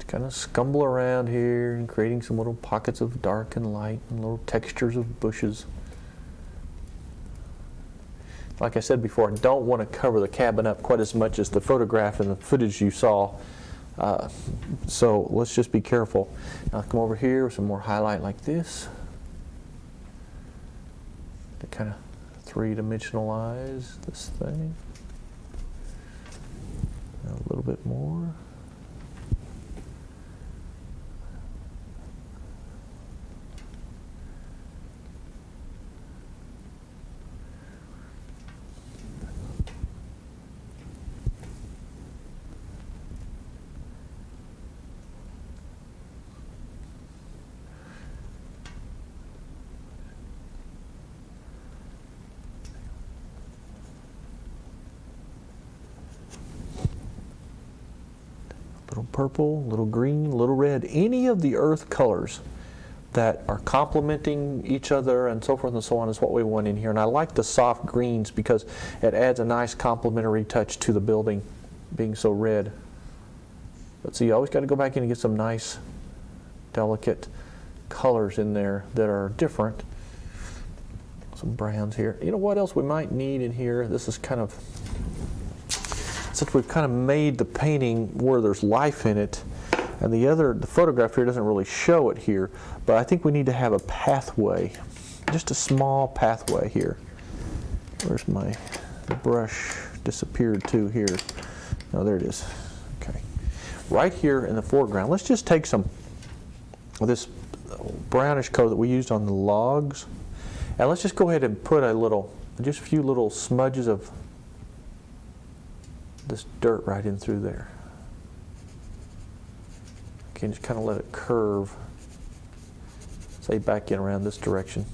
[SPEAKER 1] Kind of scumble around here and creating some little pockets of dark and light and little textures of bushes. Like I said before, I don't want to cover the cabin up quite as much as the photograph and the footage you saw. So let's just be careful. Now come over here with some more highlight like this to kind of three-dimensionalize this thing. A little bit more. Little purple, little green, little red, any of the earth colors that are complementing each other and so forth and so on is what we want in here. And I like the soft greens because it adds a nice complementary touch to the building being so red. But see, you always got to go back in and get some nice, delicate colors in there that are different. Some browns here. You know what else we might need in here? This is kind of, since we've kind of made the painting where there's life in it, and the photograph here doesn't really show it here, but I think we need to have a pathway, just a small pathway here. Where's my brush disappeared to here? Oh, there it is. Okay. Right here in the foreground, let's just take some of this brownish color that we used on the logs, and let's just go ahead and put just a few little smudges of this dirt right in through there. Okay, just kind of let it curve, say back in around this direction.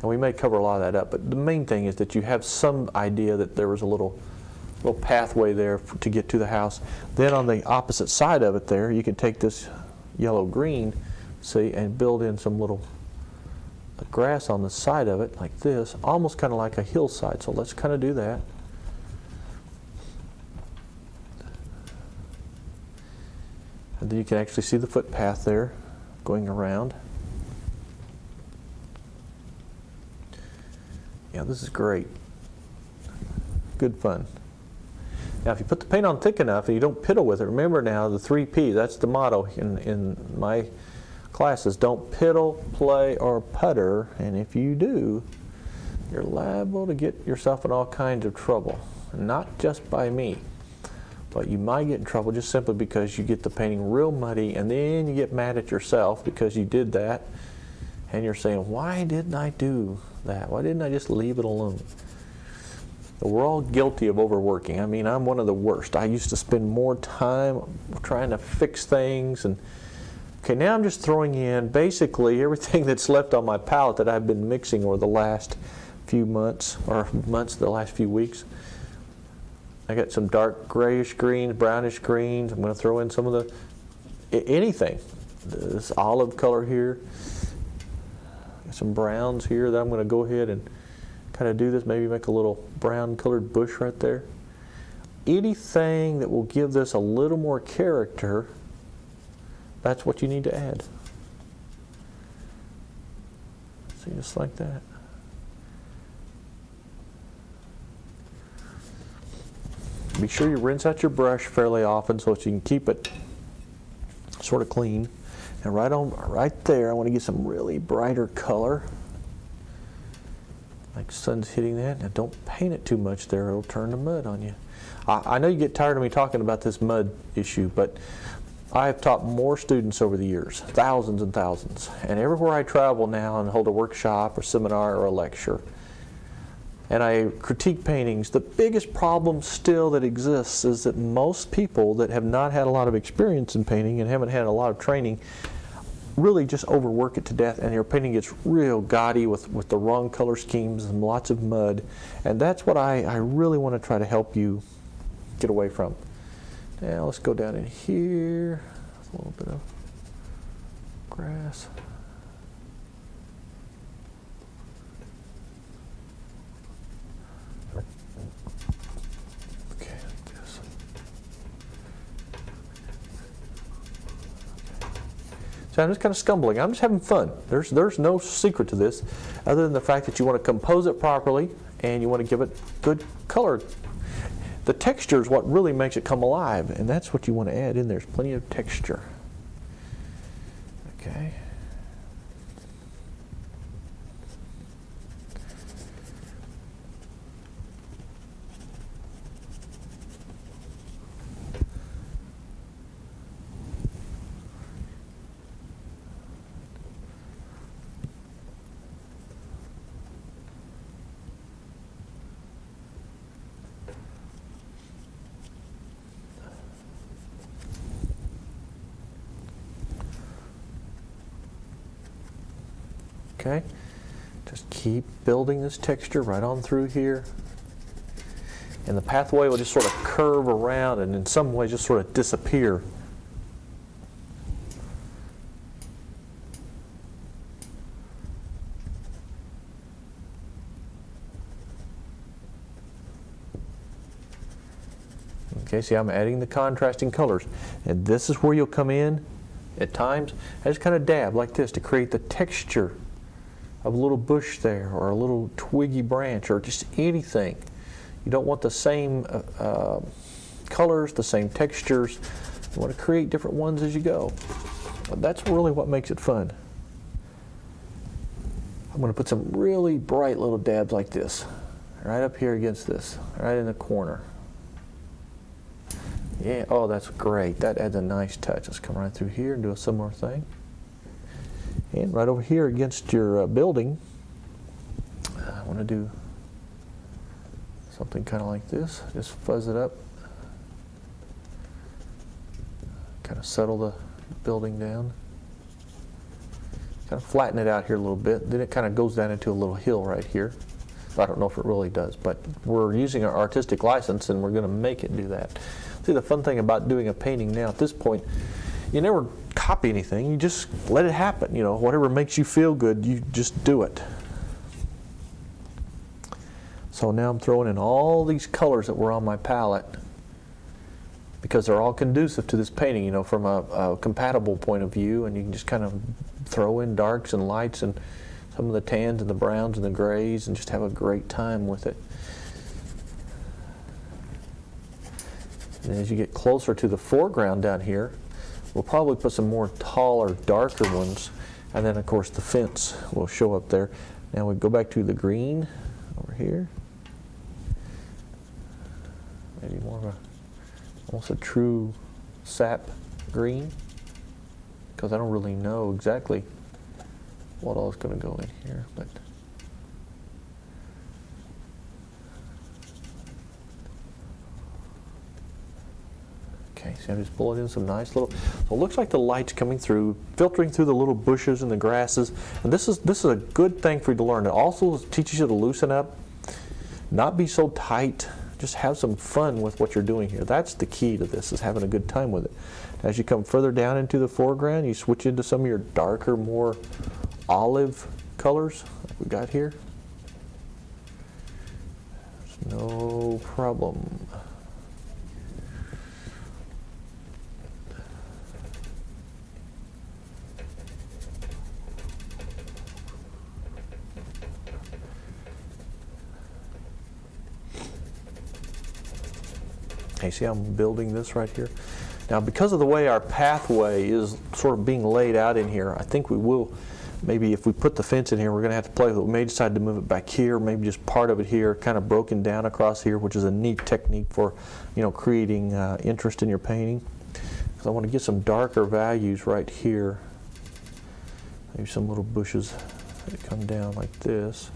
[SPEAKER 1] And we may cover a lot of that up, but the main thing is that you have some idea that there was a little pathway there to get to the house. Then on the opposite side of it there, you can take this yellow-green, see, and build in some little grass on the side of it like this, almost kind of like a hillside. So let's kind of do that. And then you can actually see the footpath there going around. Yeah, this is great. Good fun. Now, if you put the paint on thick enough and you don't piddle with it, remember now the 3P, that's the motto in my classes. Don't piddle, play, or putter. And if you do, you're liable to get yourself in all kinds of trouble. Not just by me. But you might get in trouble just simply because you get the painting real muddy and then you get mad at yourself because you did that and you're saying, why didn't I do that? Why didn't I just leave it alone? But we're all guilty of overworking. I mean, I'm one of the worst. I used to spend more time trying to fix things. And okay, now I'm just throwing in basically everything that's left on my palette that I've been mixing over the last few months, the last few weeks. I got some dark grayish greens, brownish greens. I'm going to throw in some of anything. This olive color here. some browns here that I'm going to go ahead and kind of do this, maybe make a little brown colored bush right there. Anything that will give this a little more character, that's what you need to add. See, just like that. Be sure you rinse out your brush fairly often so that you can keep it sort of clean. And right there, I want to get some really brighter color. Like sun's hitting that. Now don't paint it too much there, it'll turn to mud on you. I know you get tired of me talking about this mud issue, but I have taught more students over the years, thousands and thousands. And everywhere I travel now and hold a workshop or seminar or a lecture, and I critique paintings, the biggest problem still that exists is that most people that have not had a lot of experience in painting and haven't had a lot of training really just overwork it to death, and your painting gets real gaudy with the wrong color schemes and lots of mud. And that's what I really want to try to help you get away from. Now let's go down in here, a little bit of grass. Okay, like this. So I'm just kind of scumbling. I'm just having fun. There's no secret to this other than the fact that you want to compose it properly and you want to give it good color. The texture is what really makes it come alive, and that's what you want to add in there. There's plenty of texture. Okay. Okay, just keep building this texture right on through here. And the pathway will just sort of curve around and in some way just sort of disappear. Okay, see, I'm adding the contrasting colors. And this is where you'll come in at times. I just kind of dab like this to create the texture of a little bush there, or a little twiggy branch, or just anything. You don't want the same colors, the same textures. You want to create different ones as you go. But that's really what makes it fun. I'm going to put some really bright little dabs like this, right up here against this, right in the corner. Yeah, oh, that's great. That adds a nice touch. Let's come right through here and do a similar thing. And right over here against your building, I want to do something kind of like this. Just fuzz it up. Kind of settle the building down. Kind of flatten it out here a little bit. Then it kind of goes down into a little hill right here. I don't know if it really does, but we're using our artistic license and we're going to make it do that. See, the fun thing about doing a painting now at this point, you never copy anything, you just let it happen. You know, whatever makes you feel good, you just do it. So now I'm throwing in all these colors that were on my palette because they're all conducive to this painting, you know, from a compatible point of view, and you can just kind of throw in darks and lights and some of the tans and the browns and the grays and just have a great time with it. And as you get closer to the foreground down here, we'll probably put some more taller, darker ones, and then of course the fence will show up there. Now we go back to the green over here. Maybe more of a, almost a true sap green, because I don't really know exactly what all is going to go in here, but okay, see, I'm just pulling in some nice little, so it looks like the light's coming through, filtering through the little bushes and the grasses, and this is a good thing for you to learn. It also teaches you to loosen up, not be so tight, just have some fun with what you're doing here. That's the key to this, is having a good time with it. As you come further down into the foreground, you switch into some of your darker, more olive colors like we got here. There's no problem. Okay, see how I'm building this right here? Now, because of the way our pathway is sort of being laid out in here, I think we will, maybe if we put the fence in here, we're going to have to play with it. We may decide to move it back here, maybe just part of it here, kind of broken down across here, which is a neat technique for, creating interest in your painting. So I want to get some darker values right here. Maybe some little bushes that come down like this.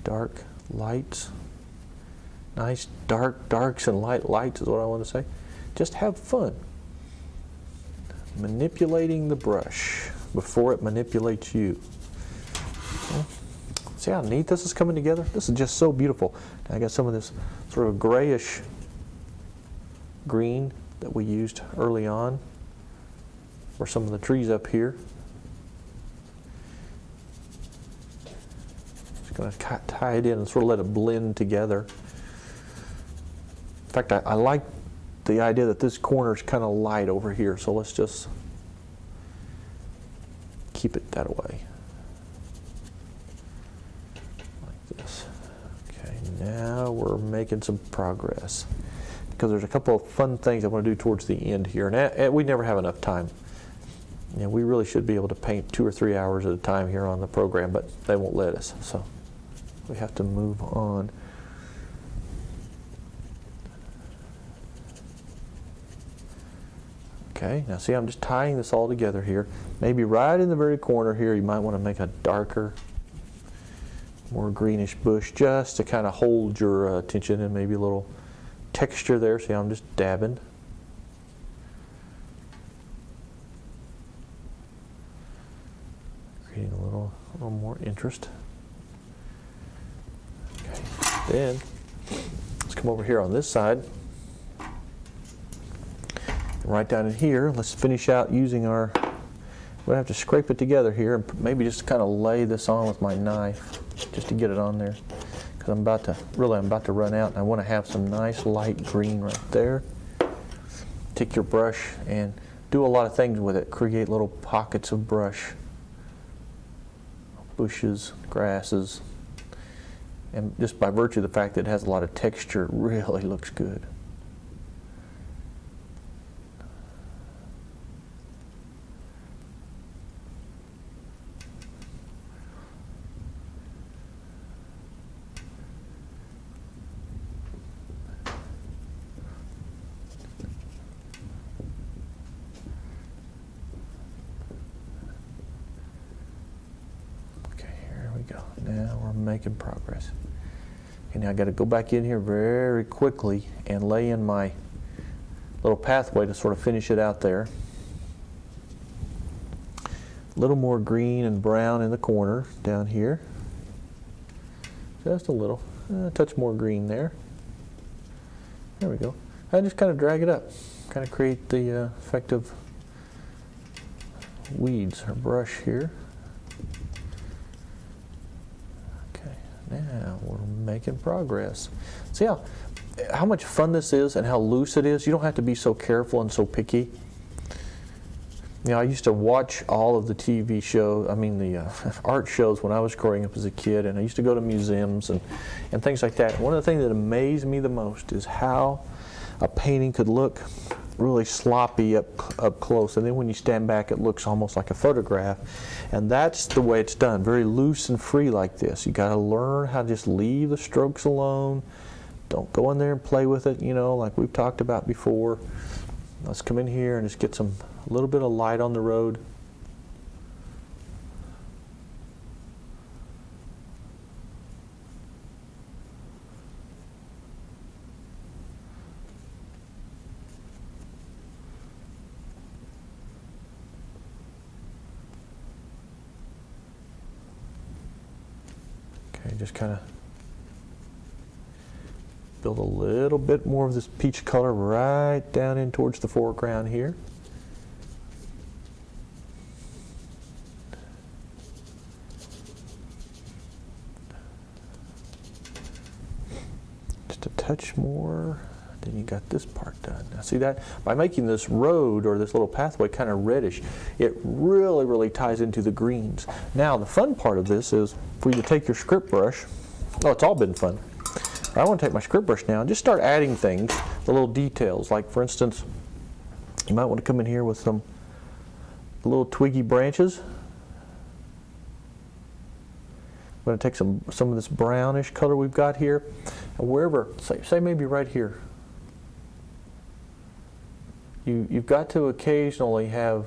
[SPEAKER 1] Dark lights. Nice dark darks and light lights is what I want to say. Just have fun. Manipulating the brush before it manipulates you. See how neat this is coming together? This is just so beautiful. I got some of this sort of grayish green that we used early on for some of the trees up here. Going to tie it in and sort of let it blend together. In fact, I like the idea that this corner is kind of light over here, so let's just keep it that way. Like this. Okay, now we're making some progress because there's a couple of fun things I want to do towards the end here, and we never have enough time. We really should be able to paint 2 or 3 hours at a time here on the program, but they won't let us, so we have to move on. Okay, now see, I'm just tying this all together here. Maybe right in the very corner here, you might want to make a darker, more greenish bush just to kind of hold your attention and maybe a little texture there. See, I'm just dabbing. Creating a little more interest. Then, let's come over here on this side. Right down in here, let's finish out using our, we'll have to scrape it together here and maybe just kind of lay this on with my knife just to get it on there. Because I'm about to run out and I want to have some nice light green right there. Take your brush and do a lot of things with it. Create little pockets of brush. Bushes, grasses. And just by virtue of the fact that it has a lot of texture, it really looks good. Okay, here we go. Now we're making progress. Okay, now I got to go back in here very quickly and lay in my little pathway to sort of finish it out there. A little more green and brown in the corner down here. Just a little. A touch more green there. There we go. I just kind of drag it up. Kind of create the effect of weeds or brush here. Now we're making progress. See how much fun this is and how loose it is? You don't have to be so careful and so picky. I used to watch all of the TV shows, the art shows when I was growing up as a kid, and I used to go to museums and things like that. One of the things that amazed me the most is how a painting could look really sloppy up close, and then when you stand back it looks almost like a photograph, and that's the way it's done, very loose and free like this. You got to learn how to just leave the strokes alone. Don't go in there and play with it, like we've talked about before. Let's come in here and just get a little bit of light on the road. And just kind of build a little bit more of this peach color right down in towards the foreground here. Just a touch more. Then you got this part done. Now see that? By making this road or this little pathway kind of reddish, it really ties into the greens. Now the fun part of this is for you to take your script brush. Oh, it's all been fun. I want to take my script brush now and just start adding things, the little details. Like for instance, you might want to come in here with some little twiggy branches. I'm going to take some of this brownish color we've got here, and wherever, say maybe right here. You've got to occasionally have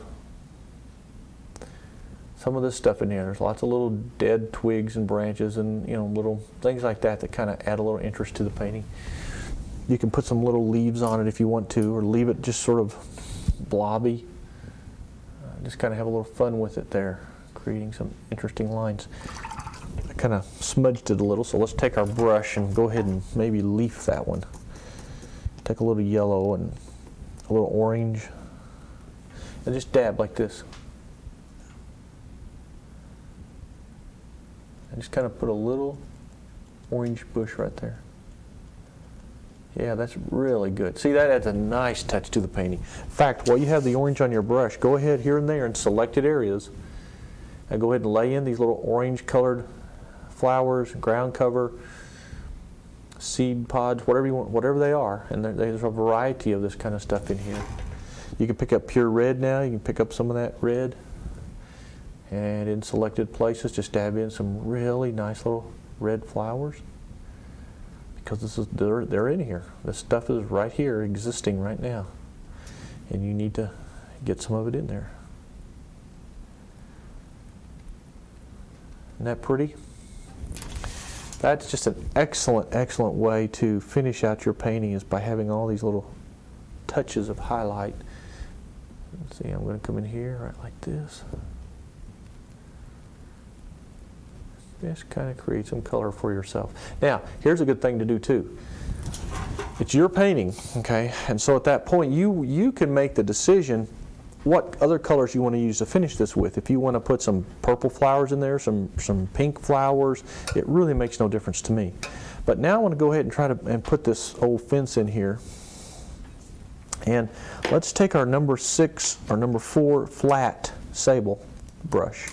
[SPEAKER 1] some of this stuff in here. There's lots of little dead twigs and branches and little things like that that kind of add a little interest to the painting. You can put some little leaves on it if you want to, or leave it just sort of blobby. Just kind of have a little fun with it there, creating some interesting lines. I kind of smudged it a little, so let's take our brush and go ahead and maybe leaf that one. Take a little yellow and a little orange, and just dab like this. And just kind of put a little orange bush right there. Yeah, that's really good. See, that adds a nice touch to the painting. In fact, while you have the orange on your brush, go ahead here and there in selected areas and go ahead and lay in these little orange colored flowers, ground cover, seed pods, whatever you want, whatever they are. And there's a variety of this kind of stuff in here. You can pick up pure red now. You can pick up some of that red. And in selected places, just dab in some really nice little red flowers. Because they're in here. This stuff is right here, existing right now. And you need to get some of it in there. Isn't that pretty? That's just an excellent way to finish out your painting, is by having all these little touches of highlight. Let's see, I'm going to come in here right like this. Just kind of create some color for yourself. Now, here's a good thing to do too. It's your painting, okay? And so at that point, you can make the decision what other colors you want to use to finish this with. If you want to put some purple flowers in there, some pink flowers, it really makes no difference to me. But now I want to go ahead and try to put this old fence in here. And let's take our number 6 or number 4 flat sable brush.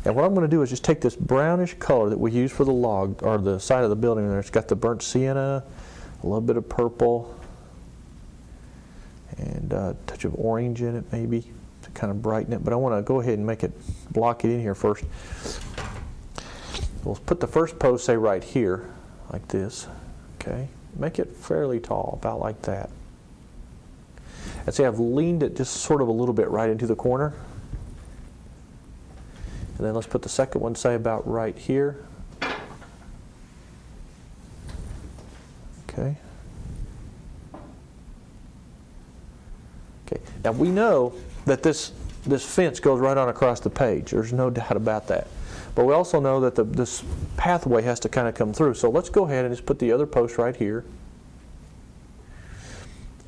[SPEAKER 1] And what I'm going to do is just take this brownish color that we use for the log or the side of the building there. It's got the burnt sienna, a little bit of purple, and a touch of orange in it maybe to kind of brighten it. But I want to go ahead and block it in here first. We'll put the first post, say, right here, like this. Okay, make it fairly tall, about like that. And see, I've leaned it just sort of a little bit right into the corner. And then let's put the second one, say, about right here. Okay. Okay. Now we know that this fence goes right on across the page. There's no doubt about that. But we also know that this pathway has to kind of come through. So let's go ahead and just put the other post right here.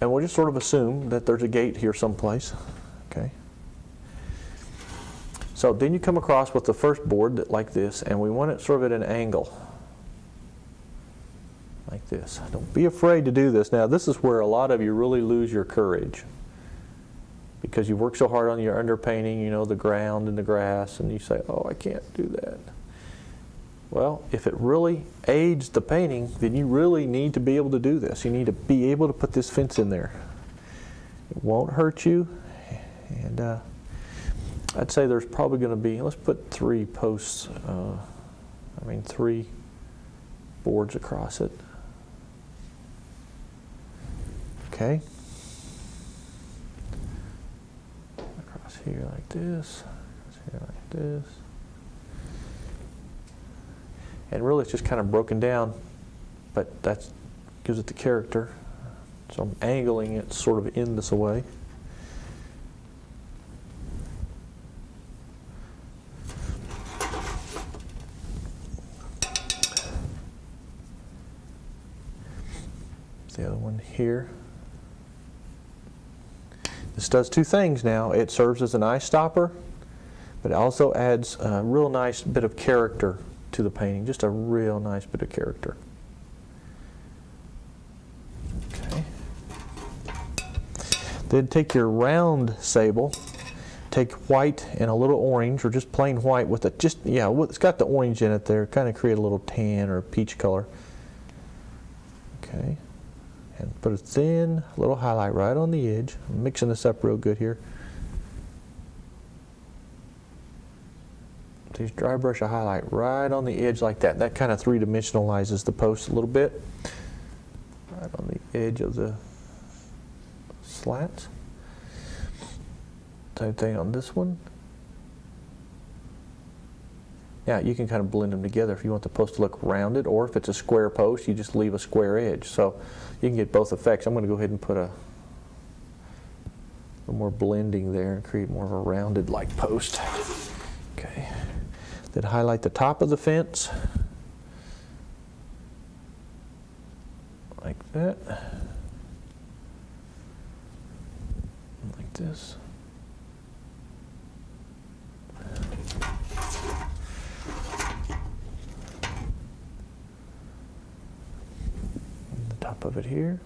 [SPEAKER 1] And we'll just sort of assume that there's a gate here someplace. Okay. So then you come across with the first board like this, and we want it sort of at an angle. Like this. Don't be afraid to do this. Now this is where a lot of you really lose your courage. Because you work so hard on your underpainting, the ground and the grass, and you say, oh, I can't do that. Well, if it really aids the painting, then you really need to be able to do this. You need to be able to put this fence in there. It won't hurt you, and I'd say there's probably going to be, let's put 3 posts, 3 boards across it. Okay. Across here like this, across here like this. And really it's just kind of broken down, but that gives it the character. So I'm angling it sort of in this way. here. This does two things now. It serves as an eye stopper, but it also adds a real nice bit of character to the painting, just a real nice bit of character. Okay. Then take your round sable, take white and a little orange, or just plain white with it. Just, yeah, it's got the orange in it there, kind of create a little tan or peach color. Okay. And put a thin little highlight right on the edge. I'm mixing this up real good here. Just dry brush a highlight right on the edge like that. That kind of three-dimensionalizes the post a little bit. Right on the edge of the slats. Same thing on this one. Now you can kind of blend them together if you want the post to look rounded, or if it's a square post, you just leave a square edge. So you can get both effects. I'm going to go ahead and put a little more blending there and create more of a rounded like post. Okay. Then highlight the top of the fence like that, like this. The top of it here.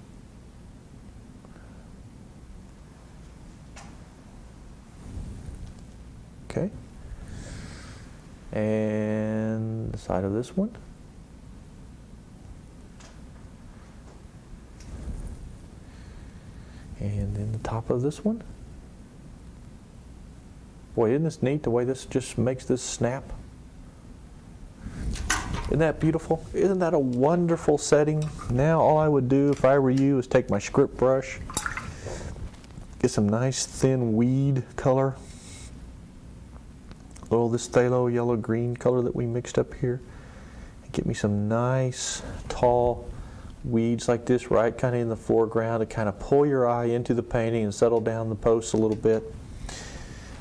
[SPEAKER 1] Okay. And the side of this one. And then the top of this one. Boy, isn't this neat the way this just makes this snap? Isn't that beautiful? Isn't that a wonderful setting? Now all I would do if I were you is take my script brush, get some nice thin weed color. This phthalo yellow-green color that we mixed up here. And get me some nice, tall weeds like this, right kind of in the foreground to kind of pull your eye into the painting and settle down the posts a little bit.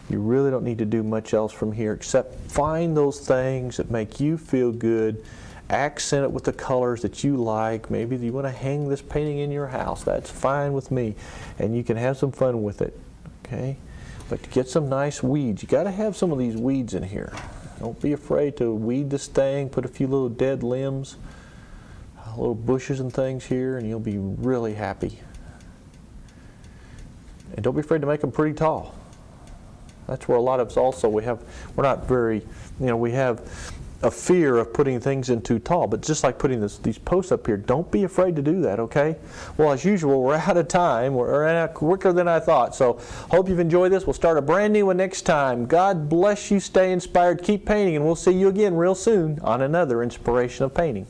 [SPEAKER 1] You really don't need to do much else from here except find those things that make you feel good, accent it with the colors that you like. Maybe you want to hang this painting in your house. That's fine with me. And you can have some fun with it. Okay? But to get some nice weeds, you got to have some of these weeds in here. Don't be afraid to weed this thing. Put a few little dead limbs, little bushes and things here, and you'll be really happy. And don't be afraid to make them pretty tall. That's where a lot of us also, we're not very, we have a fear of putting things in too tall, but just like putting these posts up here, don't be afraid to do that, okay? Well, as usual, we're out of time. We're out quicker than I thought, so hope you've enjoyed this. We'll start a brand new one next time. God bless you. Stay inspired. Keep painting, and we'll see you again real soon on another Inspiration of Painting.